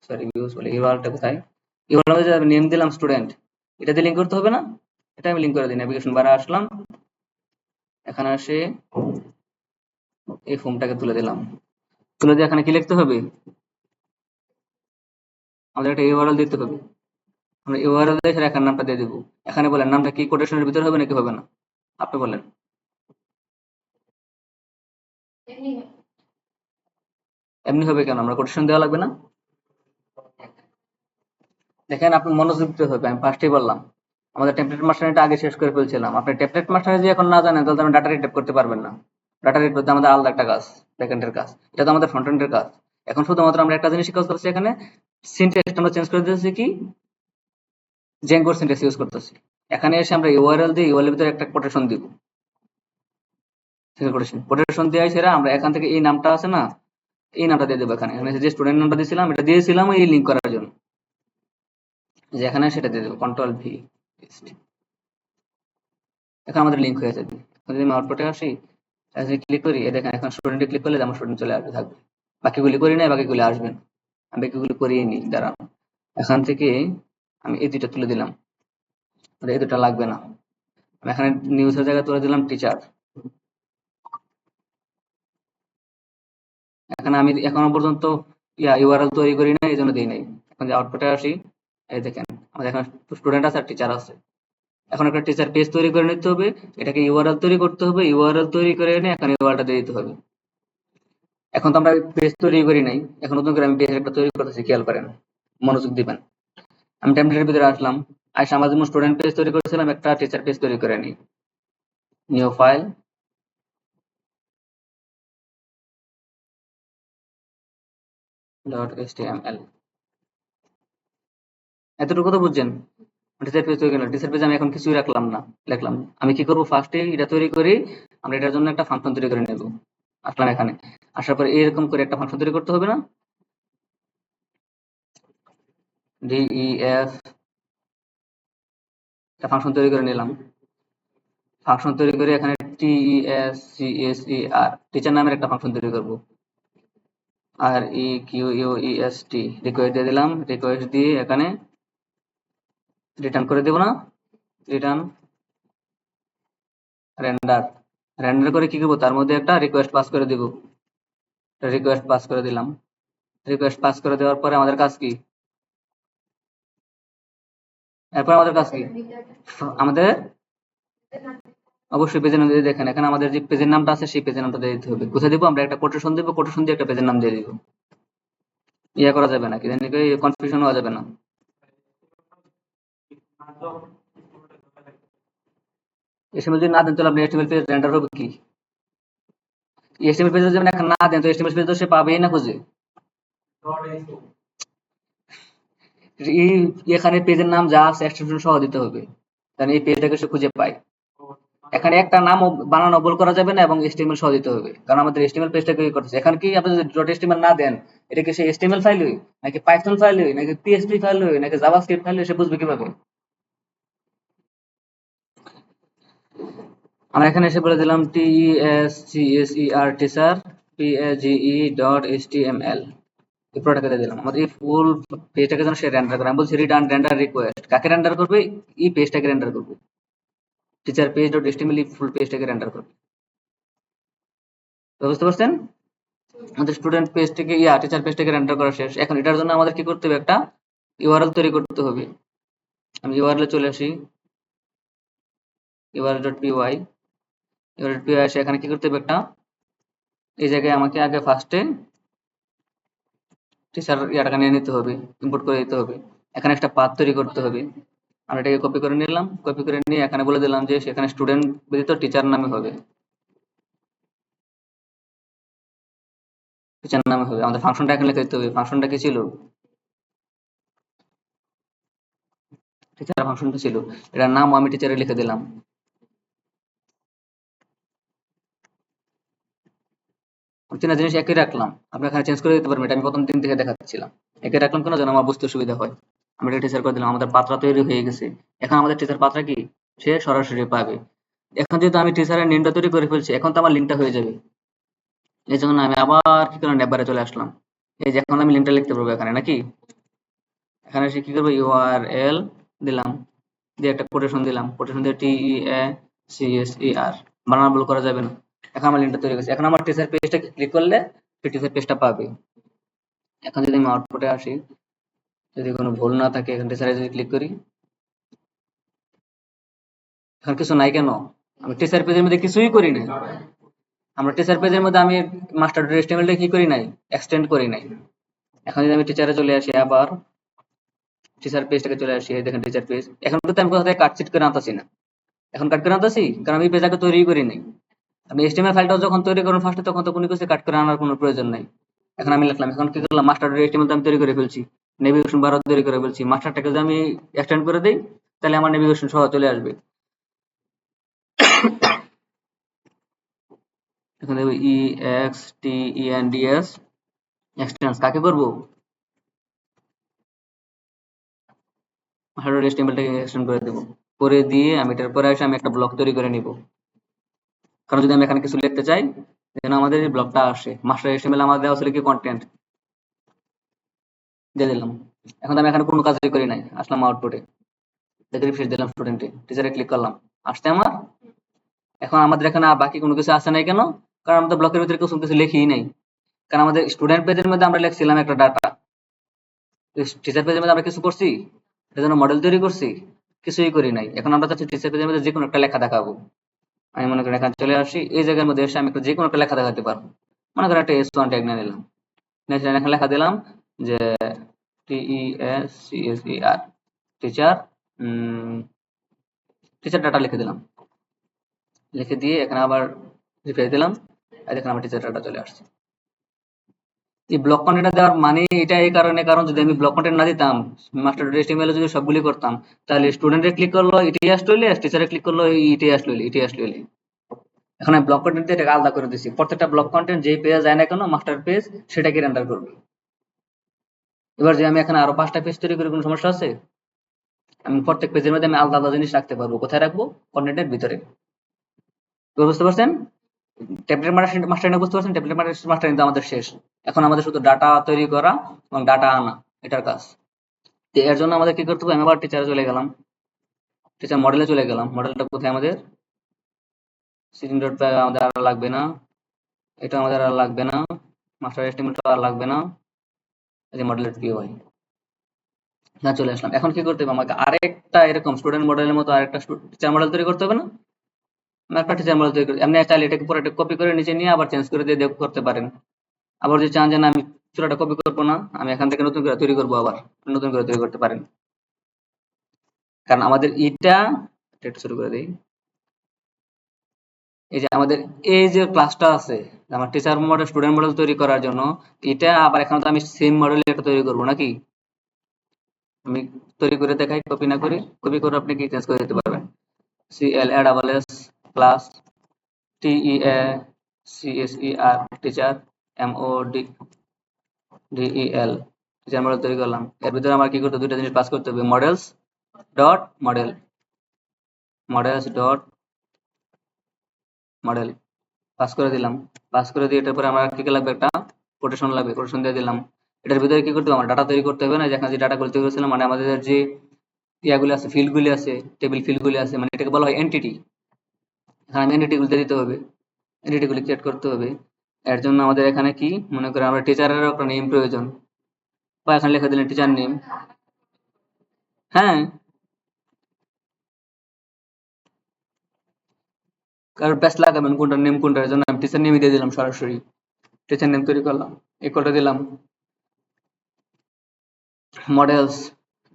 S1: সরি ভিউজ বলে ইউআরএলটা কোথায়, ইউআরএল যে নেম দিলাম স্টুডেন্ট, এটা দিয়ে লিঙ্ক করতে হবে না, এটা আমি লিঙ্ক করে দিই। নেভিগেশন বারে আসলাম, এখানে আসে এই ফর্মটাকে তুলে দিলাম, তুলে দিয়ে এখানে কি লিখতে হবে, আমাদের একটা ইউআরএল দিতে হবে, আমরা ইউআরএল দিয়ে সেটা এখানে নামটা দিয়ে দেবো। এখানে বলেন নামটা কি কোটেশনের ভিতরে হবে নাকি হবে না, আপনি বলেন। এমনি হবে কেন, আমরা কোটেশন দেওয়া লাগবে না? দেখেন আপনি মনোযোগ দিতে হবে, আমি ফার্স্টেই বললাম আমাদের টেমপ্লেট মাস্টার আগে শেষ করে ফেলছিলাম। আপনি টেমপ্লেট মাস্টার যদি এখন না জানেন তাহলে আপনি ডাটা রিড করতে পারবেন না। ডাটা রিড করতে আমাদের আলাদা একটা কাজ, ব্যাকএন্ডের কাজ, এটা তো আমাদের ফ্রন্ট এন্ডের কাজ। এখন শুধুমাত্র আমরা একটা জিনিস কাজ করছি, এখানে সিনট্যাক্সটা আমরা চেঞ্জ করে দিয়েছি, কি জেঙ্গোর সিনট্যাক্স ইউজ করতেছি। এখানে এসে আমরা ইউআরএল দিয়ে ইউআরএল এর ভিতরে একটা কোটেশন দিব, কোটেশন কোটেশন দেওয়াই সেরা। আমরা এখান থেকে এই নামটা আছে না, এই নামটা দিয়ে দেবো। এখানে এখানে যে স্টুডেন্ট নামটা দিয়েছিলাম, এটা দিয়েছিলাম এই লিঙ্ক করার জন্য, যে এখানে সেটা দিয়ে দেবো কন্ট্রোল ভি। এখন আমাদের লিঙ্ক হয়ে যাবে। যদি আমি আউটপুটে আসি, ক্লিক করি, এ দেখেন এখন স্টুডেন্টে ক্লিক করলে আমার স্টুডেন্ট চলে আসবে, থাকবে। বাকিগুলি করি না, বাকিগুলি আসবেন, আমি বাকিগুলি করিয়ে নিই, দাঁড়ান। এখান থেকে আমি এই দুইটা তুলে দিলাম, এই দুটা লাগবে না। আমি এখানে নিউজের জায়গায় তুলে দিলাম টিচার। এখানে আমি এখনো পর্যন্ত ইউআরএল তৈরি করি না, এই জন্য দিই নাই। এখন যে আউটপুটে আসি, এই দেখেন আমাদের এখানে স্টুডেন্ট আছে আর টিচার আছে। এখন একটা টিচার পেজ তৈরি করে নিতে হবে, এটাকে ইউআরএল তৈরি করতে হবে, ইউআরএল তৈরি করে এনে এখানে ইউআরএলটা দিয়ে দিতে হবে। এখন তো আমরা পেজ তৈরি করি নাই, এখন নতুন করে আমি পেজ একটা তৈরি করতেছি, খেয়াল করেন, মনোযোগ দিবেন। আমি টেমপ্লেটের ভিতরে আসলাম, আইসা আমার যেমন স্টুডেন্ট পেজ তৈরি করেছিলাম, একটা টিচার পেজ তৈরি করে নিই, নিউ ফাইল, ডট এইচটিএমএল। এতটুকু তো বুঝছেন, টিচার পেজ তৈরি করলাম, টিচার পেজ আমি এখন কিছুই রাখলাম না, লিখলাম না। আমি কি করবো, ফার্স্টে এটা তৈরি করি, আমরা এটার জন্য একটা ফাংশন তৈরি করে নেব। আসলাম এখানে, আসার পরে এরকম করে একটা ফাংশন তৈরি করতে হবে না, ডিইএফ, একটা ফাংশন তৈরি করে নিলাম। ফাংশন তৈরি করে এখানে টিইএসসিএসইআর, টিচার নামের একটা ফাংশন তৈরি করব। আর E Q U E S T, request দিয়ে দিলাম, রিকোয়েস্ট দিয়ে এখানে রিটার্ন করে দেব না, রিটার্ন রেন্ডার। রেন্ডার করে কি করবো, তার মধ্যে একটা রিকোয়েস্ট পাস করে দিব, রিকোয়েস্ট পাস করে দিলাম। রিকোয়েস্ট পাস করে দেওয়ার পরে আমাদের কাজ কি, এরপর আমাদের কাজ কি, আমাদের অবশ্যই পেজের নাম দিয়ে দেখেন, এখানে আমাদের যে পেজের নামটা আছে সেই পেজের নামটা দিয়ে দিতে হবে। কোথায় দিব, আমরা একটা কোটেশন দেবো, কোটেশন দিয়ে একটা পেজের নাম দিয়ে দিব। ইয়ে করা যাবে না, কি জানি কনফিউশন হওয়া যাবে না। এসটিএমএল যদি না দেন তাহলে আপনি এসটিএমএল পেজ রেন্ডার হবে কি, এসটিএমএল পেজ যদি এখন না দেন তো এসটিএমএল পেজ তো সে পাবেই না খুঁজে। এই এখানে পেজের নাম যা আছে এক্সটেনশন সহ দিতে হবে, কারণ এই পেজটাকে সে খুঁজে পায়। এখানে একটা নাম বানানো ভুল করা যাবে না এবং এসটিএমএল সহ দিতে হবে, কারণ আমাদের এসটিএমএল পেজটাকে করতেছে। এখানে কি আপনি যদি ডট এসটিএমএল না দেন, এটা কি সে এসটিএমএল ফাইল হই নাকি পাইথন ফাইল হই নাকি পিএইচপি ফাইল হই নাকি জাভাস্ক্রিপ্ট ফাইল হই, সে বুঝবে কিভাবে? আমরা এখানে এসে বলে দিলাম টিএসসিএসইআর টিচার পিএজিই ডট এইচটিএমএল, এই প্রোডাক্টটা দিয়ে দিলাম। আমাদের এই ফুল পেজটাকে যেন সে রেন্ডার করে, আমি বলছি রিটার্ন রেন্ডার রিকোয়েস্ট, কাকে রেন্ডার করবে, এই পেজটাকে রেন্ডার করবে, টিচার পেজ ডট এইচটিএমএল ফুল পেজটাকে রেন্ডার করবে। বুঝতে পারছেন, আমাদের স্টুডেন্ট পেজ থেকে টিচার পেজটাকে রেন্ডার করা শেষ। এখন এটার জন্য আমাদের কি করতে হবে, একটা ইউআরএল তৈরি করতে হবে। আমি ইউআরএল চলে আসি, url.py, এবার এসে এখানে কি করতে হবে, একটা এই জায়গায় আমাকে আগে ফার্স্টে টিচার ইয়াটাকে নিয়ে নিতে হবে, ইম্পোর্ট করে দিতে হবে। এখানে একটা পাথ তৈরি করতে হবে। আমরা এটাকে কপি করে নিলাম, কপি করে নিয়ে এখানে বলে দিলাম যে সেখানে স্টুডেন্ট ব্যতীত টিচার নামে হবে, টিচার নামে হবে। আমাদের ফাংশনটা এখানে লিখে দিতে হবে। ফাংশনটা কি ছিল, টিচার ফাংশনটা ছিল, এটার নাম আমি টিচারে লিখে দিলাম। চেনা জিনিস একই রাখলাম, আপনি এখানে চেঞ্জ করে দিতে পারবেন। এটা আমি প্রথম দিন থেকে দেখাচ্ছিলাম। একই রাখলাম কেন, যেন আমার বুঝতে সুবিধা হয়। আমি এটা টিচার করে দিলাম, আমাদের পাত্রা তৈরি হয়ে গেছে। এখন আমাদের টিচার পাত্রা কি, সে সরাসরি পাবে। এখন যেহেতু আমি টিচারের নেমটা তৈরি করে ফেলছি, এখন তো আমার লিঙ্কটা হয়ে যাবে। এই জন্য আমি আবার কি করলাম, নেবারে চলে আসলাম। এই যে এখন আমি লিঙ্কটা লিখতে পারবো এখানে নাকি, এখানে এসে কি করবো, ইউআরএল দিলাম, দিয়ে একটা কোটেশন দিলাম, কোটেশন দিয়ে TEACSER, বানান ভুল করা যাবে না। এখন আমার লিঙ্কটা তৈরি হয়েছে। এখন আমার টিচার পেজটা ক্লিক করলে টিচার পেজটা পাবে। এখন যদি আমি আউটপুটে আসি, যদি কোনো ভুল না থাকে, এখান টিচারে যদি ক্লিক করি, এখন কিছু নাই কেন, আমি টিচার পেজের মধ্যে কিছুই করি নাই। আমরা টিচার পেজের মধ্যে আমি মাস্টার ডট HTML কি করি নাই, এক্সটেন্ড করি নাই। এখন যদি আমি টিচারে চলে আসি, আবার টিচার পেজটাকে চলে আসি, এই দেখেন টিচার পেজ। এখন কিন্তু আমি কোথা থেকে কাটছিট করে আনতেছি না, এখন কাট করে আনতেছি কারণ আমি পেজ আগে তৈরি করি নাই। আপনি HTML ফাইলটা যখন তৈরি করেন ফার্স্টে, তখন তো কোনো কিছু কাট করে আনার কোনো প্রয়োজন নাই। এখন আমি লিখলাম, এখন কি করলাম, মাস্টার ডট HTML আমি তৈরি করে ফেলছি, নেভিগেশন বারও তৈরি করে ফেলছি। মাস্টারটাকে যদি আমি এক্সটেন্ড করে দিই, তাহলে আমার নেভিগেশন সহ চলে আসবে। এখন দেখবো EXTENDS এক্সটেন্স কাকে করবো, মাস্টার ডট HTML-টাকে এক্সটেন্ড করে দেবো। করে দিয়ে আমি এটার পরে এসে আমি একটা ব্লক তৈরি করে নিব। কারণ যদি আমি এখানে কিছু লিখতে চাই, যেন আমাদের এই ব্লকটা আসে। মাস্টার HTML আমার দেওয়া ছিল কি, কন্টেন্ট দিয়ে দিলাম। এখন তো আমি এখানে কোনো কাজই করি নাই, আসলাম আউটপুটে, দেখে রিফ্রেশ দিলাম স্টুডেন্টে, টিচারে ক্লিক করলাম, আসছে আমার। এখন আমাদের এখানে আর বাকি কোনো কিছু আসে নাই কেন, কারণ আমরা ব্লকের ভিতরে কিছু লিখিই নাই। কারণ আমাদের স্টুডেন্ট পেজের মধ্যে আমরা লিখছিলাম একটা ডাটা, টিচার পেজের মধ্যে আমরা কিছু করছি, এটার জন্য মডেল তৈরি করছি, কিছুই করি নাই। এখন আমরা চাচ্ছি টিচার পেজের মধ্যে যে কোনো একটা লেখা দেখাবো। আমি মনে করি এখানে চলে আসি, এই জায়গার মধ্যে এসে আমি যে কোনো একটা লেখা দেখাতে পারবো। মনে করি একটা S1 ট্যাগ নিয়ে নিলাম, এখানে লেখা দিলাম যে TESCSER, টিচার, টিচার ডাটা লিখে দিলাম। লিখে দিয়ে এখানে আবার রিফ্রেশ দিলাম, আর দেখেন আমার টিচার ডাটা চলে আসছে। এই ব্লক কন্টেন্ট দেওয়ার মানে এটা এই কারণে, কারণ যদি আমি ব্লক কন্টেন্ট না দিতাম, মাস্টার ডট HTML যদি সবগুলি করতাম, তাহলে স্টুডেন্টে ক্লিক করলো এটাই আসলো, টিচারে ক্লিক করলো এটাই আসলো, এটাই আসলো। এখন আমি ব্লক কন্টেন্ট দিয়ে এটাকে আলাদা করে দিচ্ছি। প্রত্যেকটা ব্লক কন্টেন্ট যেই পেজে যায় না কেন, মাস্টার পেজ সেটাকে রেন্ডার করবে। এবার যে আমি এখানে আরো 5টা পেজ তৈরি করি, কোনো সমস্যা আছে? আমি প্রত্যেক পেজের মধ্যে আমি আলাদা আলাদা জিনিস রাখতে পারবো। কোথায় রাখবো, কন্টেন্টের ভিতরে। এবার বুঝতে পারছেন, টেমপ্লেট মাস্টারিং বুঝতে পারছেন, টেমপ্লেট মাস্টারিং তো আমাদের শেষ। এখন আমাদের শুধু ডাটা তৈরি করা এবং ডাটা আনা, এটার কাজ। তো এর জন্য আমাদের কি করতে হবে, আমি আবার টিচারে চলে গেলাম, টিচার মডেলে চলে গেলাম। মডেলটা কোথায় আমাদের, সিটিং ডট আমাদের আর লাগবে না, এটা আমাদের আর লাগবে না, মাস্টার এস্টিমেটটা আর লাগবে না, এই যে মডেলের POI না, চলে আসলাম। এখন কি করতে হবে, আমাকে আরেকটা এরকম স্টুডেন্ট মডেলের মতো আরেকটা টিচার মডেল তৈরি করতে হবে না? আমি একটা টিচার মডেল তৈরি করি, এমনি চাইলে এটাকে পুরোটা কপি করে নিচে নিয়ে আবার চেঞ্জ করে দিয়ে করতে পারেন। আবার যদি চান যে না আমি পুরোটা কপি করবো না, আমি এখান থেকে নতুন করে তৈরি করবো, আবার নতুন করে তৈরি করতে পারেন। কারণ আমাদের এটা একটু শুরু করে দিই, এই যে আমাদের এই যে ক্লাসটা আছে, আমার টিচার মডেল স্টুডেন্ট মডেল তৈরি করার জন্য, এটা আবার এখানে তো আমি সেম মডেলে একটা তৈরি করবো নাকি, আমি তৈরি করে দেখাই, কপি না করে, কপি করে আপনি কি চেঞ্জ করে দিতে পারবেন। CLASS class TEACSER teacher MODEL teacher model তৈরি করলাম। এর ভিতরে আমার কি করতে, দুইটা জিনিস পাস করতে হবে, models dot model, models dot model pass করে দিলাম। পাস করে দিয়ে এটার পরে আমার কি কি লাগবে, একটা কোটেশন লাগবে, কোটেশন দিয়ে দিলাম। এটার ভিতরে কি করতে হবে, আমার ডাটা তৈরি করতে হবে না, যেখানে যে ডাটাগুলো তৈরি করেছিলাম, মানে আমাদের যে ইয়াগুলো আছে, ফিল্ডগুলি আছে, টেবিল ফিল্ডগুলি আছে, মানে এটাকে বলা হয় এন্টিটি। এখানে আমি এন্টিটি গুলো দিতে হবে, এন্টিটি গুলি ক্রিয়েট করতে হবে। এর জন্য আমাদের এখানে কি, মনে করেন আমরা টিচারের একটা নেম প্রয়োজন, বা এখানে লিখে দিলেন টিচার নেম। হ্যাঁ, কারণ প্যাচ লাগাবেন কোনটা নেম কোনটা, এর জন্য আমি টিচার নেমই দিয়ে দিলাম, সরাসরি টিচার নেম তৈরি করলাম, ইকুয়াল দিলাম models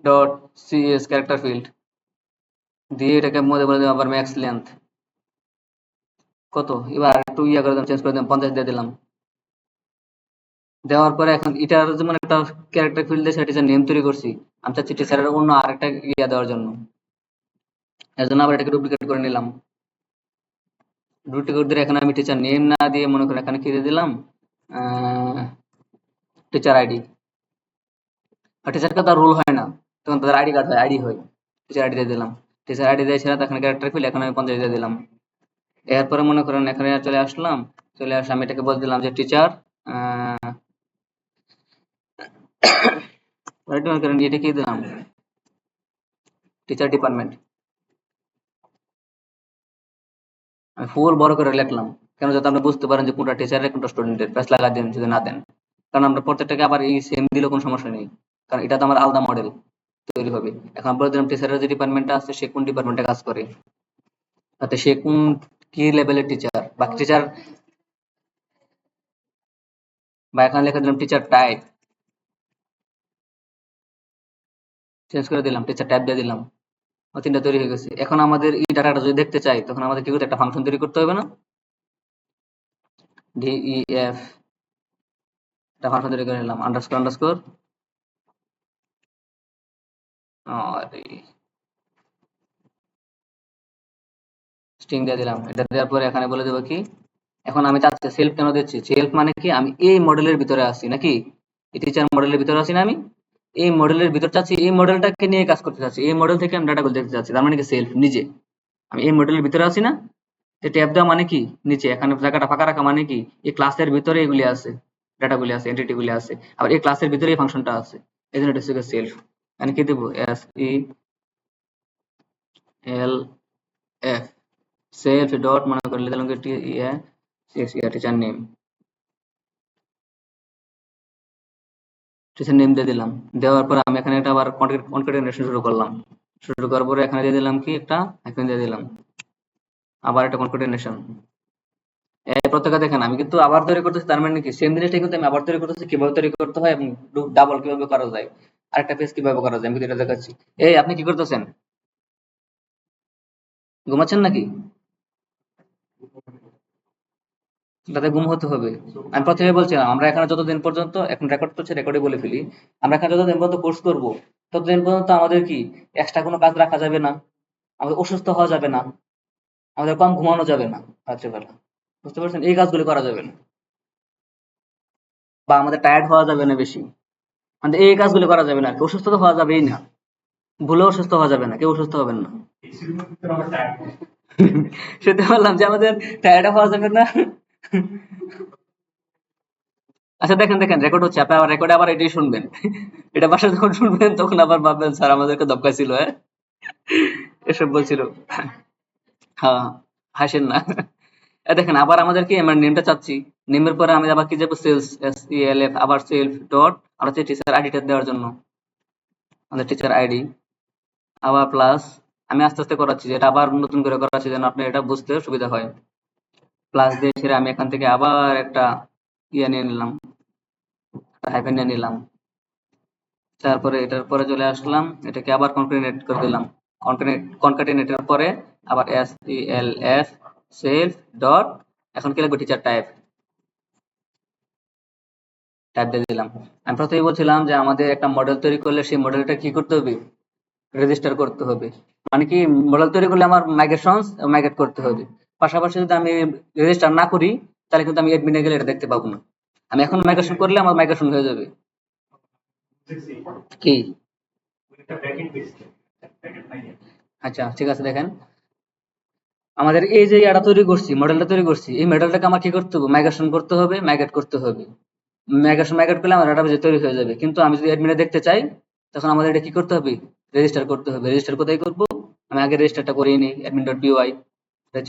S1: dot CS character field দিয়ে এটাকে মধ্যে বলে দিলাম আবার ম্যাক্স লেন্থ কত, এবার একটু ইয়া করে দিলাম, চেঞ্জ করে দিলাম 50 দিয়ে দিলাম। দেওয়ার পরে এখন এটার যেমন একটা ক্যারেক্টার ফিল্ড দিয়ে টিচার নেম তৈরি করছি, আমি চাচ্ছি টিচারের অন্য আরেকটা ইয়া দেওয়ার জন্য, এর জন্য আবার এটাকে ডুপ্লিকেট করে নিলাম। ডুপ্লিকেট দিয়ে এখানে আমি টিচার নেম না দিয়ে মনে করেন এখানে কি দিয়ে দিলাম, টিচার আইডি। আর টিচারকে তো রোল হয় না, তখন তাদের আইডি কার্ড হয়, আইডি হয়, টিচার আইডি দিয়ে দিলাম। টিচার আইডি দিয়ে সেটা এখানে ক্যারেক্টার ফিল্ড, এখন আমি 50 দিয়ে দিলাম। এরপরে মনে করেন এখানে চলে আসলাম, চলে আসে আমি এটাকে বলে দিলাম যে টিচার মনে করেন এটা কি দিলাম, টিচার ডিপার্টমেন্ট। আমি ফুল বড় করে লিখলাম, কেন যাতে আপনি বুঝতে পারেন যে কোনটা টিচারের কোনটা স্টুডেন্টের, প্যাচ লাগা দেন যদি না দেন, কারণ আমরা প্রত্যেকটাকে আবার এই সেম দিলে কোনো সমস্যা নেই, কারণ এটা তো আমার আলাদা মডেল তৈরি হবে। এখন বলে দিলাম টিচারের যে ডিপার্টমেন্টটা আছে সে কোন ডিপার্টমেন্টে কাজ করে, তাতে সে কোন কি লেভেলের টিচার বা টিচার, বা এখানে লিখে দিলাম টিচার টাইপ, চেঞ্জ করে দিলাম, টিচার টাইপ দিয়ে দিলাম, তিনটা তৈরি হয়ে গেছে। এখন আমাদের এই ডাটাটা যদি দেখতে চাই তখন আমাদের কি করতে, একটা ফাংশন তৈরি করতে হবে না, ডিইএফ, একটা ফাংশন তৈরি করে নিলাম, আন্ডারস্কোর আন্ডারস্কোর স্ট্রিং দিয়ে দিলাম। এটা দেওয়ার পরে এখানে বলে দেবো কি, এখন আমি চাচ্ছি সেলফ কেন দিচ্ছি, সেলফ মানে কি আমি এই মডেলের ভিতরে আছি নাকি, এই টিচার মডেলের ভিতরে আছি না, আমি এই মডেলের ভিতর চাচ্ছি, এই মডেলটাকে নিয়ে কাজ করতে চাচ্ছি, এই মডেল থেকে আমি ডাটাগুলো দেখতে চাচ্ছি, তার মানে কি সেলফ নিজে, আমি এই মডেলের ভিতরে আছি না, ট্যাব দেওয়া মানে কি নিচে, এখানে জায়গাটা ফাঁকা রাখা মানে কি এই ক্লাসের ভিতরে এগুলি আছে, ডাটাগুলি আছে, এন্টিটিগুলি আছে, আবার এই ক্লাসের ভিতরে এই ফাংশনটা আছে, এই জন্য এটা হচ্ছে সেলফ। আমি কি দেবো, S E L F, self dot মনে করে দিলাম টিচার নেম, টিচার নেম দিয়ে দিলাম। দেওয়ার পর আমি এখানে একটা আবার কনকেটেনেশন শুরু করলাম, শুরু করার পরে এখানে দিয়ে দিলাম কি একটা হাইফেন দিয়ে দিলাম, আবার একটা কনকেটেনেশন। প্রত্যেকটা দেখেন আমি কিন্তু আবার তৈরি করতেছি, তার মানে কি সেম জিনিসটাই কিন্তু আমি আবার তৈরি করতেছি, কিভাবে তৈরি করতে হয় এবং ডাবল কিভাবে করা যায়, আরেকটা পেজ কিভাবে করা যায় আমি কিন্তু এটা দেখাচ্ছি। এই আপনি কি করতেছেন, ঘুমাচ্ছেন নাকি? তাতে ঘুম হতে হবে। আমি প্রথমে বলছিলাম আমরা এখানে যতদিন পর্যন্ত, এখন রেকর্ড করছে রেকর্ডে বলে ফেলি, আমরা এখানে যতদিন পর্যন্ত কোর্স করব ততদিন পর্যন্ত আমাদের কি এক্সট্রা কোনো কাজ রাখা যাবে না, আমাদের অসুস্থ হওয়া যাবে না, আমাদের কম ঘুমানো যাবে না রাত্রেবেলা, বুঝতে পারছেন, এই কাজগুলো করা যাবে না, বা আমাদের টায়ার্ড হওয়া যাবে না বেশি, আমাদের এই কাজগুলো করা যাবে না, আর কি অসুস্থ তো হওয়া যাবেই না, ভুলেও অসুস্থ হওয়া যাবে না, কেউ অসুস্থ হবেন না। সেটা বললাম যে আমাদের টায়ার্ড হওয়া যাবে না। আচ্ছা দেখেন দেখেন রেকর্ড হচ্ছে, আপনি আবার রেকর্ডে আবার এটাই শুনবেন, এটা বাসায় যখন শুনবেন তখন আবার ভাববেন স্যার আমাদেরকে দবকাইছিল, হ্যাঁ এসব বলছিল। হ্যাঁ, হাসেন না। দেখেন আবার আমাদের কি আমরা নেমটা চাচ্ছি, নেমের পরে আমি আবার কি যাবো, self S E L F, আবার সেলফ ডট আর হচ্ছে টিচার আইডিটা দেওয়ার জন্য আমাদের টিচার আইডি, আবার প্লাস আমি আস্তে আস্তে করাচ্ছি, যেটা আবার নতুন করে করাচ্ছি যেন আপনার এটা বুঝতে সুবিধা হয়। প্লাস দিয়ে সেরে আমি এখান থেকে আবার একটা ইয়ে নিয়ে নিলাম, হাইফেন নিয়ে নিলাম, তারপরে এটার পরে চলে আসলাম, এটাকে আবার কনক্যাটিনেট করে দিলাম, কনক্যাটিনেটের পরে আবার S E L F self dot, এখন কি লাগবে, টিচার টাইপ, টাইপ দিয়ে দিলাম। আমি প্রথমেই বলছিলাম যে আমাদের একটা মডেল তৈরি করলে সেই মডেলটা কি করতে হবে, রেজিস্টার করতে হবে, মানে কি মডেল তৈরি করলে আমার মাইগ্রেট করতে হবে, পাশাপাশি যদি আমি রেজিস্টার না করি তাহলে কিন্তু আমি অ্যাডমিনে গেলে এটা দেখতে পাবো না, আমি এখন মাইগ্রেশন করলে আমার মাইগ্রেশন হয়ে যাবে। কি, আচ্ছা ঠিক আছে দেখেন, আমাদের এই যে ইয়াটা তৈরি করছি, মডেলটা তৈরি করছি, এই মডেলটাকে আমার কি করতে হবে, মাইগ্রেশন করতে হবে, মাইগ্রেট করতে হবে, মাইগ্রেট করলে আমার ডাটাবেস তৈরি হয়ে যাবে, কিন্তু আমি যদি অ্যাডমিনে দেখতে চাই তখন আমাদের এটা কি করতে হবে, রেজিস্টার করতে হবে। রেজিস্টার কোথায় করব, আমি আগে রেজিস্টারটা করিয়ে নিই, অ্যাডমিন ডট পিওয়াই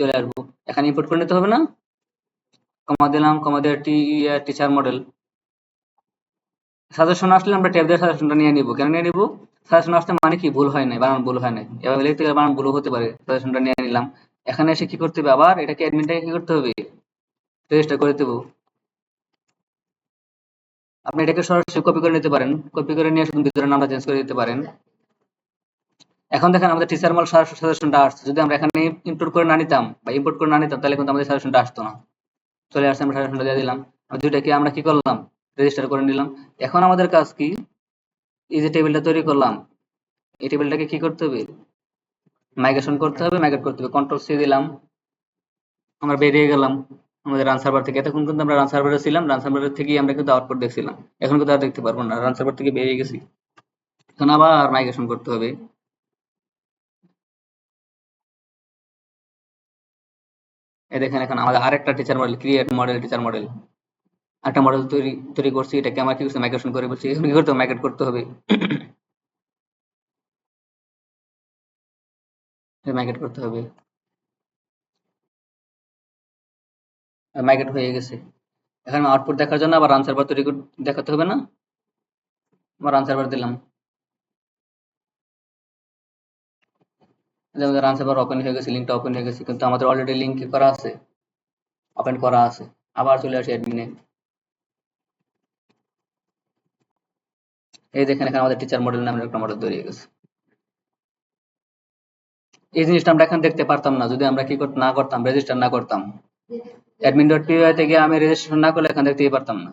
S1: চলে আসবো, এখানে ইম্পোর্ট করে নিতে হবে না, কমা দিলাম, কমা দিয়ে টিচার মডেল, সাজেশন আসলে আমরা ট্যাব দিয়ে সাজেশনটা নিয়ে নিব, কেন নিয়ে নিব, সাজেশন আসতে মানে কি ভুল হয় নাই, বানান ভুল হয় নাই, এভাবে লিখতে গেলে বানান ভুল হতে পারে, সাজেশনটা নিয়ে নিলাম, এখানে এসে কি করতে হবে, আবার এটাকে অ্যাডমিনটাকে কি করতে হবে, রেজিস্টার করে দেবো। আপনি এটাকে সরাসরি কপি করে নিতে পারেন, কপি করে নিয়ে শুধু ভিতরে নামটা চেঞ্জ করে দিতে পারেন। এখন দেখেন আমাদের টিচার মল সাজেশনটা আসছে, যদি আমরা এখানে ইনপুট করে না নিতাম বা ইম্পোর্ট করে না নিতাম তাহলে কিন্তু আমাদের সাজেশনটা আসতো না। চলে আসছে, আমরা সাজেশনটা দিয়ে দিলাম, দুইটাকে আমরা কি করলাম, রেজিস্টার করে নিলাম। এখন আমাদের কাজ কি, এই যে টেবিলটা তৈরি করলাম, এই টেবিলটাকে কি করতে হবে, মাইগ্রেশন করতে হবে, মাইগ্রেট করতে হবে। কন্ট্রোল সি দিলাম, আমরা বেরিয়ে গেলাম আমাদের রান সার্ভার থেকে। এতক্ষণ কিন্তু আমরা রান সার্ভারে ছিলাম, রান সার্ভারের থেকেই আমরা কিন্তু আউটপুট দেখছিলাম, এখন কিন্তু আর দেখতে পারবো না, রান সার্ভার থেকে বেরিয়ে গেছি। এখন আবার মাইগ্রেশন করতে হবে। এই দেখেন এখন আমাদের আরেকটা teacher model, create model, teacher model, একটা মডেল তৈরি তৈরি করছি, এটাকে আমার কি করছে, মাইগ্রেশন করে বলছি। এখন কি করতে হবে, মাইগ্রেট করতে হবে। মাইগ্রেট করতে হবে, মাইগ্রেট হয়ে গেছে। এখন আউটপুট দেখার জন্য আবার রান সার্ভার তৈরি দেখাতে হবে না, আমার রান সার্ভার দিলাম, যে আমাদের রান সার্ভার ওপেন হয়ে গেছে, লিঙ্কটা ওপেন হয়ে গেছে, কিন্তু আমাদের অলরেডি লিঙ্ক কি করা আছে, ওপেন করা আছে। আবার চলে আসি অ্যাডমিনে, এই দেখেন এখানে আমাদের টিচার মডেল নামের একটা মডেল তৈরি হয়ে গেছে। এই জিনিসটা আমরা এখন দেখতে পারতাম না যদি আমরা কি না করতাম, রেজিস্টার না করতাম। অ্যাডমিন ডট পিওয়াই থেকে আমি রেজিস্ট্রেশন না করলে এখান দেখতেই পারতাম না।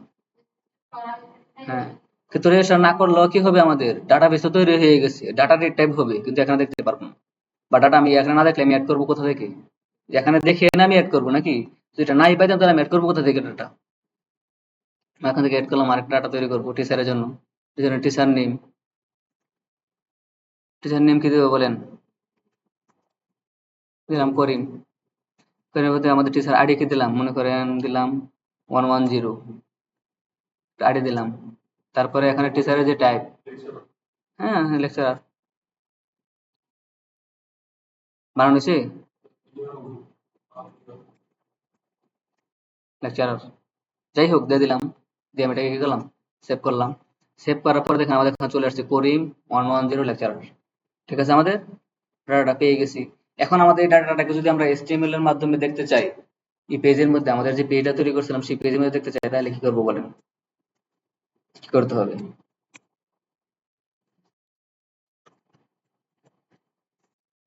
S1: হ্যাঁ, কিন্তু রেজিস্টার না করলেও কি হবে, আমাদের ডাটাবেস তো তৈরি হয়ে গেছে, ডাটা রিড টাইপ হবে, কিন্তু এখানে দেখতে পারবো না। বা ডাটা আমি এখানে না দেখলে আমি অ্যাড করবো কোথা থেকে, এখানে দেখে না আমি অ্যাড করবো নাকি, যদি এটা নাই পাইতাম তাহলে আমি অ্যাড করবো কোথা থেকে ডাটা। এখান থেকে অ্যাড করলাম, আরেকটা ডাটা তৈরি করবো টিচারের জন্য। টিচার নেম, টিচার নেম কি দেবো বলেন, দিলাম করিম। করিমের মধ্যে আমাদের টিচার আইডি কি দিলাম, মনে করেন দিলাম 110, আইডি দিলাম। তারপরে এখানে টিচারের যে টাইপ, হ্যাঁ লেকচারার বানানো হয়েছে, লেকচারার, যাই হোক দিয়ে দিলাম, দিয়ে আমি এটাকে কি করলাম, সেভ করলাম। সেভ করার পর দেখেন আমাদের এখানে চলে আসছে করিম 110 লেকচারার। ঠিক আছে, আমাদের ডাটাটা পেয়ে গেছি। এখন আমাদের এই ডাটাটাকে যদি আমরা HTML এর মাধ্যমে দেখতে চাই, এই পেজের মধ্যে আমাদের যে পেজটা তৈরি করছিলাম সেই পেজের মধ্যে দেখতে চাই, তাহলে কি করবো বলেন, কি করতে হবে,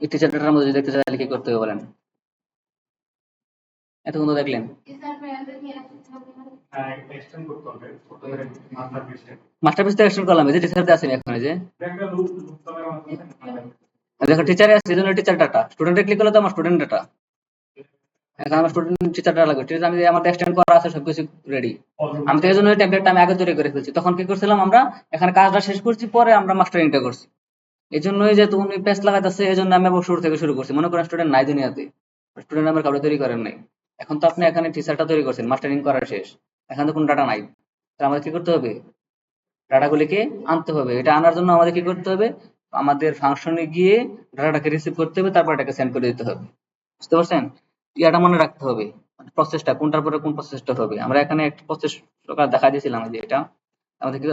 S1: এই টিচার ডাটার মধ্যে যদি দেখতে চাই তাহলে কি করতে হবে বলেন, এতক্ষণ তো দেখলেন। মাস্টার পেজ তো এক্সটেন্ড করলাম, এই যে টিচারতে আসেনি এখন, এই যে দেখো টিচারে আছে, এই জন্য টিচার ডাটা, স্টুডেন্টে ক্লিক করলে তো আমার স্টুডেন্ট ডাটা, এখন আমার স্টুডেন্ট টিচার ডাটা লাগবে। ঠিক আছে, আমি আমার এক্সটেন্ড করা আছে, সবকিছু রেডি। আমি তো এই জন্য টেমপ্লেটটা আমি আগে তৈরি করে ফেলছি। তখন কি করছিলাম, আমরা এখানে কাজটা শেষ করছি, পরে আমরা মাস্টারিংটা করছি। এই জন্যই যে তুমি পেজ লাগাইতেছে, এই জন্য আমি আবার শুরু থেকে শুরু করছি। মনে করেন স্টুডেন্ট নাই দুনিয়াতে, স্টুডেন্ট আমার কাউকে তৈরি করেন নাই, এখন তো আপনি এখানে টিচারটা তৈরি করছেন, মাস্টারিং করা শেষ, এখন তো কোনো ডাটা নাই। তো আমাদের কি করতে হবে, ডাটাগুলিকে আনতে হবে। এটা আনার জন্য আমাদের কি করতে হবে, আমাদের ফাংশনে গিয়ে ডাটাটাকে রিসিভ করতে হবে, তারপর এটাকে সেন্ড করে দিতে হবে। বুঝতে পারছেন, ইয়াটা মনে রাখতে হবে, প্রসেসটা কোনটার পরে কোন প্রসেসটা হবে। আমরা এখানে একটা প্রসেস দেখা দিয়েছিলাম, যে এটা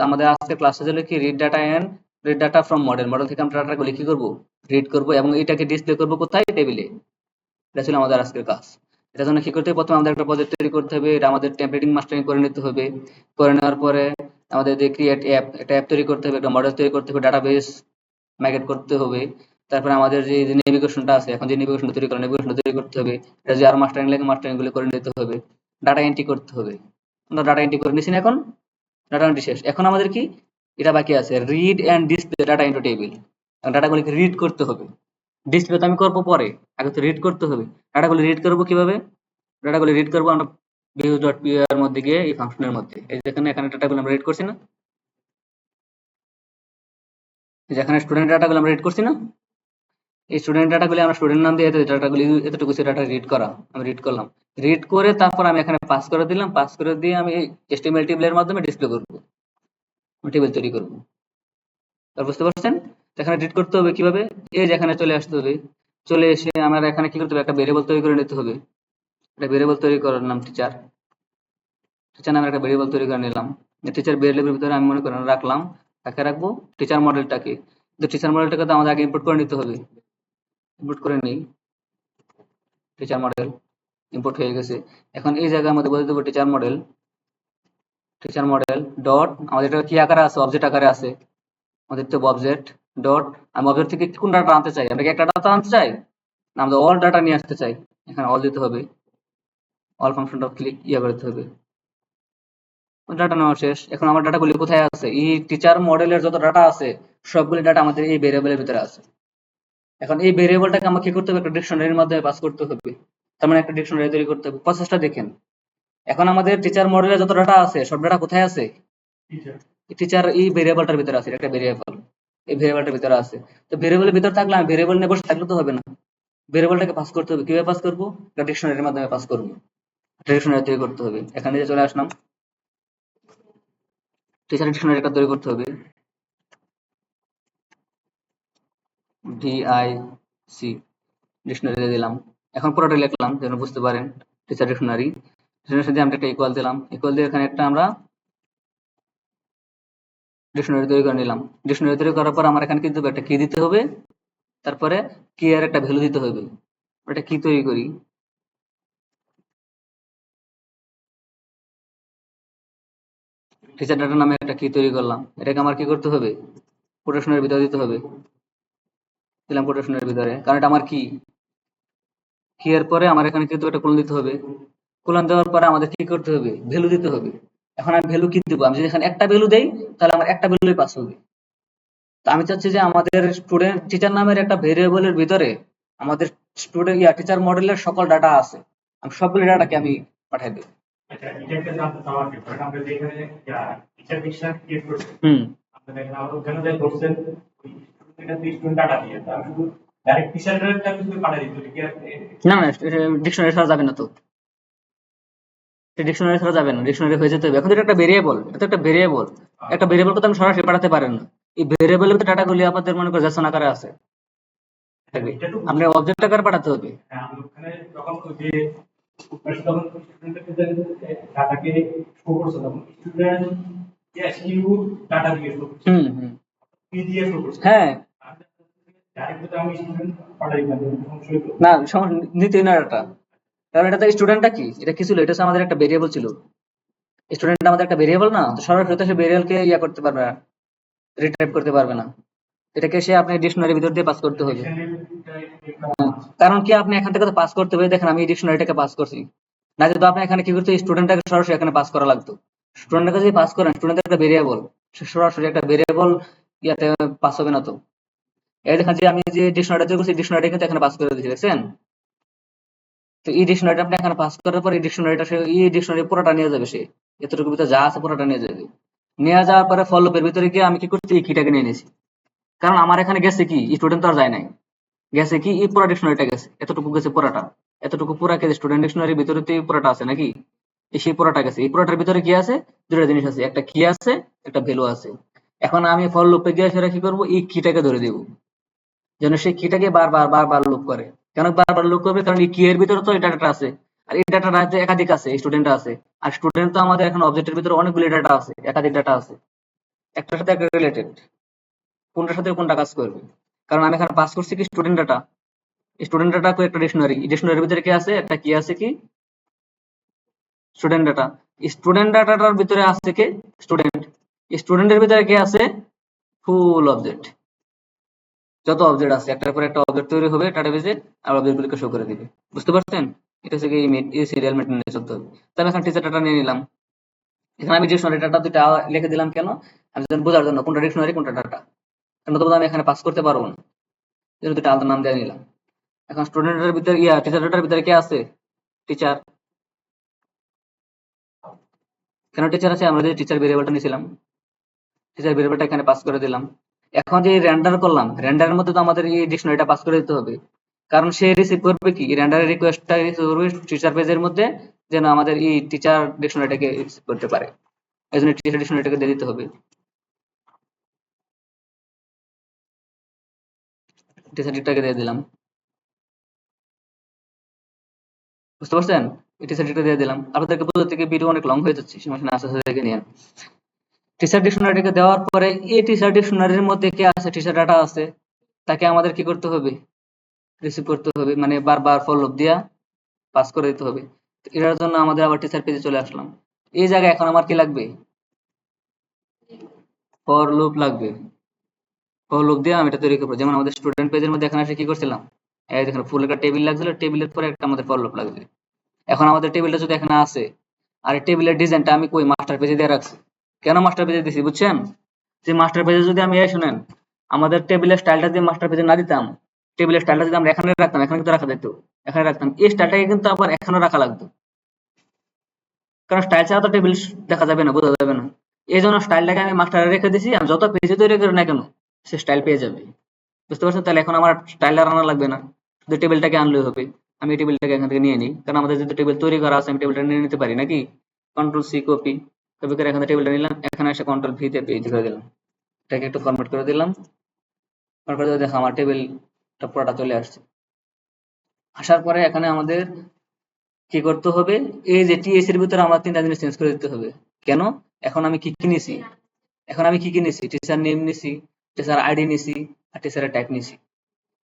S1: আমাদের আজকের ক্লাসটা ছিল কি, read data from model, model থেকে আমরা ডাটাগুলি কি করব, রিড করব এবং এটাকে ডিসপ্লে করব কোথায়, টেবিলে। এটা ছিল আমাদের আজকের কাজ। এটার জন্য কি করতে হবে, প্রথমে আমাদের একটা প্রজেক্ট তৈরি করতে হবে, এটা আমাদের টেমপ্লেটিং মাস্টারিং করে নিতে হবে। করে নেওয়ার পরে আমাদের যে ক্রিয়েট অ্যাপ, একটা অ্যাপ তৈরি করতে হবে, একটা মডেল তৈরি করতে হবে, ডাটাবেস মাইগ্রেট করতে হবে। তারপরে আমাদের যে নেভিগেশনটা আছে, এখন যে নেভিগেশনটা তৈরি করা, নেভিগেশনটা তৈরি করতে হবে। এটা যে আরো মাস্টারিং লাগে, মাস্টারিং গুলো করে নিতে হবে। ডাটা এন্ট্রি করতে হবে, আমরা ডাটা এন্ট্রি করে নিছি না, এখন ডাটা এন্ট্রি শেষ। এখন আমাদের কি, এটা বাকি আছে, read and display data into table. ডাটাগুলিকে রিড করতে হবে, ডিসপ্লে তো আমি করবো পরে, আগে তো রিড করতে হবে। ডাটাগুলি রিড করবো কিভাবে, ডাটাগুলি রিড করবো আমরা ভিউজ ডট পি এর মধ্যে গিয়ে, এই ফাংশনের মধ্যে, এই যেখানে এখানে ডাটাগুলো আমরা রিড করছি না, যেখানে স্টুডেন্ট ডাটাগুলো আমরা রিড করছি না, এই স্টুডেন্ট ডাটাগুলি আমরা স্টুডেন্ট নাম দিয়ে ডাটাগুলি এতটুকু সে ডাটা রিড করা, আমি রিড করলাম। রিড করে তারপর আমি এখানে পাস করে দিলাম, পাস করে দিয়ে আমি HTML টেবিলের মাধ্যমে ডিসপ্লে করবো, টেবিল তৈরি করবো। বুঝতে পারছেন, এখানে রিড করতে হবে কিভাবে, এই যে এখানে চলে আসতে হবে, চলে এসে আমার এখানে কি করতে হবে, একটা ভেরিয়েবল তৈরি করে নিতে হবে। একটা ভেরিয়েবল তৈরি করার নাম টিচার, টিচার নামে একটা ভেরিয়েবল তৈরি করে নিলাম। টিচার ভেরিয়েবলের ভিতরে আমি মনে করেন রাখলাম, কাকে রাখবো, টিচার মডেলটাকে। কিন্তু টিচার মডেলটাকে তো আমাদের আগে ইম্পোর্ট করে নিতে হবে, ইম্পোর্ট করে নিই। টিচার মডেল ইম্পোর্ট হয়ে গেছে। এখন এই জায়গায় আমাদের বলে দেবো টিচার মডেল ডট, আমাদের এটা কি আকারে আছে, অবজেক্ট আকারে আছে, আমাদের তো অবজেক্ট ডট, আমি অবজেক্ট থেকে কোন ডাটা আনতে চাই, আমরা কি একটা ডাটা আনতে চাই না আমরা অল ডাটা নিয়ে আসতে চাই, এখানে অল দিতে হবে, অল ফাংশনটা ক্লিক করতে হবে, ডাটা নেওয়া শেষ। এখন আমার ডাটাগুলি কোথায় আছে, এই টিচার মডেলের যত ডাটা আছে সবগুলি ডাটা আমাদের এই ভেরিয়েবলের ভিতরে আছে। এখন এই ভেরিয়েবলটাকে আমাকে কি করতে হবে, একটা ডিকশনারির মাধ্যমে পাস করতে হবে, তার মানে একটা ডিকশনারি তৈরি করতে হবে। প্রসেসটা দেখেন, এখন আমাদের টিচার মডেলে যত ডাটা আছে সব ডাটা কোথায় আছে, টিচার এই ভেরিয়েবলটার ভিতরে আছে, একটা ভেরিয়েবল এই ভেরিয়েবলটার ভিতরে আছে। তো ভেরিয়েবলের ভিতরে থাকলে আমি ভেরিয়েবল নিয়ে বসে থাকলে তো হবে না, ভেরিয়েবলটাকে পাস করতে হবে। কিভাবে পাস করবো, একটা ডিকশনারির মাধ্যমে পাস করবো, ডিকশনারি তৈরি করতে হবে। এখানে যে চলে আসলাম, টিচার ডিকশনারি একটা তৈরি করতে হবে, ডিআইসি ডিকশনারি দিয়ে দিলাম। এখন পুরোটা লিখলাম যেন বুঝতে পারেন, টিচার ডিকশনারি, ডিকশনারির সাথে আমরা একটা ইকুয়াল দিলাম, ইকুয়াল দিয়ে এখানে একটা আমরা ডিকশনারি তৈরি করে নিলাম। ডিকশনারি তৈরি করার পর আমার এখানে কিন্তু একটা কি দিতে হবে, তারপরে কি এর একটা ভ্যালু দিতে হবে। এটা কি তৈরি করি, টিচার ডাটা নামে একটা কি তৈরি করলাম, এটাকে আমার কি করতে হবে, কোটেশনের ভিতরে দিতে হবে, দিলাম কোটেশনের ভিতরে, কারণ এটা আমার কি এর পরে আমার এখানে কিন্তু একটা কোলন দিতে হবে, কোলন দেওয়ার পরে আমাদের কি করতে হবে, ভ্যালু দিতে হবে। এখন আমি ভ্যালু কি দেবো, আমি যদি এখানে একটা ভ্যালু দেই তাহলে আমার একটা ভ্যালুই পাস হবে। তো আমি চাচ্ছি যে আমাদের স্টুডেন্ট টিচার নামের একটা ভেরিয়েবলের ভিতরে আমাদের স্টুডেন্ট টিচার মডেলের সকল ডাটা আছে, আমি সবগুলো ডাটাকে আমি পাঠাই দেব।
S2: আচ্ছা, এটা একটা জানতে চাওয়ার কি, কারণ আমরা যেখানে টিচার ডিকশনারি ক্রিয়েট করছি, আপনারা এখানে আবার ওখানে যে করছেন ওই স্টুডেন্টের স্টুডেন্ট ডাটা দিয়ে, তা আমি শুধু ডাইরেক্ট টিচারটা কিন্তু পাঠিয়ে দিতে কি
S1: না না, ডিকশনারি ছাড়া যাবে না তো, ডিকশনারি ছাড়া যাবে না, ডিকশনারি হয়ে যেতে হবে। এখন এটা একটা ভেরিয়েবল, এটা তো একটা ভেরিয়েবল, একটা ভেরিয়েবল তো আমি সরাসরি পাঠাতে পারেন না, এই ভেরিয়েবলের ভিতরে ডাটাগুলি আপনাদের মনে করে জেসন আকারে আছে, আপনি অবজেক্ট আকারে পাঠাতে হবে।
S2: হ্যাঁ, আমি ওখানে যখন ওই যে যখন স্টুডেন্টের ডাটাকে শো করছে তখন স্টুডেন্ট এসকিউ ডাটা দিয়ে শো করছে, কি দিয়ে শো করছে,
S1: হ্যাঁ
S2: ডাইরেক্ট আমি স্টুডেন্ট পাঠাই না, সমস্যা হইতো
S1: না, নিতেই না ডাটা, কারণ এটা তো স্টুডেন্টটা কি, এটা কি ছিল, এটা হচ্ছে আমাদের একটা ভেরিয়েবল ছিল, স্টুডেন্ট আমাদের একটা ভেরিয়েবল না, তো সরাসরি তো সে ভেরিয়েবলকে করতে পারবে না, রিট্রাইভ করতে পারবে না, এটাকে সে আপনি ডিকশনারির ভিতর দিয়ে পাস করতে হবে। কারণ কি আপনি এখান থেকে তো পাস করতে হবে, দেখেন আমি এই ডিকশনারিটাকে পাস করছি, না তো আপনি এখানে কি করতে, স্টুডেন্টটাকে সরাসরি এখানে পাস করা লাগতো। স্টুডেন্টটাকে যদি পাস করেন, স্টুডেন্টের একটা ভেরিয়েবল, সে সরাসরি একটা ভেরিয়েবল ইয়াতে পাস হবে না তো। এই দেখেন যে আমি যে ডিকশনারিটা তৈরি করছি, ডিকশনারিটা কিন্তু এখানে পাস করে দিয়েছি, দেখছেন। তো এই ডিকশনারিটা আপনি এখানে পাস করার পর এই ডিকশনারিটা সে এই ডিকশনারি পুরোটা নিয়ে যাবে, সে এতটুকু ভিতরে যা আছে পুরোটা নিয়ে যাবে। নিয়ে যাওয়ার পরে ফল লুপের ভিতরে গিয়ে আমি কি করছি, এই কিটাকে নিয়ে নিয়েছি, কারণ আমার এখানে গেছে কি, স্টুডেন্ট তো আর যায় নাই, গেছে কি এই পুরো ডিকশনারিটা গেছে, এতটুকু গেছে পুরাটা, এতটুকু পুরা কে স্টুডেন্ট ডিকশনারির ভিতরে তো এই পুরাটা আছে নাকি, এই সেই পুরাটা গেছে। এই পুরাটার ভিতরে কি আছে, দুটো জিনিস আছে, একটা কি আছে, একটা ভ্যালু আছে। এখন আমি ফর লুপে গিয়ে সেটা কি করবো, এই কিটাকে ধরে দেবো, যেন সেই কিটাকে বারবার বারবার লুপ করে। কেন বারবার লুপ করবে, কারণ এই কি এর ভিতরে তো এই ডাটাটা আছে, আর এই ডাটাটা একাধিক আছে, স্টুডেন্ট আছে, আর স্টুডেন্ট তো আমাদের এখন অবজেক্টের ভিতরে অনেকগুলি ডাটা আছে, একাধিক ডাটা আছে, একটার সাথে একটা রিলেটেড, কোনটার সাথে কোনটা কাজ করবে। কারণ আমি এখানে পাস করছি কি স্টুডেন্ট ডাটা, স্টুডেন্ট ডাটা একটা ডিকশনারি, ডিকশনারির ভিতরে কি আছে, একটা কি আছে কি স্টুডেন্ট ডাটা, স্টুডেন্ট ডাটাটার ভিতরে আছে কি স্টুডেন্ট, স্টুডেন্টের ভিতরে কি আছে ফুল অবজেক্ট, যত অবজেক্ট আছে একটার পর একটা অবজেক্ট তৈরি হবে ডাটাবেজে, আর অবজেক্টগুলোকে শো করে দিবে। বুঝতে পারছেন, এটা হচ্ছে কি এই সিরিয়াল মেনটেন চলতে হবে। তাহলে এখন টিচার ডাটা নিয়ে নিলাম, এখানে আমি ডিকশনারি ডাটা দুটা লিখে দিলাম কেন, আমি যেন বোঝার জন্য কোনটা ডিকশনারি কোনটা ডাটা, কারণ তো আমি এখানে পাস করতে পারবো না, যেন দুটা আলাদা নাম দিয়ে নিলাম। এখন স্টুডেন্টের ভিতরে টিচার ডাটার ভিতরে কে আছে, টিচার, কেন টিচার আছে, আমরা যে টিচার ভেরিয়েবলটা নিয়েছিলাম, টিচার ভেরিয়েবলটা এখানে পাস করে দিলাম। এখন যে রেন্ডার করলাম, রেন্ডারের মধ্যে তো আমাদের এই ডিকশনারিটা পাস করে দিতে হবে, কারণ সে রিসিভ করবে কি, রেন্ডারের রিকোয়েস্টটা রিসিভ করবে টিচার পেজের মধ্যে, যেন আমাদের এই টিচার ডিকশনারিটাকে রিসিভ করতে পারে, এই জন্য টিচার ডিকশনারিটাকে দিয়ে দিতে হবে। টিচারটাকে দিয়ে দিলাম, বুঝতে পারছেন, এই টিচারটা দিয়ে দিলাম। আপনাদেরকে বুঝতে থেকে ভিডিও অনেক লং হয়ে যাচ্ছে, সমস্যা আস্তে আস্তে দেখে নিয়ে। টিচার ডিকশনারিটাকে দেওয়ার পরে এই টিচার ডিকশনারির মধ্যে কে আছে, টিচার ডাটা আছে, তাকে আমাদের কি করতে হবে, রিসিভ করতে হবে, মানে বারবার ফর লুপ দিয়া পাস করে দিতে হবে। তো এটার জন্য আমাদের আবার টিচার পেজে চলে আসলাম। এই জায়গায় এখন আমার কি লাগবে, ফর লুপ লাগবে। ফর লুপ দিয়ে আমি এটা তৈরি করবো। যেমন আমাদের স্টুডেন্ট পেজের মধ্যে এখানে এসে কি করছিলাম, এই দেখেন ফুল একটা টেবিল লাগছিল, টেবিলের পরে একটা আমাদের ফর লুপ লাগবে। এখন আমাদের টেবিলটা যদি এখানে আসে, আর এই টেবিলের ডিজাইনটা আমি কই মাস্টার পেজে দিয়ে রাখছি। কেন মাস্টার পেজে দিছি বুঝছেন, যে মাস্টার পেজে যদি আমি শুনেন আমাদের টেবিলের স্টাইলটা যদি মাস্টার পেজে না দিতাম, টেবিলের স্টাইলটা যদি আমরা এখানে রাখতাম, এখানে কিন্তু রাখা যেত, এখানে রাখতাম, এই স্টাইলটাকে কিন্তু আবার এখানে রাখা লাগতো। কারণ স্টাইল ছাড়া তো টেবিল দেখা যাবে না, বোঝা যাবে না। এই জন্য স্টাইলটাকে আমি মাস্টারে রেখে দিছি, আমি যত পেজে তৈরি করি না কেন সে স্টাইল পেয়ে যাবে। বুঝতে পারছেন? তাহলে এখন আমার স্টাইল আর আনা লাগবে না, শুধু টেবিলটাকে আনলেই হবে। আমি এই টেবিলটাকে এখান থেকে নিয়ে নিই, কারণ আমাদের যেহেতু টেবিল তৈরি করা আছে আমি টেবিলটা নিয়ে নিতে পারি নাকি। কন্ট্রোল সি, কপি, কপি করে এখানে টেবিলটা নিলাম, এখানে এসে কন্ট্রোল ভি তে পেজ করে দিলাম, এটাকে একটু ফরম্যাট করে দিলাম। তারপরে দেখো আমার টেবিলটা পুরোটা চলে আসছে। আসার পরে এখানে আমাদের কি করতে হবে, এই যে টিএস এর ভিতরে আমার তিনটা জিনিস চেঞ্জ করে দিতে হবে। কেন, এখন আমি কি কি নিছি, এখন আমি কি কি নিছি, টিচার নেম নিছি, টিচার আইডি নিছি, আর টিচারের ট্যাগ নিছি।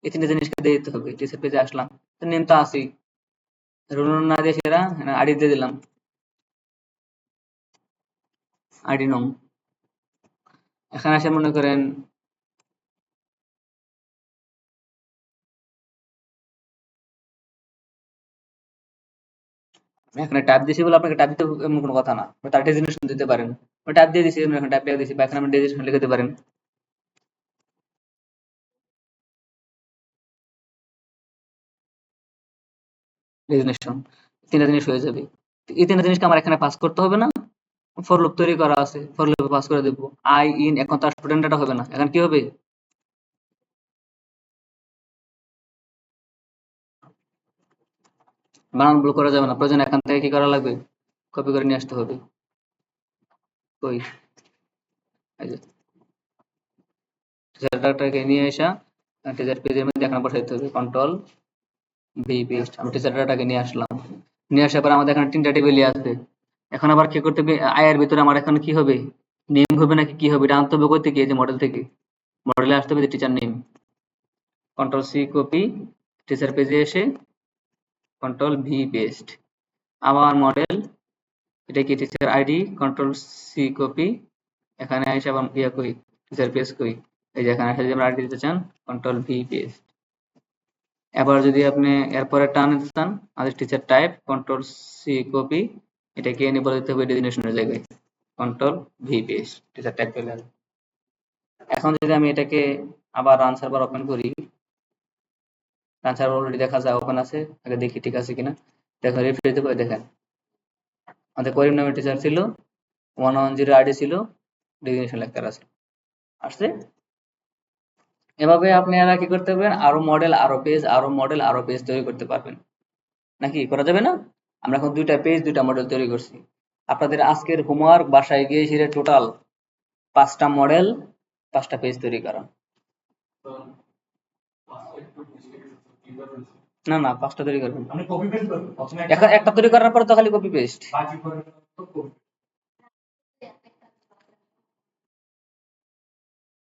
S1: এই তিনটা জিনিসকে দিয়ে দিতে হবে। টিচার পেজে আসলাম, নেম তো আছেই, রোল না দিয়ে সেরা আইডি দিয়ে দিলাম, আইডি নং। এখানে আসে মনে করেন এখানে ট্যাব দিছি বলে আপনাকে ট্যাব দিতে এমন কোনো কথা না, তার ডেজিগনেশন দিতে পারেন। ট্যাব দিয়ে দিছি, এখানে ট্যাব লিখে দিছি, বা এখানে আপনি ডেজিগনেশন লিখে দিতে পারেন। ডেজিগনেশন, তিনটা জিনিস হয়ে যাবে। তো এই তিনটা জিনিসকে আমার এখানে পাস করতে হবে না, ফর লুপ তৈরি করা আছে, ফর লুপে পাস করে দেবো। আই ইন, এখন তার স্টুডেন্ট ডাটা হবে না, এখন কি হবে, বানান ভুল করা যাবে না, প্রয়োজন এখান থেকে কি করা লাগবে, কপি করে নিয়ে আসতে হবে। ওই এই যে টিচার ডাটাকে নিয়ে আসা, টিচার পেজের মধ্যে এখানে বসাইতে হবে, কন্ট্রোল ভি পেস্ট। আমি টিচার ডাটাকে নিয়ে আসলাম, নিয়ে আসার পর আমাদের এখানে তিনটা টেবিলই আছে। এখন আবার কি করতে হবে, আয়ের ভিতরে আমার এখানে কি হবে, নেম হবে নাকি কি হবে, এটা আনতে হবে কই থেকে, এই যে মডেল থেকে, মডেলে আসতে হবে teacher name, control C copy, teacher পেজে এসে কন্ট্রোল ভি পেস্ট, আবার মডেল, এটা কি teacher ID, control C copy, এখানে এসে আবার ইয়া করি, টিচার পেজ করি, এই যে এখানে এসে যদি আমরা আইডি দিতে চান কন্ট্রোল ভি পেস্ট। এবার যদি আপনি এরপরে টান নিতে চান, আমাদের teacher type, control C copy, এটাকে এনে বলে দিতে হবে ডেজিগনেশনের জায়গায়, control V paste, teacher type চলে আসবে। এখন যদি আমি এটাকে আবার রান সার্ভার ওপেন করি, রান সার্ভার অলরেডি দেখা যায় ওপেন আছে, আগে দেখি ঠিক আছে কিনা। দেখো রিফ্রেশ দেবো, দেখেন আমাদের করিম নামের টিচার ছিল, 110 আইডি ছিল, ডেজিগনেশন লেকচার আছে, আসছে। এভাবে আপনারা কি করতে পারবেন, আরো মডেল, আরো পেজ, আরো মডেল, আরো পেজ তৈরি করতে পারবেন। নাকি করা যাবে না? আমরা এখন 2টা পেজ 2টা মডেল তৈরি করছি। আপনাদের আজকের হোমওয়ার্ক বাসায় গিয়ে সেটা টোটাল 5টা মডেল 5টা পেজ তৈরি করা। না না, 5টা তৈরি করবেন।
S2: আমি কপি পেস্ট করব প্রথমে
S1: এখন একটা তৈরি করার পর তো খালি কপি পেস্ট।
S2: বাকি করে